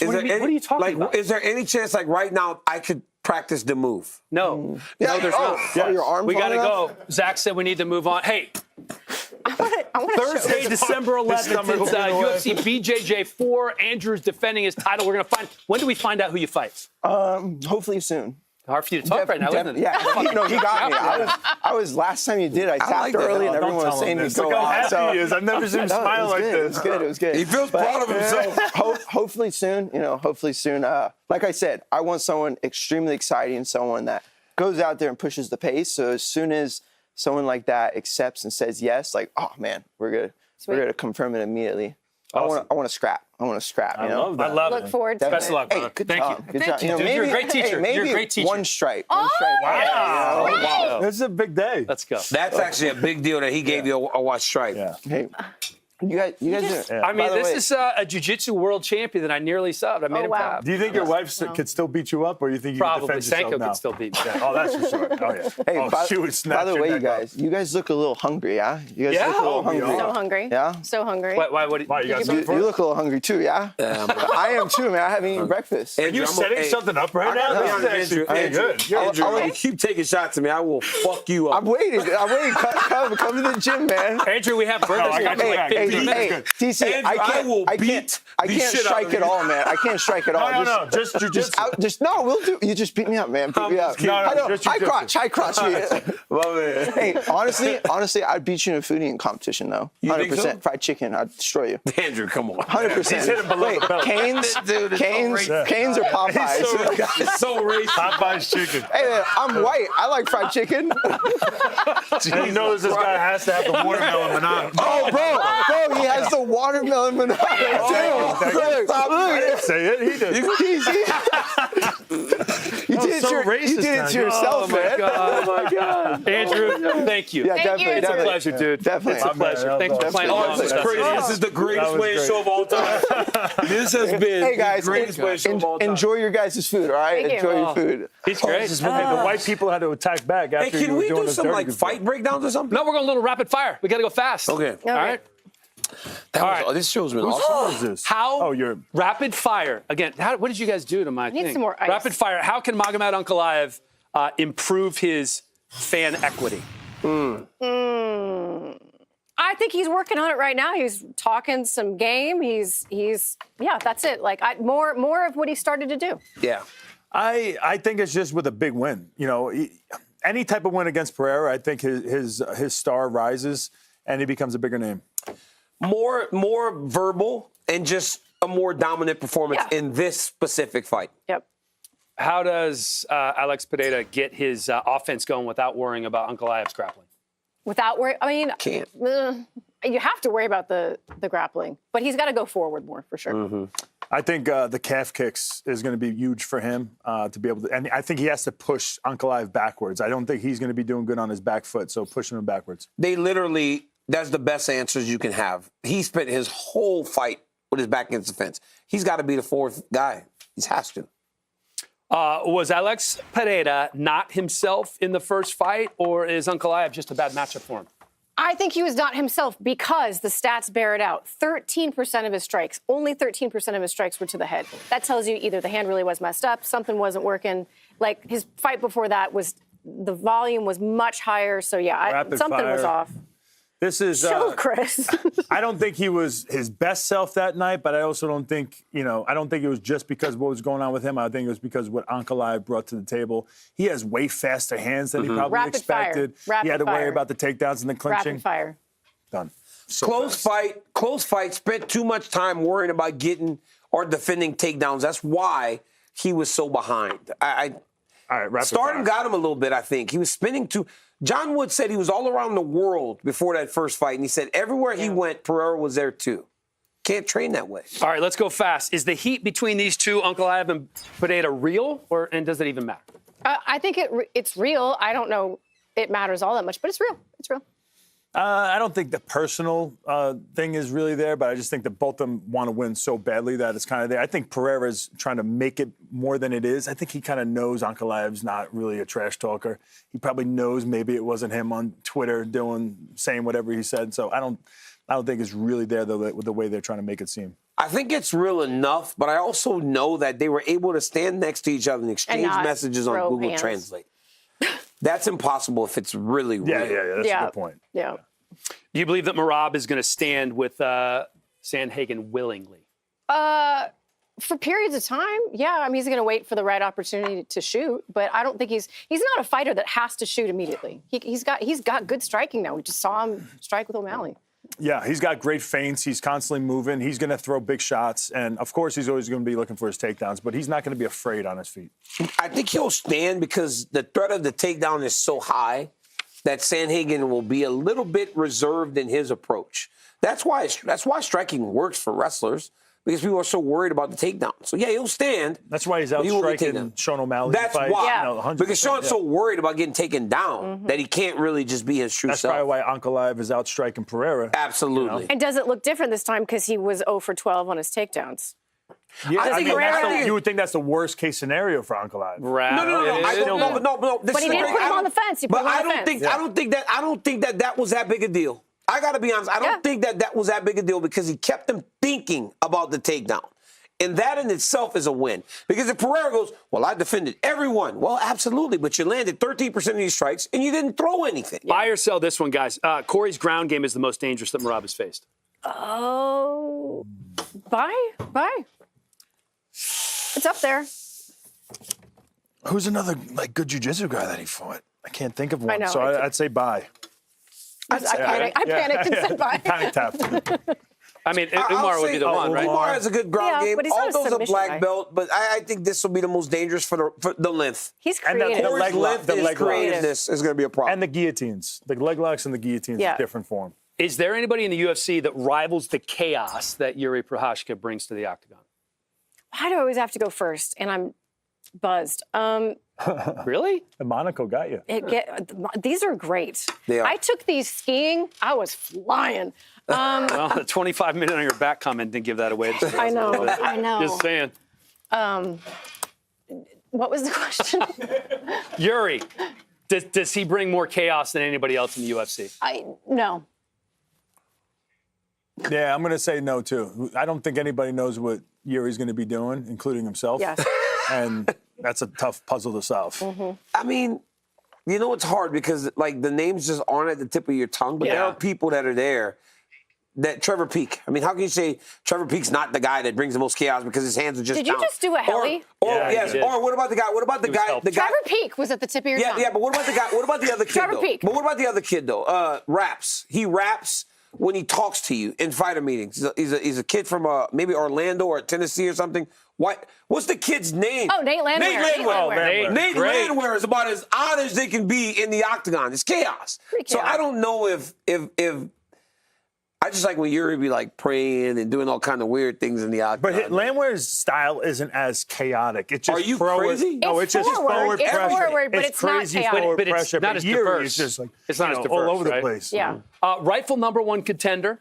What are you talking about? Is there any chance, like right now, I could practice the move? No. Yeah, No, there's not. your arms We got to long go. Zach said we need to move on. Hey, I want to Thursday, December 11th, it's UFC BJJ 4. Andrew's defending his title. We're going to find. When do we find out who you fight? Hopefully soon. Hard for you to talk right now, isn't it? Yeah, he got me. I was last time you did. I tapped early, and everyone was saying me go out. Look how happy he is. I've never seen him smile like this. It was good. He feels proud of himself. Hopefully soon. Hopefully soon. Like I said, I want someone extremely exciting, someone that goes out there and pushes the pace. So as soon as someone like that accepts and says yes, like, oh man, we're gonna confirm it immediately. Awesome. I want to scrap. I love that. I love it. Look forward to it. Best of luck, brother. Good Thank job. you. Good job. Dude, you're a great teacher. Maybe You're a great teacher. One stripe. Wow. This is a big day. Let's go. That's actually a big deal that he gave you a watch stripe. Yeah. Hey, you guys are. I mean, this is a jiu-jitsu world champion that I nearly subbed. I made him proud. Do you think your wife could still beat you up, or you think you can Probably. defend yourself Sanko now? could still beat me. Oh, that's for sure. Oh, yeah. Hey, by the way, you guys look a little hungry, yeah? You guys look a little hungry. So hungry. Yeah? So hungry. Why you guys You look a little hungry too, yeah? I am too, man. I haven't eaten breakfast. Are you setting something up right now? This is actually good. Andrew, you keep taking shots at me, I will fuck you up. I'm waiting. Come to the gym, man. Andrew, we have burgers. I got you back. Hey, TC, Andrew, I can't strike at all, man. I can't strike at all. No, just jujitsu. No, we'll do. You just beat me up, man. Beat me up. just High crotch. Hey, honestly, I'd beat you in a food eating competition, though. 100%. Fried chicken, I'd destroy you. Andrew, come on. 100%. He's hitting below the belt. Canes or Popeyes? It's so racist. Popeye's chicken. Hey, man, I'm white. I like fried chicken. He knows this guy has to have the watermelon banana. Oh, bro, he has the watermelon banana. I didn't say it. He did. You did it to yourself, man. Oh, my God. Andrew, thank you. Yeah, definitely. It's a pleasure, dude. Definitely. It's a pleasure. Thanks for playing along with us. This is the greatest way show of all time. This has been the greatest way show of all time. Enjoy your guys' food, all right? Thank you. Enjoy your food. He's great. The white people had to attack back after Hey, can you were we doing do the some dirty fight breakdowns or something? No, we're going a little rapid fire. We got to go fast. Okay. All right. This show's been awesome. What is this? How rapid fire again? What did you guys do to my thing? Need some more ice. Rapid fire. How can Magomed Ankalaev improve his fan equity? I think he's working on it right now. He's talking some game. He's that's it. Like more of what he started to do. Yeah. I think it's just with a big win. Any type of win against Pereira, I think his star rises and he becomes a bigger name. More verbal and just a more dominant performance in this specific fight. Yep. How does Alex Pereira get his offense going without worrying about Ankalaev's grappling? Without worry, I mean, Can't. You have to worry about the grappling, but he's got to go forward more for sure. Mm-hmm. I think the calf kicks is going to be huge for him to be able to, and I think he has to push Ankalaev backwards. I don't think he's going to be doing good on his back foot, so pushing him backwards. That's the best answers you can have. He spent his whole fight with his back against the fence. He's got to be the fourth guy. He has to. Was Alex Pereira not himself in the first fight, or is Ankalaev just a bad matchup for him? I think he was not himself because the stats bear it out. 13% of his strikes, only 13% of his strikes were to the head. That tells you either the hand really was messed up, something wasn't working. Like his fight before that the volume was much higher. So yeah, something was off. This is Chris. I don't think he was his best self that night, but I also don't think, I don't think it was just because of what was going on with him. I think it was because of what Ankalaev brought to the table. He has way faster hands than he probably expected. He had to worry about the takedowns and the clinching. Rapid fire. Done. So close fight, spent too much time worrying about getting or defending takedowns. That's why he was so behind. All right, Stardom got him a little bit, I think. He was spinning too. John Wood said he was all around the world before that first fight, and he said everywhere he went, Pereira was there too. Can't train that way. All right, let's go fast. Is the heat between these two, Ankalaev and Pereira, real, and does it even matter? I think it's real. I don't know it matters all that much, but it's real. It's real. I don't think the personal thing is really there, but I just think that both of them want to win so badly that it's kind of there. I think Pereira's trying to make it more than it is. I think he kind of knows Ankalaev's not really a trash talker. He probably knows maybe it wasn't him on Twitter saying whatever he said. So I don't think it's really there with the way they're trying to make it seem. I think it's real enough, but I also know that they were able to stand next to each other and exchange messages on Google Translate. That's impossible if it's really real. Yeah, that's a good point. Yeah. Do you believe that Merab is going to stand with Sandhagen willingly? For periods of time, yeah. I mean, he's going to wait for the right opportunity to shoot, but I don't think he's not a fighter that has to shoot immediately. He's got good striking now. We just saw him strike with O'Malley. Yeah, he's got great feints. He's constantly moving. He's going to throw big shots. And, of course, he's always going to be looking for his takedowns, but he's not going to be afraid on his feet. I think he'll stand because the threat of the takedown is so high that Sandhagen will be a little bit reserved in his approach. That's why striking works for wrestlers, because people are so worried about the takedown. So, yeah, he'll stand. That's why he's out striking Sean O'Malley. That's fight, why. Because Sean's so worried about getting taken down that he can't really just be his true That's self. probably why Ankalaev is out striking Pereira. Absolutely. And does it look different this time because he was 0 for 12 on his takedowns? Yeah, I mean, you would think that's the worst case scenario for Ankalaev. No. But he didn't put him on the fence. He put him on the fence. I don't think that was that big a deal. I got to be honest. I don't think that was that big a deal because he kept him thinking about the takedown. And that in itself is a win. Because if Pereira goes, well, I defended everyone. Well, absolutely. But you landed 13% of these strikes and you didn't throw anything. Buy or sell this one, guys. Cory's ground game is the most dangerous that Merab has faced. Oh, buy. It's up there. Who's another good jiu-jitsu guy that he fought? I can't think of one. I know, So I'd say buy. I panicked and said buy. Panic tapped. I mean, Umar would be the one, right? Umar has a good ground game. But he's not a Aldo's a submission black guy. belt, but I think this will be the most dangerous for the length. He's And the creative. leg lock, His creativeness is going to be a problem. And the guillotines. The leg locks and the guillotines is different for him. Is there anybody in the UFC that rivals the chaos that Yuri Prochazka brings to the octagon? Why do I always have to go first? And I'm buzzed. Really? The Monaco got you. These are great. They are. I took these skiing. I was flying. Well, the 25-minute on your back comment didn't give that away. I know. Just saying. What was the question? Yuri, does he bring more chaos than anybody else in the UFC? No. Yeah, I'm going to say no, too. I don't think anybody knows what Yuri's going to be doing, including himself. Yes. And that's a tough puzzle to solve. I mean, you know, it's hard because, the names just aren't at the tip of your tongue, but there are people that are there. That Trevor Peek. I mean, how can you say Trevor Peek's not the guy that brings the most chaos because his hands are just Did you down? just do a heli? Or what about the guy? What about the guy? Trevor Peek was at the tip of your tongue. Yeah, but what about the guy? What about the other kid? Trevor though? Peek. But what about the other kid though? Raps. He raps when he talks to you in fighter meetings. He's a kid from maybe Orlando or Tennessee or something. What's the kid's name? Oh, Nate Landwehr. Nate Landwehr is about as odd as they can be in the octagon. It's chaos. So I don't know if I just like when Yuri be praying and doing all kind of weird things in the octagon. But Landwehr's style isn't as chaotic. It's just Are you crazy? No, it's just forward It's pressure. forward, but it's not crazy chaotic. forward But it's pressure. not But as Yuri diverse. is just It's not as diverse, all over the right? place. Yeah. Rightful number one contender,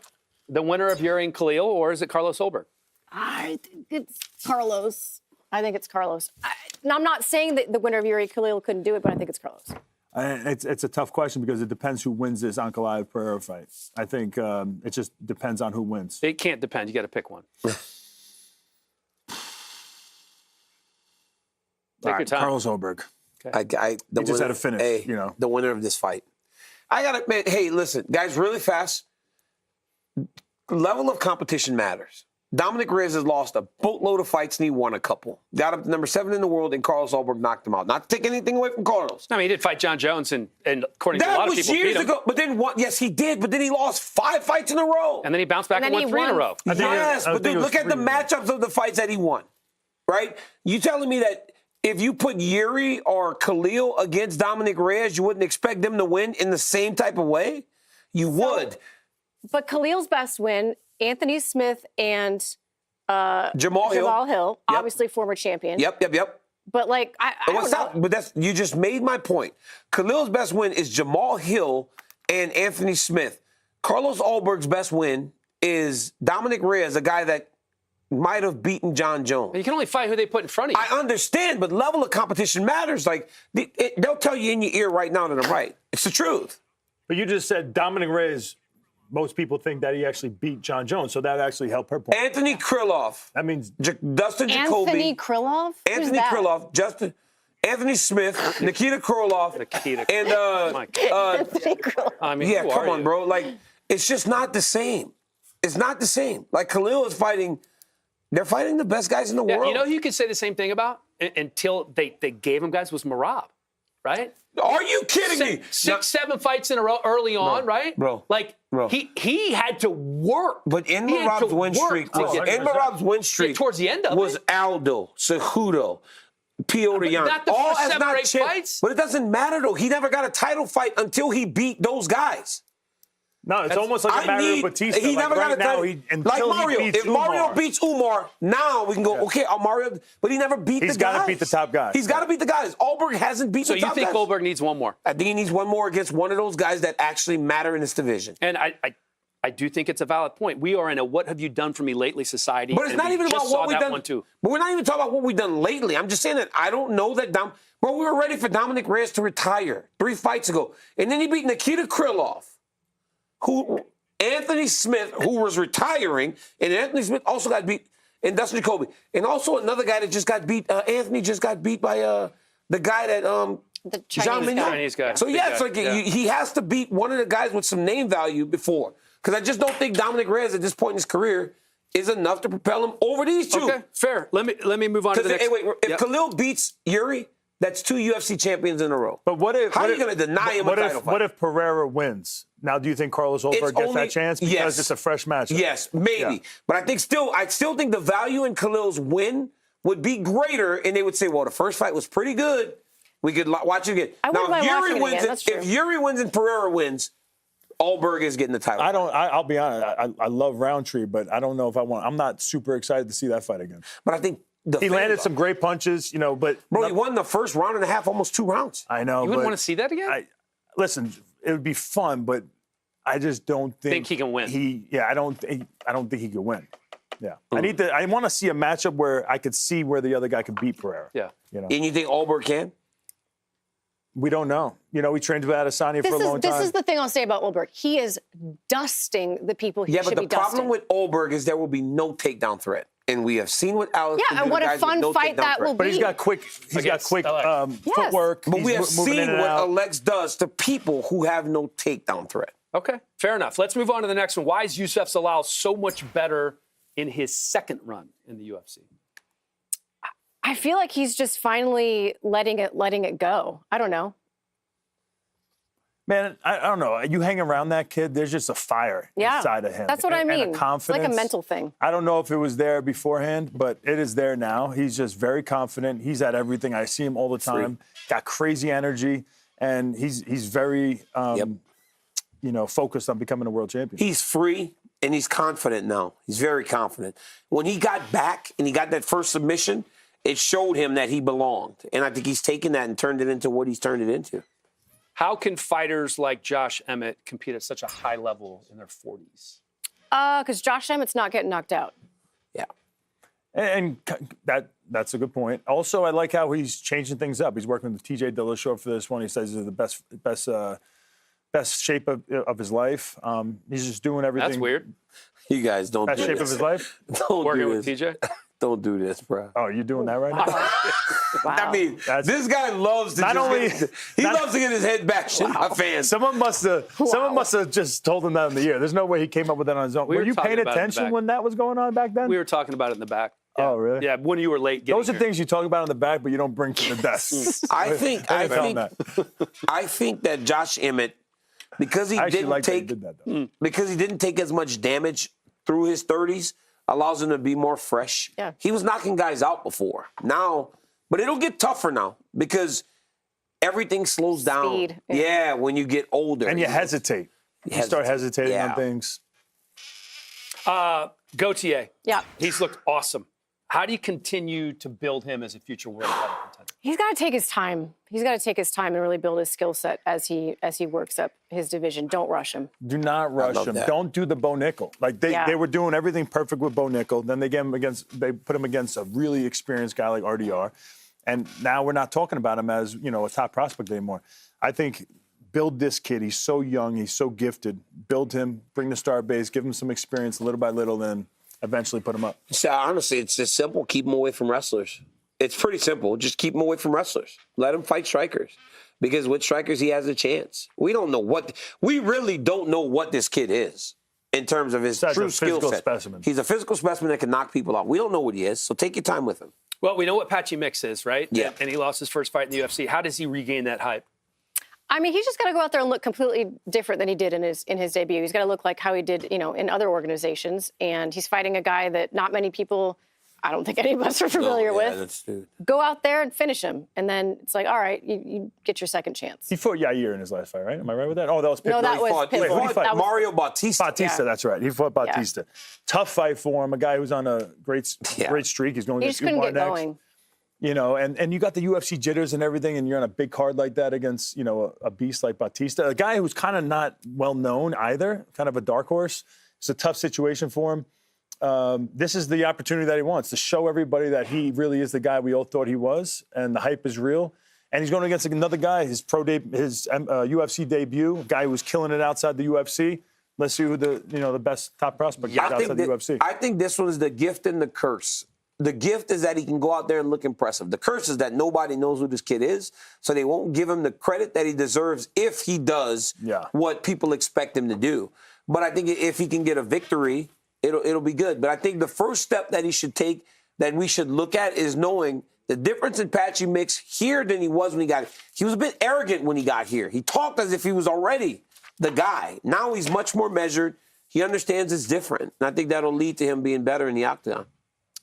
the winner of Yuri and Khalil, or is it Carlos Holberg? I think it's Carlos. I'm not saying that the winner of Yuri Khalil couldn't do it, but I think it's Carlos. It's a tough question because it depends who wins this Ankalaev Pereira fight. I think it just depends on who wins. It can't depend. You got to pick one. Take your time. Carlos Ulberg. Okay. He just had a finish, you know. The winner of this fight. I got to admit, hey, listen, guys, really fast. Level of competition matters. Dominic Reyes has lost a boatload of fights and he won a couple. Got up to number 7 in the world and Carlos Ulberg knocked him out. Not to take anything away from Carlos. I mean, he did fight John Jones and according to a lot of people, that was years ago. But then yes, he did. But then he lost 5 fights in a row. And then he bounced back and won 3 in a row. Yes, but dude, look at the matchups of the fights that he won. Right? You telling me that if you put Yuri or Khalil against Dominic Reyes, you wouldn't expect them to win in the same type of way? You would. But Khalil's best win, Anthony Smith and Jamal Hill, obviously former champion. Yep. But like, I don't know. But you just made my point. Khalil's best win is Jamal Hill and Anthony Smith. Carlos Ulberg's best win is Dominic Reyes, a guy that might have beaten John Jones. You can only fight who they put in front of you. I understand, but level of competition matters. Like they'll tell you in your ear right now that I'm right. It's the truth. But you just said Dominic Reyes. Most people think that he actually beat John Jones, so that actually helped her point. Anthony Krylov. That means Dustin Jacoby. Anthony Krylov? Anthony Krylov. Anthony Smith. Nikita Krylov. And Anthony Krylov. I mean, yeah, come on, bro. Like, it's just not the same. It's not the same. Like, Khalil is fighting. They're fighting the best guys in the world. You know who you could say the same thing about until they gave him guys was Merab, right? Are you kidding me? 6-7 fights in a row early on, right? Bro. Like, he had to work. But in Merab's win streak, towards the end of was Aldo, Cejudo, Piotr Jan. Not the all first as 7 or 8 champ. fights. But it doesn't matter, though. He never got a title fight until he beat those guys. No, it's almost like a Mario Batista. He never got a title. Like Mario. If Mario beats Umar, now we can go, okay, Mario, but he never beat the guys. He's got to beat the top guys. He's got to beat the guys. Ulberg hasn't beat the top guys. So you think Ulberg needs one more? I think he needs one more against one of those guys that actually matter in this division. And I do think it's a valid point. We are in a what have you done for me lately society. But it's not even about what we've done. One too. But we're not even talking about what we've done lately. I'm just saying that I don't know that bro, we were ready for Dominic Reyes to retire 3 fights ago. And then he beat Nikita Krylov, Anthony Smith, who was retiring, and Anthony Smith also got beat, and Dustin Jacoby. And also another guy that just got beat, Anthony just got beat by the guy that the Chinese guy. So yeah, it's like he has to beat one of the guys with some name value before. Because I just don't think Dominic Reyes at this point in his career is enough to propel him over these two. Okay, fair. Let me move on to the next. Hey, wait, if Khalil beats Yuri, that's 2 UFC champions in a row. But how are you going to deny him a title fight? What if Pereira wins? Now, do you think Carlos Ulberg gets that chance because it's a fresh matchup? Yes, maybe. Yeah. But I still think the value in Khalil's win would be greater, and they would say, well, the first fight was pretty good. We could watch it again. If Yuri wins and Pereira wins, Ulberg is getting the title. I'll be honest. I love Rountree, but I don't know if I want. I'm not super excited to see that fight again. But I think he landed some great punches, but bro, he won the first round and a half, almost 2 rounds. I know. You wouldn't want to see that again? Listen, it would be fun, but I just don't think he can win. I don't think he can win. Yeah, I want to see a matchup where I could see where the other guy could beat Pereira. Yeah, And you think Ulberg can? We don't know. We trained with Adesanya for a long time. This is the thing I'll say about Ulberg. He is dusting the people he should be dusting. Yeah, but the problem with Ulberg is there will be no takedown threat. And we have seen what Alex can do. And what a fun fight that will be. But he's got quick footwork. But we have seen what Alex does to people who have no takedown threat. Okay, fair enough. Let's move on to the next one. Why is Youssef Zalal so much better in his second run in the UFC? I feel like he's just finally letting it go. I don't know. Man, I don't know. You hang around that kid, there's just a fire inside of him. That's what I mean. And a confidence. It's like a mental thing. I don't know if it was there beforehand, but it is there now. He's just very confident. He's at everything. I see him all the time. Got crazy energy, and he's very focused on becoming a world champion. He's free, and he's confident now. He's very confident. When he got back and he got that first submission, it showed him that he belonged. And I think he's taken that and turned it into what he's turned it into. How can fighters like Josh Emmett compete at such a high level in their 40s? Because Josh Emmett's not getting knocked out. Yeah. And that's a good point. Also, I like how he's changing things up. He's working with TJ Dillashaw for this one. He says he's the best shape of his life. He's just doing everything. That's weird. You guys don't Best do shape this. of his life? Don't Working do with this. TJ? Don't do this, bro. Oh, you're doing that right now? I mean, this guy loves to loves to get his head back. My fans. Someone must have just told him that in the ear. There's no way he came up with that on his own. Were you paying attention when that was going on back then? We were talking about it in the back. Yeah. Oh, really? Yeah, when you were late. Those are things you talk about in the back, but you don't bring to the desk. I think that Josh Emmett, because he didn't take as much damage through his 30s, allows him to be more fresh. Yeah. He was knocking guys out before. Now, but it'll get tougher now because everything slows down. Speed. Yeah, when you get older. And you hesitate. You start hesitating on things. Gauthier. Yeah. He's looked awesome. How do you continue to build him as a future world title contender? He's got to take his time. He's got to take his time and really build his skill set as he works up his division. Don't rush him. Do not rush him. Don't do the Bo Nickel. Like they were doing everything perfect with Bo Nickel. Then they put him against a really experienced guy like RDR, and now we're not talking about him as a top prospect anymore. I think build this kid. He's so young. He's so gifted. Build him. Bring the star base. Give him some experience little by little. Then eventually put him up. So honestly, it's just simple. Keep him away from wrestlers. It's pretty simple. Just keep him away from wrestlers. Let him fight strikers. Because with strikers, he has a chance. We really don't know what this kid is in terms of his true skill set. Specimen. He's a physical specimen that can knock people out. We don't know what he is, so take your time with him. Well, we know what Patchy Mix is, right? Yeah. And he lost his first fight in the UFC. How does he regain that hype? I mean, he's just got to go out there and look completely different than he did in his debut. He's got to look like how he did, in other organizations. And he's fighting a guy that not many people, I don't think any of us are familiar with. Go out there and finish him. And then it's like, all right, you get your second chance. He fought Yair in his last fight, right? Am I right with that? Oh, that was Pitbull. No, that was Pitbull. He fought Mario Bautista. Bautista, that's right. He fought Bautista. Tough fight for him. A guy who's on a great streak. He's going He to just couldn't get going. And you got the UFC jitters and everything, and you're on a big card like that against, a beast like Bautista, a guy who's kind of not well known either, kind of a dark horse. It's a tough situation for him. This is the opportunity that he wants to show everybody that he really is the guy we all thought he was, and the hype is real. And he's going against another guy, his UFC debut, a guy who was killing it outside the UFC. Let's see who the best top prospect is outside the UFC. I think this one's the gift and the curse. The gift is that he can go out there and look impressive. The curse is that nobody knows who this kid is, so they won't give him the credit that he deserves if he does what people expect him to do. But I think if he can get a victory, it'll be good. But I think the first step that he should take, that we should look at, is knowing the difference in Patchy Mix here than he was when he got here. He was a bit arrogant when he got here. He talked as if he was already the guy. Now he's much more measured. He understands it's different. And I think that'll lead to him being better in the octagon.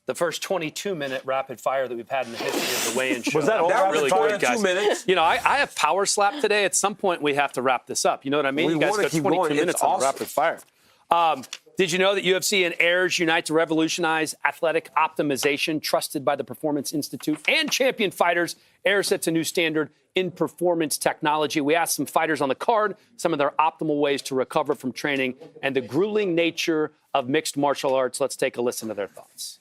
The first 22-minute rapid fire that we've had in the history of the weigh-in show. Was that all rapid really fire good, in guys. 2 minutes? I have power slap today. At some point, we have to wrap this up. You know what I mean? We You guys wanna got keep 22 going. minutes It's on awesome. rapid fire. Did you know that UFC and Ayers unite to revolutionize athletic optimization, trusted by the Performance Institute and champion fighters? Ayers sets a new standard in performance technology. We asked some fighters on the card some of their optimal ways to recover from training and the grueling nature of mixed martial arts. Let's take a listen to their thoughts.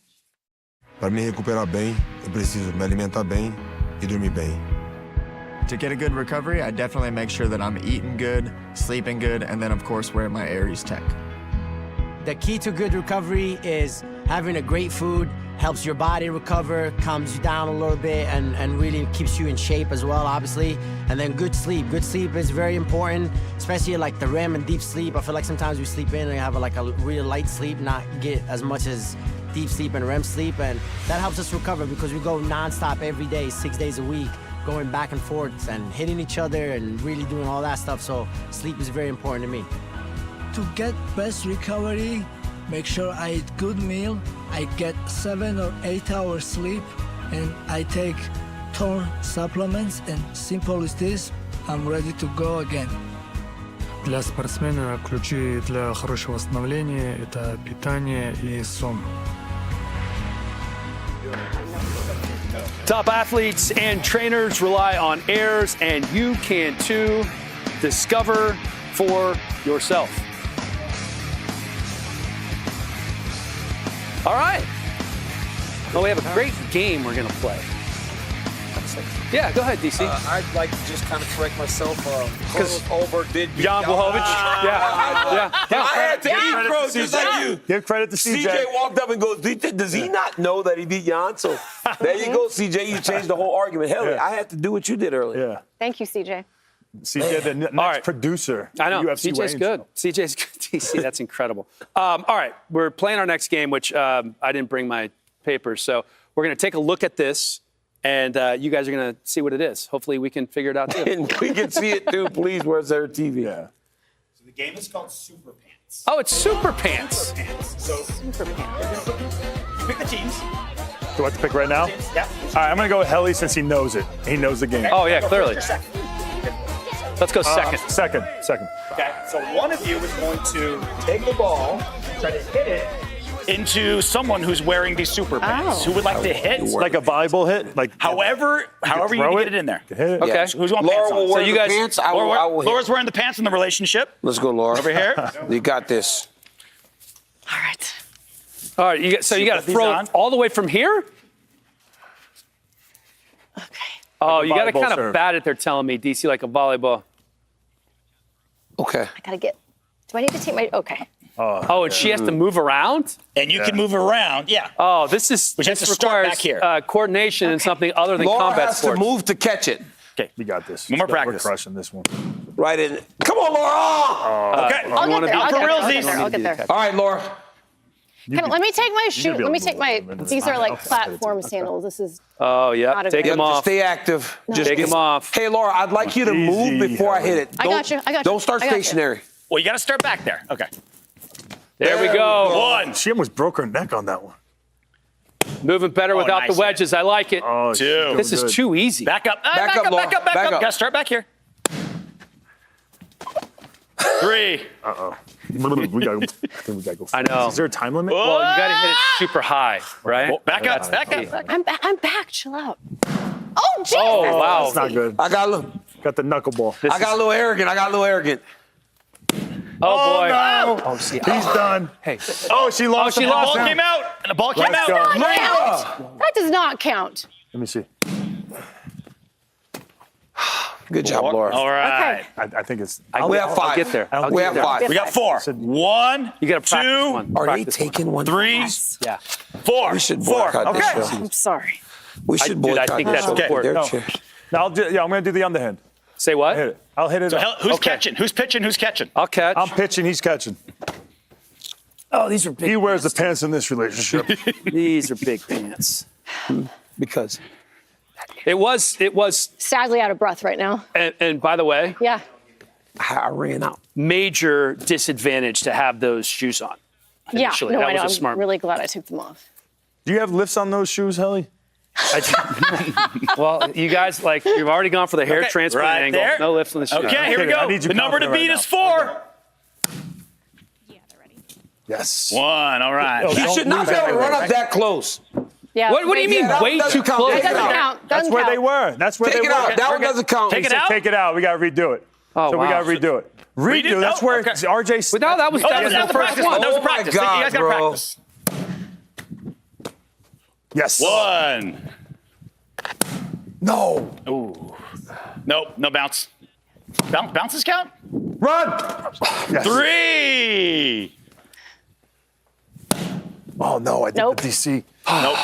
Para me recuperar bem, eu preciso me alimentar bem e dormir bem. To get a good recovery, I definitely make sure that I'm eating good, sleeping good, and then, of course, wearing my Aries tech. The key to good recovery is having a great food, helps your body recover, calms you down a little bit, and really keeps you in shape as well, obviously. And then good sleep. Good sleep is very important, especially like the REM and deep sleep. I feel like sometimes we sleep in and have a real light sleep, not get as much as deep sleep and REM sleep, and that helps us recover because we go nonstop every day, 6 days a week, going back and forth and hitting each other and really doing all that stuff. So sleep is very important to me. To get best recovery, make sure I eat good meal, I get 7 or 8 hours sleep, and I take tone supplements, and simple as this, I'm ready to go again. Для спортсмена ключи для хорошего восстановления – это питание и сон. Top athletes and trainers rely on Ayers, and you can too. Discover for yourself. All right. Oh, we have a great game we're going to play. Yeah, go ahead, DC. I'd like to just kind of correct myself. Because Over did Jan Blachowicz. Yeah. I had to eat, bro, just like you. Give credit to CJ. CJ walked up and goes, does he not know that he beat Jan? So there you go, CJ. You changed the whole argument. Hell, I had to do what you did earlier. Yeah. Thank you, CJ. CJ, the next producer. I know. UFC CJ's good. CJ's good. DC, that's incredible. All right, we're playing our next game, which I didn't bring my papers. So we're going to take a look at this. And you guys are going to see what it is. Hopefully, we can figure it out, too. And we can see it, too. Please, where's their TV? Yeah. So the game is called Super Pants. Oh, it's Super Pants. So Super Pants. you pick the teams. Do I have to pick right now? Yeah. All right, I'm going to go with Helly since he knows it. He knows the game. Oh, yeah, clearly. Let's go second. Second. Okay. So one of you is going to take the ball, try to hit it into someone who's wearing these super pants. Who would like to hit? Like a volleyball hit? Like however you can get it in there. Hit it. Okay. So who's going Laura pants on? will wear So you the guys- pants. I will hit. Laura's wearing the pants in the relationship. Let's go, Laura. Over here. You got this. All right. All right, you got to these throw on. it all the way from here? Okay. Oh, you got to volleyball kind of serve. bat it, they're telling me, DC, like a volleyball. Okay. I got to get. Do I need to take my. Okay. Oh, and she has to move around? And you can move around. Yeah. Oh, this has to start requires back here. coordination and something other than Laura combat has sports. to move to catch it. Okay. We got this. One more We're practice. crushing this one. Right in. Come on, Laura! Okay. I'll get there. be- I'll for get there. I'll realsies. get there. I'll get there. All right, Laura. Let me take my you shoe. could be Let me able to take my. move it. These are like Okay. platform sandals. This is. Oh, yeah. Not a Take very- them Just off. stay active. Just Take them off. Hey, Laura, I'd like you to move Easy, before I hit it. I got you. I got you. Don't start I got you. stationary. Well, you got to start back there. Okay. There we go. One. She almost broke her neck on that one. Moving better without nice the wedges. I like it. Oh, Two. This is too easy. Back up. Back up, Laura. Back up. Back up. Got to start back here. 3. We gotta go. I know. Is there a time limit? Well, you got to hit it super high, right? Oh, back up. Back up. I'm back. I'm back. Chill out. Oh, Jesus. Oh, wow. That's not good. I got a little. Got the knuckleball. I got a little arrogant. Oh, boy. no. Oh, see. He's done. Hey. Oh, she lost. she the The lost ball it. came out. And the ball came Let's out. go. Count. That does not count. Let me see. Good job, Laura. All right. I think it's. We have 5. I'll get there. I'll We get have there. 5. We got 4. 1. You got to practice 2. one. Are they Practice one. taking one? 3. Yeah. 4. We should 4. boycott this Okay. show. I'm sorry. We should Dude, I boycott think this that's show. important. They're No. cheering. Now, I'm going to do the underhand. Say what? Hit it. I'll hit it. So up. who's Okay. catching? Who's pitching? Who's catching? I'll catch. I'm pitching. He's catching. Oh, these are big. He wears the pants in this relationship. These are big pants. Because It was, Sadly out of breath right now. and by the way, Yeah. I ran out. major disadvantage to have those shoes on. Yeah. Initially. No, That I was know. a smart I'm really glad I took them off. Do you have lifts on those shoes, Helly? Well, you guys, like, you've already gone for the hair Okay, transplant right angle. there. No lifts on the shoes. Okay, here we kidding. I go. need you The number to confident beat right is 4. Yes. 1. All right. Oh, You Don't should not lose be able to that run way. up that close. Yeah. What do you mean, that way doesn't too count. close? Take That it doesn't out. count. That's Doesn't where count. they were. That's where Take they it were. out. That one doesn't count. Take He it said, out. take it out. We got to redo it. Oh, So we wow. got to redo it. Redo. That's Oh, where okay. RJ. But no, that was Oh, that was the the first practice one. one. That was the Oh, my practice. God, You guys got to bro. practice. Yes. 1. No. Ooh. Nope. No bounce. Bounces count? Run. Yes. 3. Oh no, I did Nope. the DC. Nope.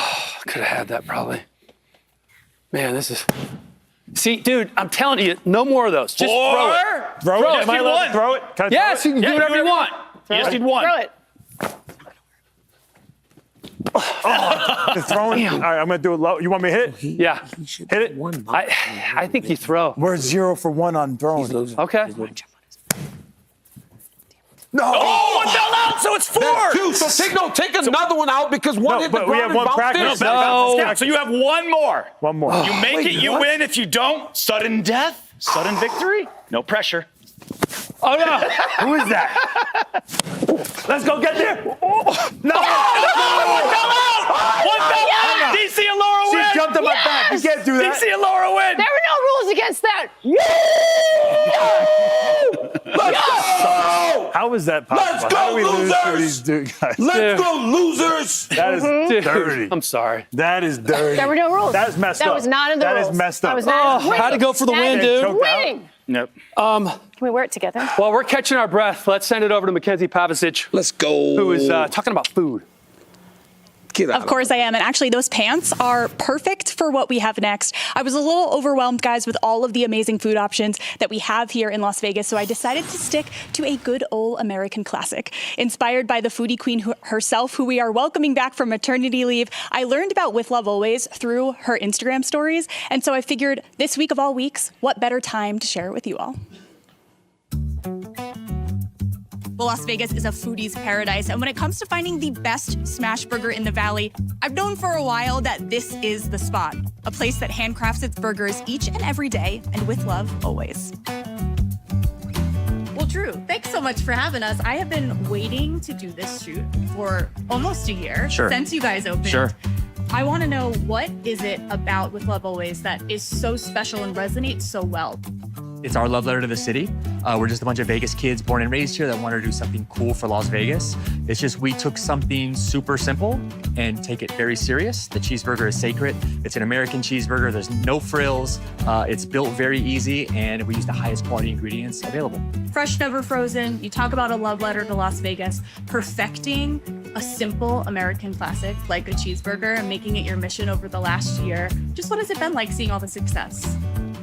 Could have had that probably. Man, this is. See, dude, I'm telling you, no more of those. Just 4. throw it. Throw Throw it. it. Am I allowed to throw it? Can I Yes, throw you it? can do whatever you want. You just need 1. Throw it. Throwing. All right, I'm gonna do it low. You want me to hit it? Yeah. Hit it. I think you throw. We're 0 for 1 on throwing. Okay. No. Oh, 1 fell out, so it's 4. That's 2. So take another one out because one No, hit the but ground we have and one bounced practice. in. No, bounces No. count. So you have 1 more. One more. You make Wait, it, you what? win. If you don't, sudden death, sudden victory. No pressure. Oh, no. Who is that? Let's go get there. No. One fell out. DC and Laura She win. jumped on my back. You can't do that. DC and Laura win. There were no rules against that. How is that possible? Let's go, How do we lose to losers! these guys? Let's go, losers! That is dirty. I'm sorry. That is dirty. There were no rules. That is messed up. That was not in the rules. That is messed up. That was not Oh, had to go for the win, dude. Winning. Nope. Can we wear it together? While we're catching our breath, let's send it over to Mackenzie Pavicic. Let's go. Who is talking about food. Of course I am. And actually, those pants are perfect for what we have next. I was a little overwhelmed, guys, with all of the amazing food options that we have here in Las Vegas. So I decided to stick to a good old American classic. Inspired by the foodie queen herself, who we are welcoming back from maternity leave, I learned about With Love Always through her Instagram stories. And so I figured this week of all weeks, what better time to share it with you all? Well, Las Vegas is a foodie's paradise, and when it comes to finding the best smash burger in the Valley, I've known for a while that this is the spot, a place that handcrafts its burgers each and every day, and with love, always. Well, Drew, thanks so much for having us. I have been waiting to do this shoot for almost a year since you guys opened. Sure. I want to know, what is it about With Love Always that is so special and resonates so well? It's our love letter to the city. We're just a bunch of Vegas kids born and raised here that wanted to do something cool for Las Vegas. It's just we took something super simple and take it very serious. The cheeseburger is sacred. It's an American cheeseburger. There's no frills. It's built very easy, and we use the highest quality ingredients available. Fresh, never frozen. You talk about a love letter to Las Vegas. Perfecting a simple American classic like a cheeseburger and making it your mission over the last year. Just what has it been like seeing all the success?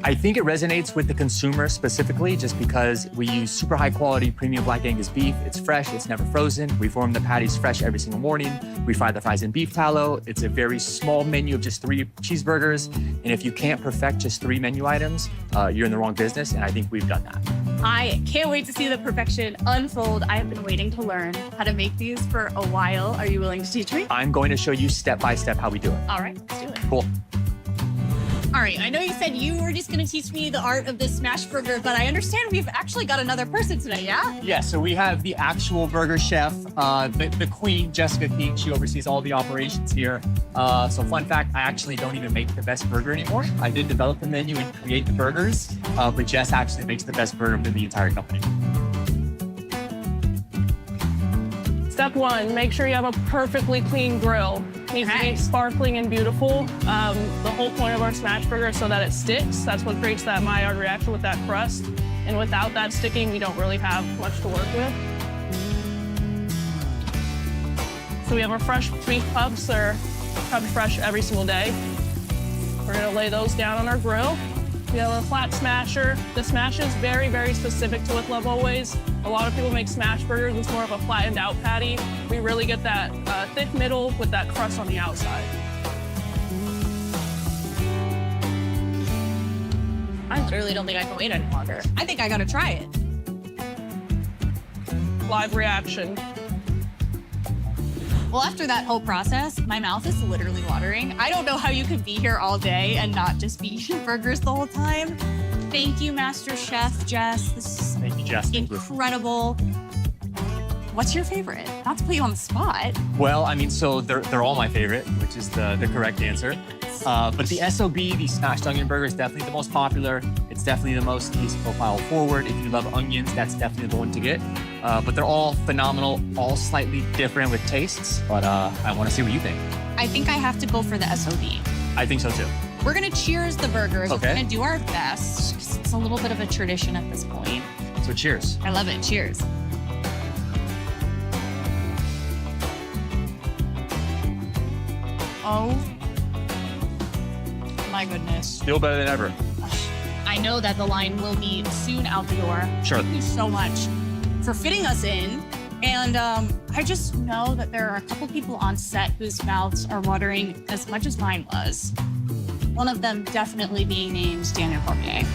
I think it resonates with the consumer specifically just because we use super high quality premium Black Angus beef. It's fresh, it's never frozen. We form the patties fresh every single morning. We fry the fries in beef tallow. It's a very small menu of just 3 cheeseburgers. And if you can't perfect just 3 menu items, you're in the wrong business, and I think we've done that. I can't wait to see the perfection unfold. I have been waiting to learn how to make these for a while. Are you willing to teach me? I'm going to show you step by step how we do it. All right, let's do it. Cool. All right, I know you said you were just gonna teach me the art of this smash burger, but I understand we've actually got another person today, yeah? Yeah, so we have the actual burger chef, the queen, Jessica King. She oversees all the operations here. So fun fact, I actually don't even make the best burger anymore. I did develop the menu and create the burgers, but Jess actually makes the best burger in the entire company. Step 1, make sure you have a perfectly clean grill. It needs to be sparkling and beautiful. The whole point of our smash burger is so that it sticks. That's what creates that Maillard reaction with that crust. And without that sticking, we don't really have much to work with. So we have our fresh beef puffs that are cut fresh every single day. We're gonna lay those down on our grill. We have a flat smasher. The smash is very, very specific to With Love Always. A lot of people make smash burgers. It's more of a flattened out patty. We really get that thick middle with that crust on the outside. I literally don't think I can wait any longer. I think I gotta try it. Live reaction. Well, after that whole process, my mouth is literally watering. I don't know how you could be here all day and not just be eating burgers the whole time. Thank you, Master Chef Jess. This is Thank you, Jess. incredible. What's your favorite? Not to put you on the spot. Well, I mean, so they're all my favorite, which is the correct answer. But the SOB, the smashed onion burger, is definitely the most popular. It's definitely the most taste profile forward. If you love onions, that's definitely the one to get. But they're all phenomenal, all slightly different with tastes. But I want to see what you think. I think I have to go for the SOB. I think so too. We're gonna cheers the burgers. Okay. We're gonna do our best, 'cause it's a little bit of a tradition at this point. So cheers. I love it. Cheers. Oh my goodness. Feel better than ever. I know that the line will be soon out the door. Sure. Thank you so much for fitting us in. And I just know that there are a couple people on set whose mouths are watering as much as mine was. One of them definitely being named Daniel Cormier.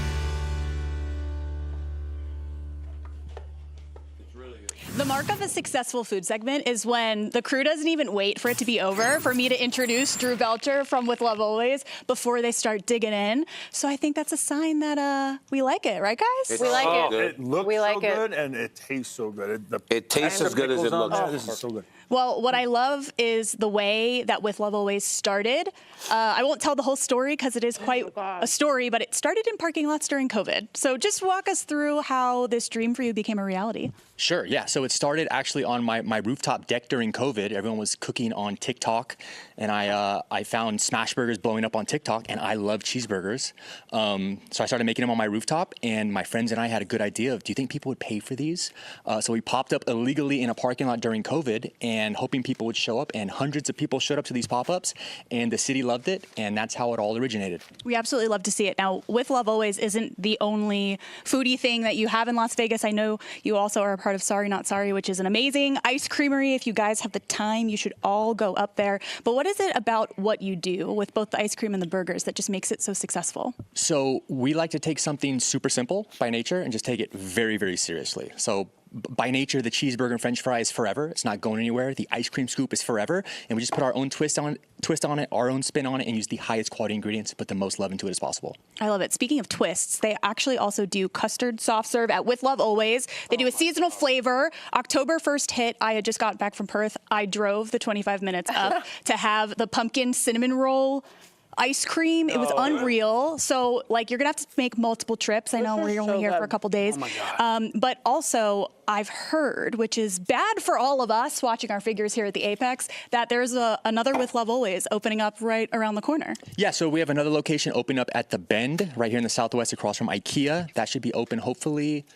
The mark of a successful food segment is when the crew doesn't even wait for it to be over for me to introduce Drew Belcher from With Love Always before they start digging in. So I think that's a sign that we like it, right, guys? We like it. It looks We like so it. good, and it tastes so good. It tastes as good as it looks. Oh, this is so good. Well, what I love is the way that With Love Always started. I won't tell the whole story because it is quite a story, but it started in parking lots during COVID. So just walk us through how this dream for you became a reality. Sure, yeah. So it started actually on my rooftop deck during COVID. Everyone was cooking on TikTok, and I found smash burgers blowing up on TikTok, and I love cheeseburgers. So I started making them on my rooftop, and my friends and I had a good idea of, do you think people would pay for these? So we popped up illegally in a parking lot during COVID, and hoping people would show up, and hundreds of people showed up to these pop-ups, and the city loved it, and that's how it all originated. We absolutely love to see it. Now, With Love Always isn't the only foodie thing that you have in Las Vegas. I know you also are a part of Sorry Not Sorry, which is an amazing ice creamery. If you guys have the time, you should all go up there. But what is it about what you do with both the ice cream and the burgers that just makes it so successful? So we like to take something super simple by nature and just take it very, very seriously. So by nature, the cheeseburger and French fry is forever. It's not going anywhere. The ice cream scoop is forever, and we just put our own twist on it, our own spin on it, and use the highest quality ingredients to put the most love into it as possible. I love it. Speaking of twists, they actually also do custard soft serve at With Love Always. They do a seasonal flavor. October 1st hit. I had just got back from Perth. I drove the 25 minutes up to have the pumpkin cinnamon roll ice cream. It was unreal. So, like, you're going to have to make multiple trips. I know we're only here for a couple days. Oh my God. But also, I've heard, which is bad for all of us watching our figures here at the Apex, that there's another With Love Always opening up right around the corner. Yeah, so we have another location opening up at the Bend, right here in the Southwest across from IKEA. That should be open, hopefully,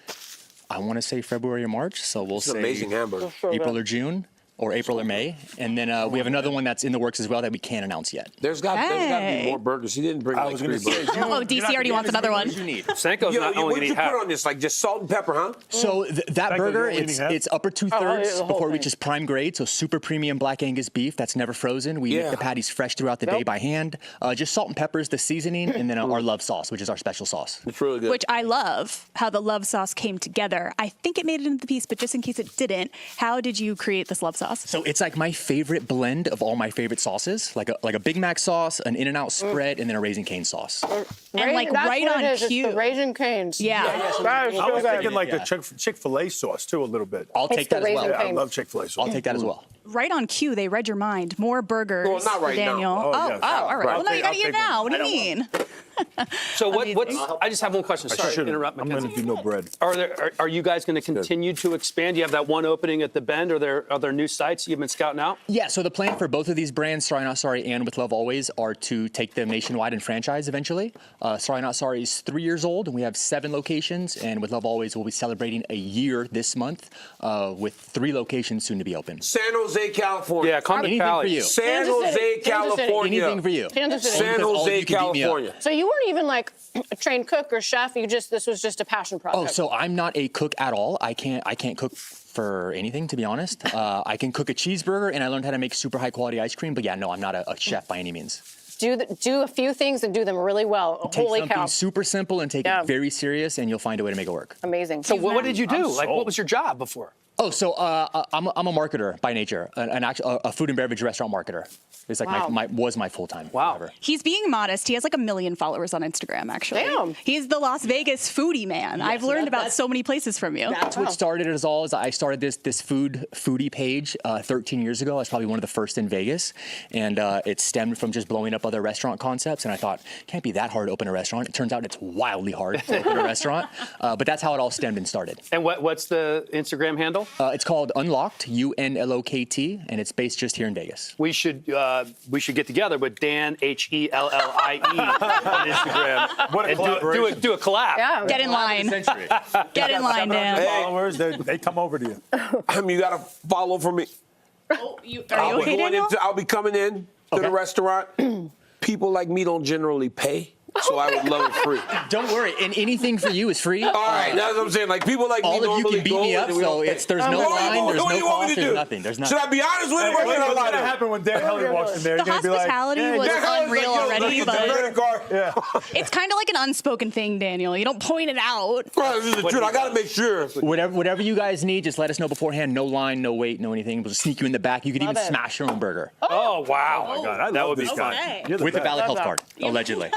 I want to say February or March. So we'll say amazing hamburger. April or June. Or April or May. And then we have another one that's in the works as well that we can't announce yet. There's got to be more burgers. He didn't bring like 3 burgers. Oh, DC already wants another one. Senko's not only what did you put on this? Like just salt and pepper, huh? So that burger, it's upper 2/3 before it reaches prime grade. So super premium black Angus beef that's never frozen. We make the patties fresh throughout the day by hand. Just salt and pepper is the seasoning, and then our love sauce, which is our special sauce. It's really good. Which I love how the love sauce came together. I think it made it into the piece, but just in case it didn't, how did you create this love sauce? So it's like my favorite blend of all my favorite sauces, like a Big Mac sauce, an In-N-Out spread, and then a Raising Cane sauce. And like right on cue. It's the Raising Canes. Yeah. I was thinking like the Chick-fil-A sauce too a little bit. I'll take that as well. Yeah, I love Chick-fil-A sauce. I'll take that as well. Right on cue, they read your mind. More burgers Well, not right for Daniel. now. Oh, all right. Well, no, you got to eat it now. What do you mean? So what's? I just have one question. Sorry to interrupt. I'm going to do no bread. Are you guys going to continue to expand? You have that one opening at the Bend. Are there new sites you've been scouting out? Yeah. So the plan for both of these brands, Sorry Not Sorry and With Love Always, are to take them nationwide and franchise eventually. Sorry Not Sorry is 3 years old, and we have 7 locations. And With Love Always, we'll be celebrating a year this month with 3 locations soon to be open. San Jose, California. Yeah, come to Anything Cali. for you. San Jose, California. Anything for you. Kansas City. San Jose, California. So you weren't even like a trained cook or chef. This was just a passion project. Oh, so I'm not a cook at all. I can't cook for anything, to be honest. I can cook a cheeseburger, and I learned how to make super high quality ice cream. But yeah, no, I'm not a chef by any means. Do a few things and do them really well. Take Holy something cow. super simple and take it very serious, and you'll find a way to make it work. Amazing. So what did you do? Like, what was your job before? Oh, so I'm a marketer by nature, a food and beverage restaurant marketer. It's like my full time. Wow. Whatever. He's being modest. He has like 1 million followers on Instagram, actually. Damn. He's the Las Vegas foodie man. Yeah, I've learned about so many places from you. That's what started it all. Is I started this foodie page 13 years ago. I was probably one of the first in Vegas, and it stemmed from just blowing up other restaurant concepts. And I thought, can't be that hard to open a restaurant. It turns out it's wildly hard to open a restaurant. But that's how it all stemmed and started. And what's the Instagram handle? It's called Unlocked, UNLOKT, and it's based just here in Vegas. We should get together with Dan HELLIE on Instagram. What a collaboration. Do a collab. Yeah. Get in line. Get in line, Dan. Followers, they come over to you. You got to follow for me. Are you okay, Daniel? I'll be coming in to the restaurant. People like me don't generally pay. So I would love it free. Don't worry, and anything for you is free. All right, that's what I'm saying. Like people like me all of you normally can beat me up, so there's no line, there's no cost, there's nothing. There's nothing. Should I be honest with him or should I lie? What's going to happen when Dan Hellie walks in there? The hospitality was unreal already, but it's kind of like an unspoken thing, Daniel. You don't point it out. This is the truth. I got to make sure. Whatever you guys need, just let us know beforehand. No line, no wait, no anything. We'll sneak you in the back. You could even smash your own burger. Oh, wow. Oh, my God. That would be fun. With a valid health card, allegedly.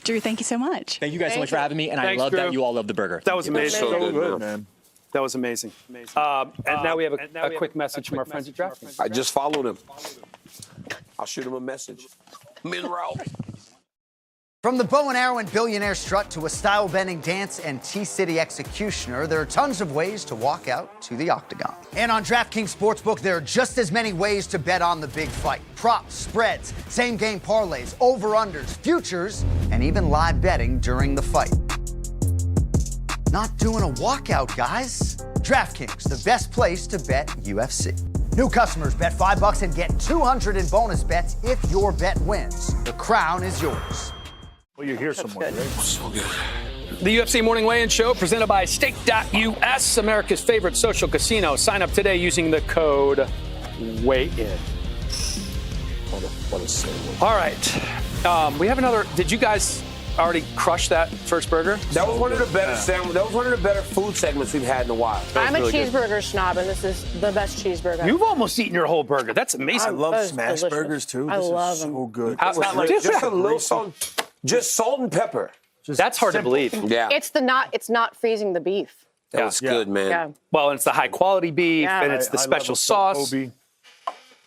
Drew, thank you so much. Thank you guys so much for having me, and I love that you all love the burger. That was amazing. So good, man. That was amazing. And now we have a quick message from our friends at DraftKings. I just followed him. I'll shoot him a message. Merab. From the bow and arrow and billionaire strut to a style-bending dance and T-City executioner, there are tons of ways to walk out to the octagon. And on DraftKings Sportsbook, there are just as many ways to bet on the big fight. Props, spreads, same-game parlays, over-unders, futures, and even live betting during the fight. Not doing a walkout, guys. DraftKings, the best place to bet UFC. New customers bet $5 and get $200 in bonus bets if your bet wins. The crown is yours. Well, you're here somewhere, right? So good. The UFC Morning Weigh-In Show presented by Stake.us, America's favorite social casino. Sign up today using the code WEIGHIN. All right. We have another. Did you guys already crush that first burger? That was one of the better that was one of the better food segments we've had in a while. I'm a cheeseburger snob, and this is the best cheeseburger. You've almost eaten your whole burger. That's amazing. I love smash burgers too. I love is them. so good. Just a little salt, just salt and pepper. That's hard to believe. Yeah, It's not freezing the beef. that was good, man. Yeah. Well, it's the high quality beef, and it's the special sauce.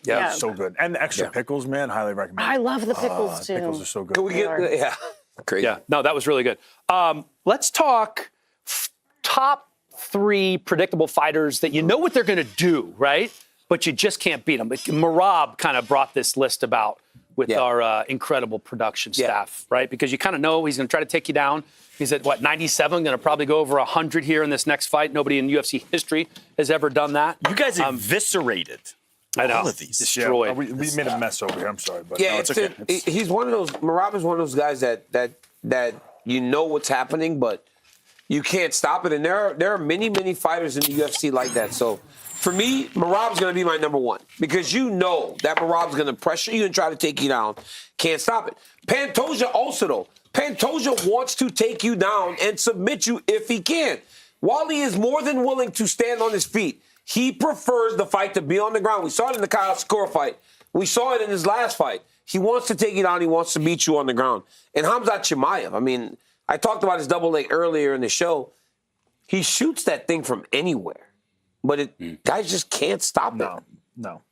Yeah, so good. And the extra pickles, man, highly recommend. I love the pickles too. Pickles are so good. Can we get crazy? Yeah, no, that was really good. Let's talk top 3 predictable fighters that you know what they're going to do, right? But you just can't beat them. Merab kind of brought this list about with our incredible production staff, right? Because you kind of know he's going to try to take you down. He's at, 97, going to probably go over 100 here in this next fight. Nobody in UFC history has ever done that. You guys eviscerated all of these. Destroyed. Yeah, we made a mess over here. I'm sorry, but Yeah, no, it's okay. he's one of those. Merab is one of those guys that you know what's happening, but you can't stop it. And there are many fighters in the UFC like that. So for me, Merab's going to be my number one because you know that Merab's going to pressure you and try to take you down. Can't stop it. Pantoja also though. Pantoja wants to take you down and submit you if he can. While he is more than willing to stand on his feet, he prefers the fight to be on the ground. We saw it in the Kyle Score fight. We saw it in his last fight. He wants to take you down. He wants to beat you on the ground. And Khamzat Chimaev, I mean, I talked about his double leg earlier in the show. He shoots that thing from anywhere. But guys just can't stop it. No.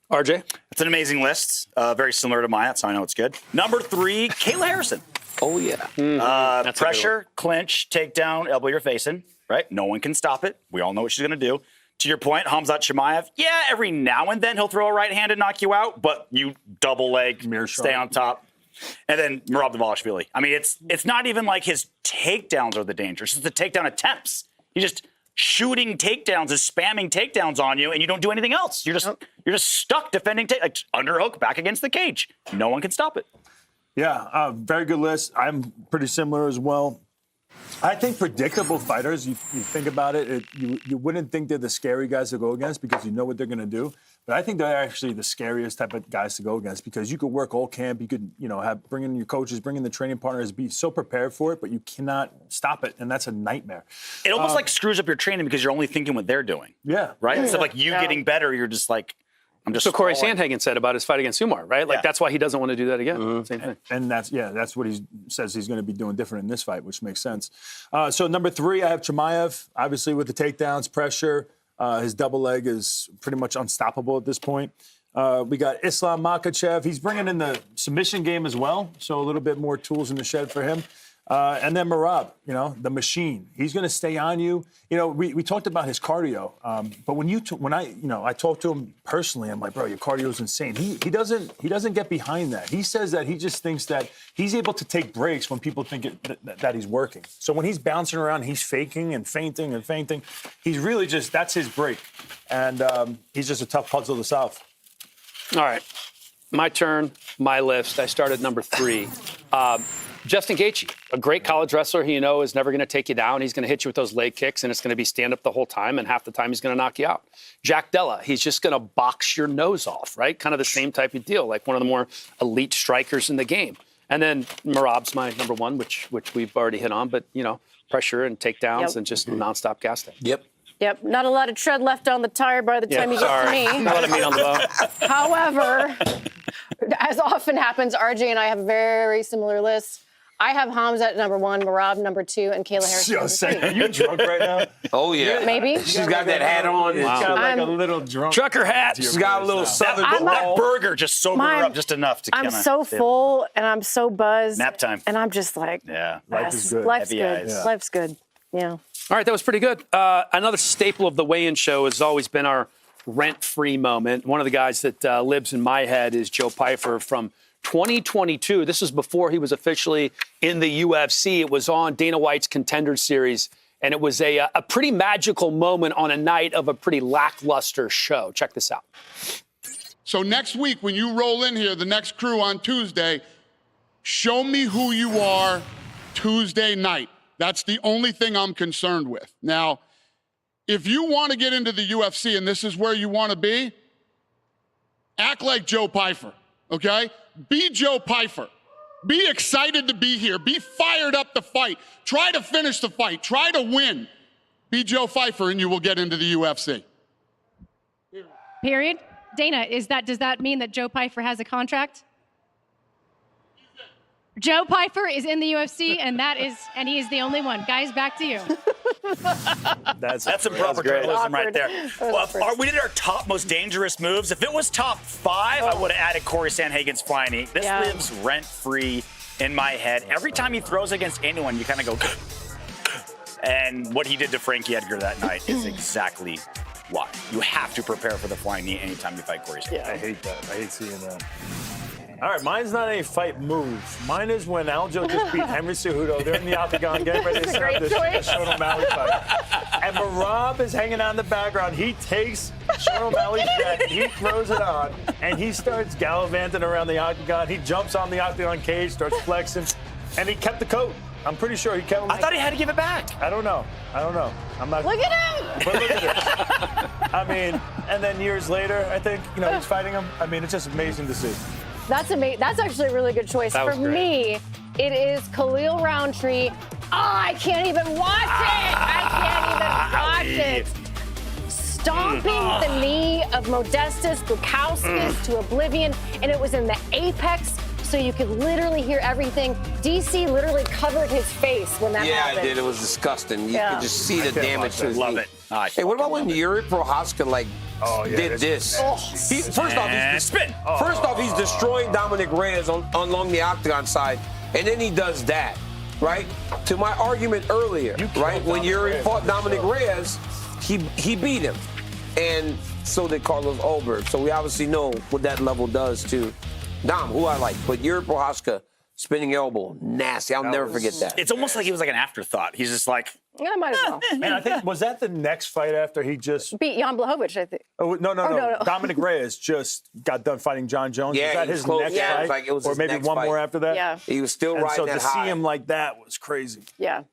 RJ? It's an amazing list. Very similar to mine, so I know it's good. Number 3, Kayla Harrison. Oh, yeah. Pressure, clinch, takedown, elbow you're facing, right? No one can stop it. We all know what she's going to do. To your point, Khamzat Chimaev, every now and then he'll throw a right hand and knock you out, but you double leg, stay on top. And then Merab Dvalishvili. I mean, it's not even like his takedowns are the danger. It's just the takedown attempts. He's just shooting takedowns, is spamming takedowns on you, and you don't do anything else. You're just stuck defending like underhook back against the cage. No one can stop it. Yeah, very good list. I'm pretty similar as well. I think predictable fighters, you think about it, you wouldn't think they're the scary guys to go against because you know what they're going to do. But I think they're actually the scariest type of guys to go against because you could work all camp. You could, bring in your coaches, bring in the training partners, be so prepared for it, but you cannot stop it. And that's a nightmare. It almost like screws up your training because you're only thinking what they're doing. Yeah. Right? Instead of like you getting better, you're just like, So Cory Sandhagen said about his fight against Umar, right? Like that's why he doesn't want to do that again. Same thing. And that's what he says he's going to be doing different in this fight, which makes sense. So number 3, I have Chimaev, obviously with the takedowns, pressure. His double leg is pretty much unstoppable at this point. We got Islam Makhachev. He's bringing in the submission game as well, so a little bit more tools in the shed for him. And then Merab, the machine. He's going to stay on you. We talked about his cardio, but when I talked to him personally, I'm like, bro, your cardio is insane. He doesn't get behind that. He says that he just thinks that he's able to take breaks when people think that he's working. So when he's bouncing around, he's faking and feinting and feinting. He's really that's his break, and he's just a tough puzzle to solve. All right, my turn, my list. I started number 3. Justin Gaethje, a great college wrestler, is never going to take you down. He's going to hit you with those leg kicks, and it's going to be stand-up the whole time, and half the time he's going to knock you out. Jack Della, he's just going to box your nose off, right? Kind of the same type of deal, like one of the more elite strikers in the game. And then Merab's my number 1, which we've already hit on, but, pressure and takedowns and just nonstop gas tank. Yep, not a lot of tread left on the tire by the time you get to me. Not a lot of meat on the bone. However, as often happens, RJ and I have very similar lists. I have Hamza at number 1, Merab number 2, and Kayla Harris number 3. Are you drunk right now? Oh, yeah. Maybe. She's got that hat on. Wow. She's got like a little drunk. Trucker hat. She's got a little southern That burger just sobered her up just enough to I'm kinda so full and I'm so buzzed. Nap time. And I'm just like, Yeah. Life is good. Life's Heavy good. eyes. Life's good. Yeah. All right, that was pretty good. Another staple of the weigh-in show has always been our rent-free moment. One of the guys that lives in my head is Joe Pyfer from 2022. This was before he was officially in the UFC. It was on Dana White's Contender series, and it was a pretty magical moment on a night of a pretty lackluster show. Check this out. So next week, when you roll in here, the next crew on Tuesday, show me who you are Tuesday night. That's the only thing I'm concerned with. Now, if you want to get into the UFC and this is where you want to be, act like Joe Pyfer, okay? Be Joe Pyfer. Be excited to be here. Be fired up to fight. Try to finish the fight. Try to win. Be Joe Pyfer and you will get into the UFC. Period. Dana, does that mean that Joe Pyfer has a contract? Joe Pyfer is in the UFC, and he is the only one. Guys, back to you. That's some proper journalism right there. Well, we did our top most dangerous moves. If it was top 5, I would have added Cory Sandhagen's flying knee. This lives rent-free in my head. Every time he throws against anyone, you kind of go, and what he did to Frankie Edgar that night is exactly why. You have to prepare for the flying knee anytime you fight Cory Sandhagen. Yeah, I hate that. I hate seeing that. All right, mine's not a fight move. Mine is when Aljo just beat Henry Cejudo. They're in the octagon getting ready to start this Sean O'Malley fight. And Merab is hanging out in the background. He takes Sean O'Malley's jacket, he throws it on, and he starts gallivanting around the octagon. He jumps on the octagon cage, starts flexing, and he kept the coat. I'm pretty sure he kept it. I thought he had to give it back. I don't know. I'm not. Look at him! But look at it. I mean, and then years later, I think, he's fighting him. I mean, it's just amazing to see. That's amazing. That's actually a really good choice. For me, it is Khalil Rountree. I can't even watch it. I can't even watch it. Stomping the knee of Modestus Bukauskas to oblivion, and it was in the apex, so you could literally hear everything. DC literally covered his face when that happened. Yeah, I did. It was disgusting. You could just see the damage to his knee. Love it. Hey, what about when Yuri Prochazka did this? First off, he's destroying Dominic Reyes along the octagon side, and then he does that, right? To my argument earlier, right? When Yuri fought Dominic Reyes, he beat him, and so did Carlos Ulberg. So we obviously know what that level does to Dom, who I like. But Yuri Prochazka, spinning elbow, nasty. I'll never forget that. It's almost like he was like an afterthought. He's just like, yeah, might as well. Man, I think, was that the next fight after he just beat Jan Blachowicz, I think. Oh, no. Dominic Reyes just got done fighting John Jones. Yeah, was that his next fight? Like it was or maybe one more after that? Yeah. He was still riding that high. So to see him like that was crazy. Yeah.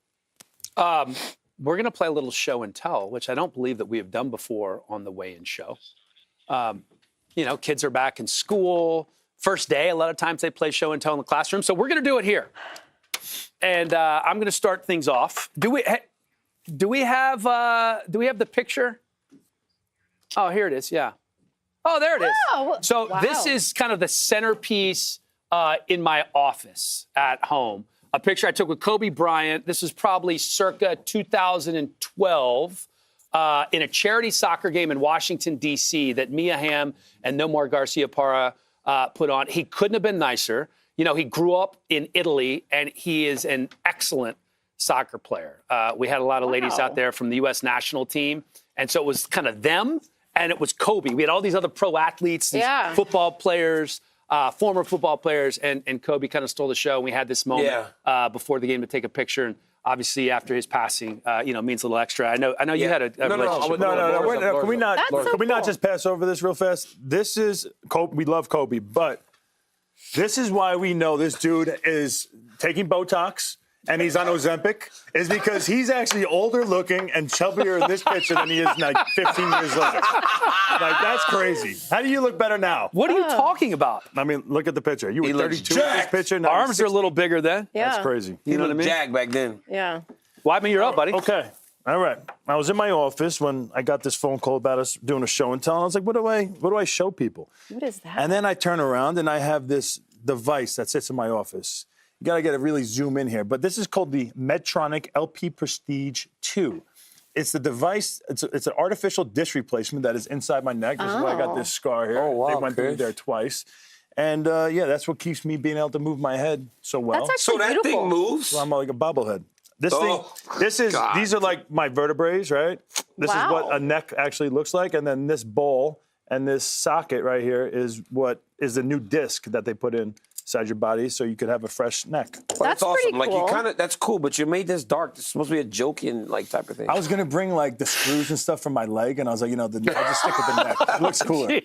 We're going to play a little show and tell, which I don't believe that we have done before on the weigh-in show. Kids are back in school. First day, a lot of times they play show and tell in the classroom. So we're going to do it here. And I'm going to start things off. Do we have the picture? Oh, here it is. Yeah. Oh, there it is. Oh, so wow. This is kind of the centerpiece in my office at home. A picture I took with Kobe Bryant. This is probably circa 2012 in a charity soccer game in Washington, D.C. that Mia Hamm and Nomar Garcia-Parra put on. He couldn't have been nicer. He grew up in Italy, and he is an excellent soccer player. We had a lot of ladies out there from the U.S. national team, and so it was kind of them, and it was Kobe. We had all these other pro athletes, these football players, former football players, and Kobe kind of stole the show. And we had this moment before the game to take a picture, and obviously after his passing, means a little extra. I know you had a relationship. No. Can we not just pass over this real fast? This is Kobe. We love Kobe, but this is why we know this dude is taking Botox and he's on Ozempic, is because he's actually older looking and chubbier in this picture than he is like 15 years later. Like, that's crazy. How do you look better now? What are you talking about? I mean, look at the picture. You were 32 in this picture. Now arms are a little bigger then. Yeah. That's crazy. You know what I mean? Jack back then. Yeah. Well, I mean, you're up, buddy. Okay. All right. I was in my office when I got this phone call about us doing a show and tell. And I was like, what do I show people? What is that? And then I turn around and I have this device that sits in my office. You got to get a really zoom in here. But this is called the Medtronic LP Prestige 2. It's the device, it's an artificial disc replacement that is inside my neck. This is why I got this scar here. Oh, wow, they went through there twice. And, yeah, that's what keeps me being able to move my head so well. That's actually so that beautiful. thing moves? So I'm like a bobblehead. These God. are like my vertebrae, right? This is what a neck actually looks like. And then this bowl and this socket right here is what is the new disc that they put inside your body so you could have a fresh neck. That's awesome. pretty Like cool. that's cool, but you made this dark. This is supposed to be a joking like type of thing. I was gonna bring like the screws and stuff from my leg, and I was like, I'll just stick with the neck. It looks cooler.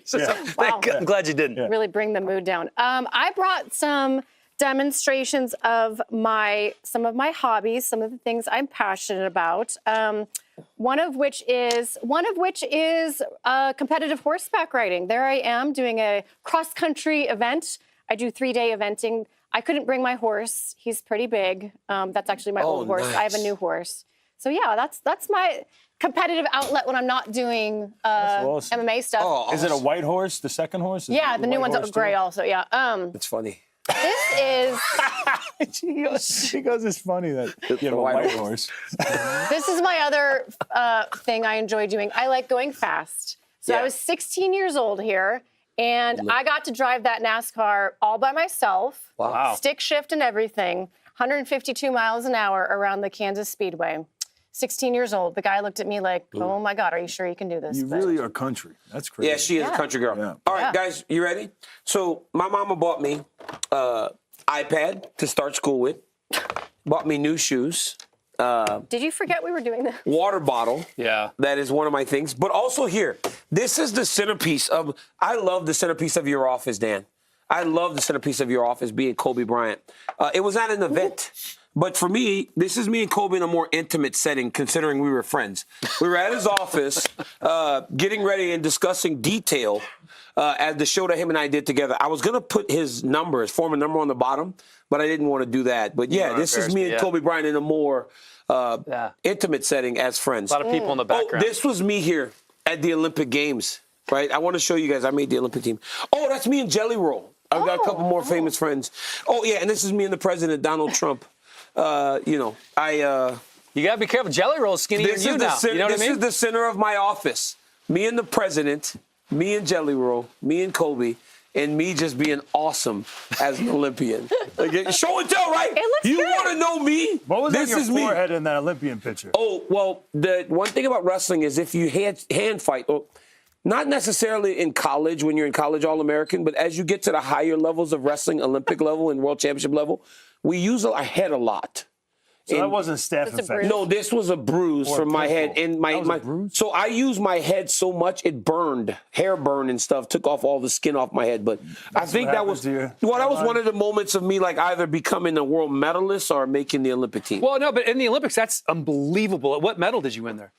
Wow. I'm glad you didn't. Really bring the mood down. I brought some demonstrations of some of my hobbies, some of the things I'm passionate about. One of which is competitive horseback riding. There I am doing a cross-country event. I do 3-day eventing. I couldn't bring my horse. He's pretty big. That's actually my old horse. Nice. I have a new horse. So yeah, that's my competitive outlet when I'm not doing awesome. MMA stuff. Oh, Is it a white horse, the second horse? Yeah, the new one's gray also, yeah. It's funny. This is She goes, it's funny that you have a white horse. this is my other thing I enjoy doing. I like going fast. So I was 16 years old here, and I got to drive that NASCAR all by myself. Wow. Stick shift and everything. 152 miles an hour around the Kansas Speedway. 16 years old. The guy looked at me like, oh my God, are you sure you can do this? You really are country. That's crazy. Yeah, she is a country girl. Yeah. All right, guys, you ready? So my mama bought me iPad to start school with. Bought me new shoes. Did you forget we were doing this? Water bottle. Yeah. That is one of my things. But also here, this is the centerpiece of, I love the centerpiece of your office, Dan. I love the centerpiece of your office being Kobe Bryant. It was at an event. But for me, this is me and Kobe in a more intimate setting, considering we were friends. We were at his office getting ready and discussing detail at the show that him and I did together. I was going to put his former number on the bottom, but I didn't want to do that. But yeah, this is me and Kobe Bryant in a more intimate setting as friends. A lot of people in the background. Oh, this was me here at the Olympic Games, right? I want to show you guys. I made the Olympic team. Oh, that's me and Jelly Roll. I've got a couple more famous friends. Oh, yeah, and this is me and the president, Donald Trump. You gotta be careful. Jelly Roll's skinnier than you now. You know what I mean? This is the center of my office. Me and the president, me and Jelly Roll, me and Kobe, and me just being awesome as an Olympian. Like, show and tell, right? It looks you good. want to know me? What was this on your is me. forehead in that Olympian picture? Oh, well, the one thing about wrestling is if you hand fight, not necessarily in college when you're in college All-American, but as you get to the higher levels of wrestling, Olympic level and World Championship level, we use our head a lot. So that wasn't staph infection? No, this was a bruise from my head. And so I used my head so much it burned, hair burned and stuff, took off all the skin off my head. But I think that was that was one of the moments of me like either becoming a world medalist or making the Olympic team. Well, no, but in the Olympics, that's unbelievable. What medal did you win there?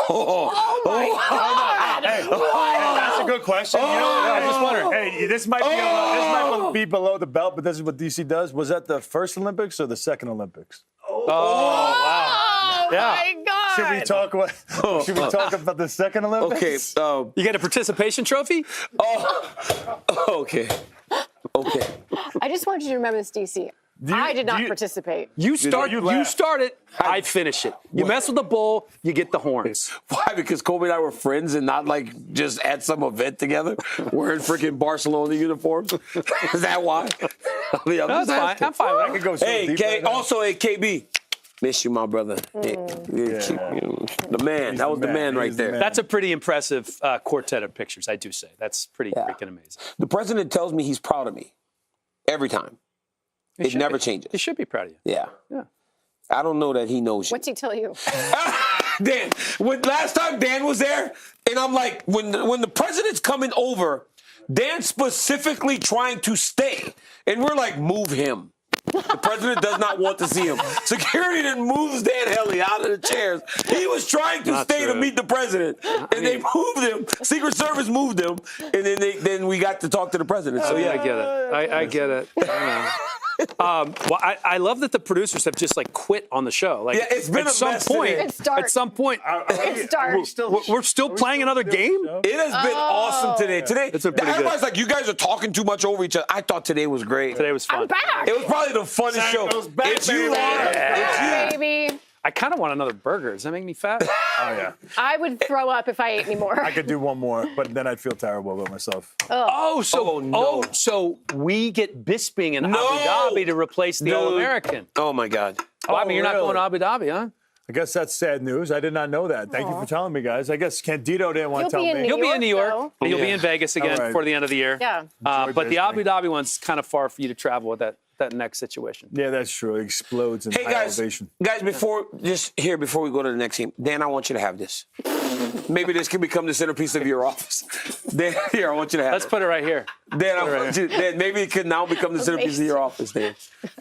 Oh my God! That's a good question. You know what? I just wondered. Hey, this might be below the belt, but this is what DC does. Was that the first Olympics or the second Olympics? Oh, wow. Yeah. My God. Should we talk about the second Olympics? Okay. You get a participation trophy? Okay. I just want you to remember this, DC. I did not participate. You start it, I finish it. You mess with the bull, you get the horns. Why? Because Kobe and I were friends and not like just at some event together wearing freaking Barcelona uniforms. Is that why? That's fine. I'm fine with it. I could go so deep right now. Also, KB. Miss you, my brother. The man. That was the man right there. That's a pretty impressive quartet of pictures, I do say. That's pretty freaking amazing. The president tells me he's proud of me every time. It never changes. He should be proud of you. Yeah. I don't know that he knows you. What's he tell you? Dan, last time Dan was there, and I'm like, when the president's coming over, Dan's specifically trying to stay. And we're like, move him. The president does not want to see him. Security then moves Dan Hellie out of the chairs. He was trying to stay to meet the president, and they moved him. Secret Service moved him, and then we got to talk to the president. So yeah, I get it. I get it. Well, I love that the producers have just like quit on the show. Like, yeah, it's been at some point. It's dark. At some point, It's dark. we're still playing another game. It has been awesome today. Today, It's been pretty good. everybody's like, you guys are talking too much over each other. I thought today was great. Today was fun. I'm back. It was probably the funnest show. It's you, Laura. It's you. Baby. I kind of want another burger. Does that make me fat? Oh, yeah. I would throw up if I ate any more. I could do one more, but then I'd feel terrible about myself. So we get Bisping in Abu Dhabi to replace the All-American. Oh, my God. I mean, you're not going to Abu Dhabi, huh? I guess that's sad news. I did not know that. Thank you for telling me, guys. I guess Candido didn't want to tell me. You'll be in New York. though. You'll be in Vegas again before the end of the year. Yeah. But the Abu Dhabi one's kind of far for you to travel with that next situation. Yeah, that's true. It explodes in Hey, high guys, elevation. before we go to the next game, Dan, I want you to have this. Maybe this can become the centerpiece of your office. Dan, here, I want you to have Let's put it right here. Dan, maybe it could now become the centerpiece of your office, Dan.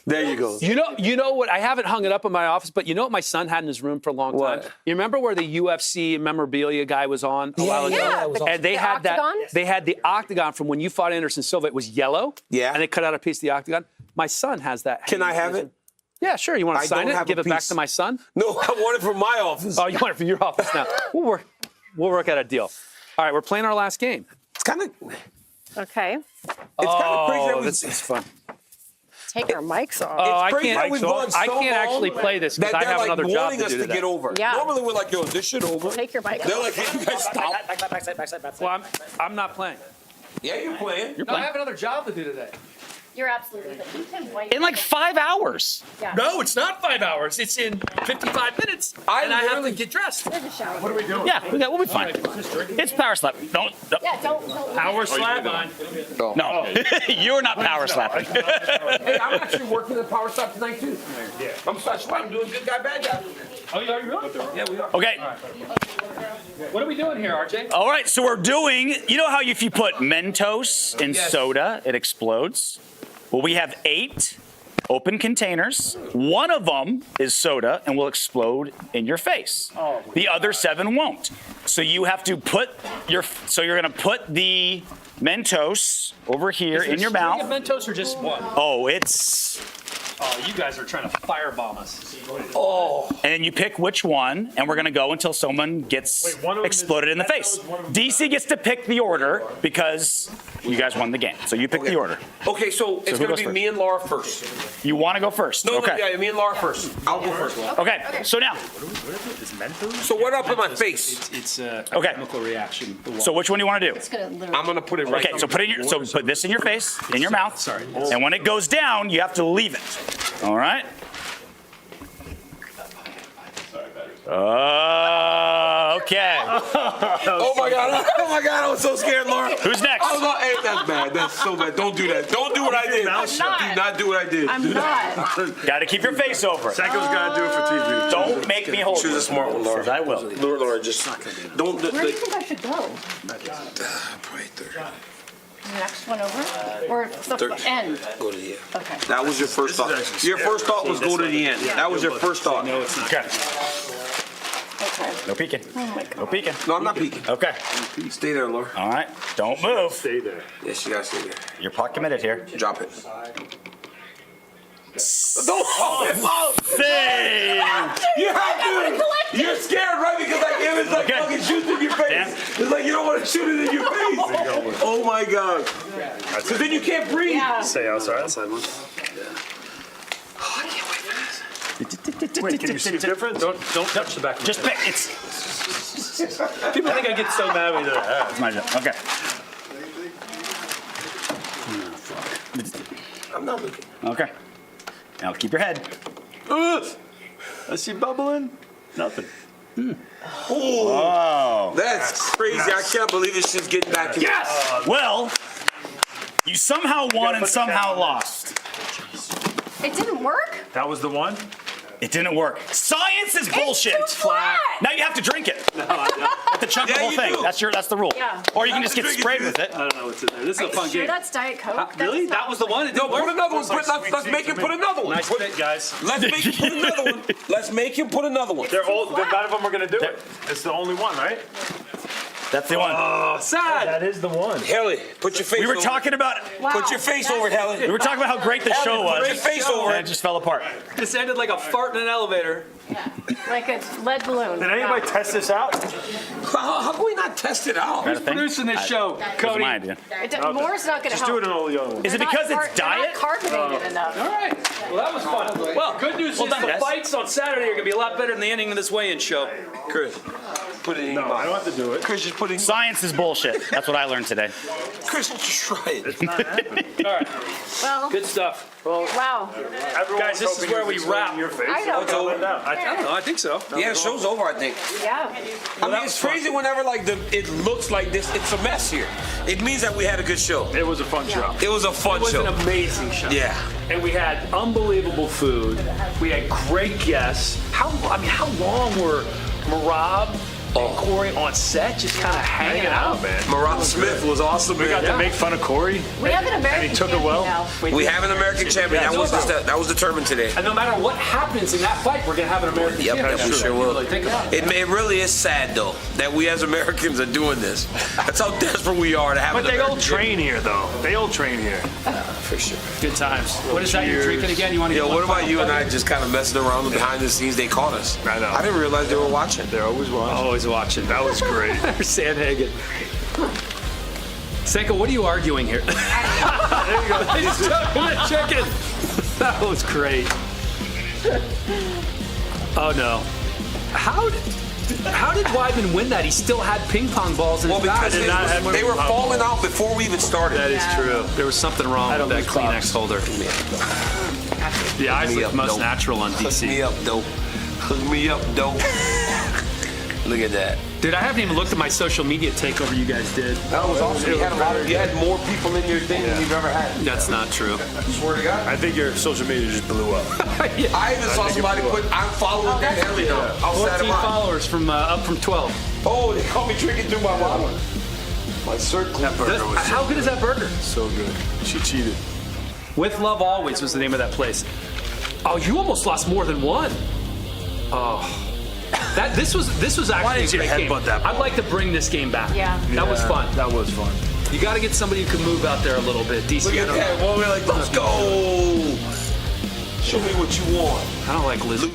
There you go. You know what? I haven't hung it up in my office, but you know what my son had in his room for a long time? You remember where the UFC memorabilia guy was on a while ago? Yeah. And they had they had the octagon from when you fought Anderson Silva. It was yellow. Yeah. And they cut out a piece of the octagon. My son has that. Can I have it? Yeah, sure. You want to sign it? Give it back to my son? No, I want it from my office. Oh, you want it from your office now? We'll work out a deal. All right, we're playing our last game. It's kind of Okay. It's kind of crazy that this is fun. Take our mics off. Oh, I crazy that we've gone so can't long actually play this because that I have they're, another like, job wanting to us do to today. get over. Yeah. Normally we're like, yo, is this shit over? Take your mic They're off. like, hey, you guys stop. Backside. Well, I'm not playing. Yeah, you're playing. I have another job to do today. You're absolutely right. You can wait. In like 5 hours. Yeah. No, it's not 5 hours. It's in 55 minutes. And I have to get dressed. There's a shower. What are we doing? Yeah, we'll be fine. It's power slap. Don't. Yeah, don't. Power slap on. No, you're not power slapping. Hey, I'm actually working the power stop tonight too. Yeah. I'm doing good guy, bad guy. Oh, you are really? Yeah, we are. Okay. What are we doing here, RJ? All right, so we're doing, you know how if you put Mentos in soda, it explodes? Well, we have 8 open containers. One of them is soda and will explode in your face. The other 7 won't. So you have to put you're gonna put the Mentos over here in your mouth. Is it a string of Mentos or just one? Oh, it's... Oh, you guys are trying to firebomb us. Oh. And then you pick which one, and we're going to go until someone gets exploded in the face. DC gets to pick the order because you guys won the game. So you pick the order. Okay, so it's who going to goes be first? me and Laura first. You want to go first? No, okay. yeah, me and Laura first. I'll go first. Okay, so now. So what up in my face? It's a Okay. chemical reaction. So which one do you want to do? I'm going to put it right Okay, so put this in your face, in your mouth. Sorry. And when it goes down, you have to leave it. All right? Okay. Oh my God! Oh my God! I was so scared, Laura. Who's next? I was like, hey, that's bad. That's so bad. Don't do that. Don't do what I did. Do not do what I did. I'm not. Got to keep your face over it. Psycho's got to do it for TV. Don't make me hold Choose a smart one, Laura. I will. Laura, just don't. Where do you think I should go? Right there. The next one over? Or the end? Go to the end. Okay. That was your first thought. Your first thought was go to the end. That was your first thought. No, it's not. Okay. Okay. No peeking. Oh my God. No peeking. No, I'm not peeking. Okay. Stay there, Laura. All right. Don't move. Stay there. Yes, you gotta stay there. You're pot committed here. Drop it. Don't save. You have to. You're scared, right? Because like if it's like fucking shooting in your face. Dan. It's like you don't want to shoot it in your face. Oh my God. Because then you can't breathe. Yeah. Stay outside. Outside one. Wait, can you see the difference? Don't touch the back of Just pick. It's People think I get so mad when they're it's my job. Okay. I'm not looking. Okay. Now keep your head. I see bubbling. Nothing. Oh. That's crazy. I can't believe this shit's getting back to me. Yes. Well, you somehow won and somehow lost. It didn't work? That was the one? It didn't work. Science is bullshit. It's too flat. Now you have to drink it. You have to chug the whole you thing. do. That's the rule. Yeah. Or you can just get sprayed with it. I don't know what's in there. This is a fun Sure, game. that's Diet Coke. Really? That was the one? It No, didn't work? put another one. Let's make him put another one. Nice fit, guys. Let's make him put another one. Let's make him put another one. They're all. None of them are gonna do it. It's the only one, right? That's the one. Oh, sad. That is the one. Haley, put your face We were over. talking about. Put your face over it, Helen. We were talking about how great the show was. Put your face over And it. it just fell apart. This ended like a fart in an elevator. Like a lead balloon. Did anybody test this out? How can we not test it out? Who's producing this show? Cody. Cody. My idea. More's not going to Just help. do it in all the other ones. Is it because it's diet? They're not carbonated enough. All right. Well, that was fun. Well, good news is done, the guys. fights on Saturday are going to be a lot better than the ending of this weigh-in show. Chris, put it in your I mouth. don't have to do it. Chris, just put it in. Science is bullshit. That's what I learned today. Chris, just try it. It's not happening. All right. Well, Good stuff. wow. Guys, this is where we wrap. Your face. I know. It's over. I don't know. I think so. Yeah, the show's over, I think. Yeah. I mean, it's crazy whenever it looks like this. It's a mess here. It means that we had a good show. It was a fun show. It was a fun It was show. an amazing show. Yeah. And we had unbelievable food. We had great guests. How long were Merab and Cory on set just kind of hanging out, man. Merab Smith was awesome. We got to make fun of Cory. We have an American And he took it champion well. now. We have an American champion. That was determined today. And no matter what happens in that fight, we're going to have an American Yep, champion. we sure will. Really think about it. It really is sad, though, that we as Americans are doing this. That's how desperate we are to have But an they all American train here, though. They all train here. for sure. Good times. What is that you're drinking again? You want to? Yeah. What about you and I just kind of messing around behind the scenes? They caught us. I know. I didn't realize they were watching. They're always watching. Always watching. That was great. Sandhagen. Senka, what are you arguing here? There you go. He's choking the chicken. That was great. Oh no. How did Weidman win that? He still had ping pong balls in his Because bag. they were falling out before we even started. That is true. There was something wrong with that Kleenex holder. The eyes look most natural on DC. Hook me up, though. Hook me up, though. Look at that. Dude, I haven't even looked at my social media takeover you guys did. That was awesome. You had more people in your thing than you've ever had. That's not true. Swear to God. I think your social media just blew up. Yeah. I even saw somebody put, I'm following that early now. Outside 14 of mine. followers from up from 12. Oh, they caught me drinking through my bottle. My circle. That burger was How good is that burger? so good. She cheated. With Love Always was the name of that place. Oh, you almost lost more than one. Oh. This was actually Why didn't you a great headbutt game. that ball? I'd like to bring this game back. Yeah. That was fun. That was fun. You got to get somebody who can move out there a little bit. DC, Look I at don't that. know. Well, we're like, let's go. Show me what you want. I don't like losing.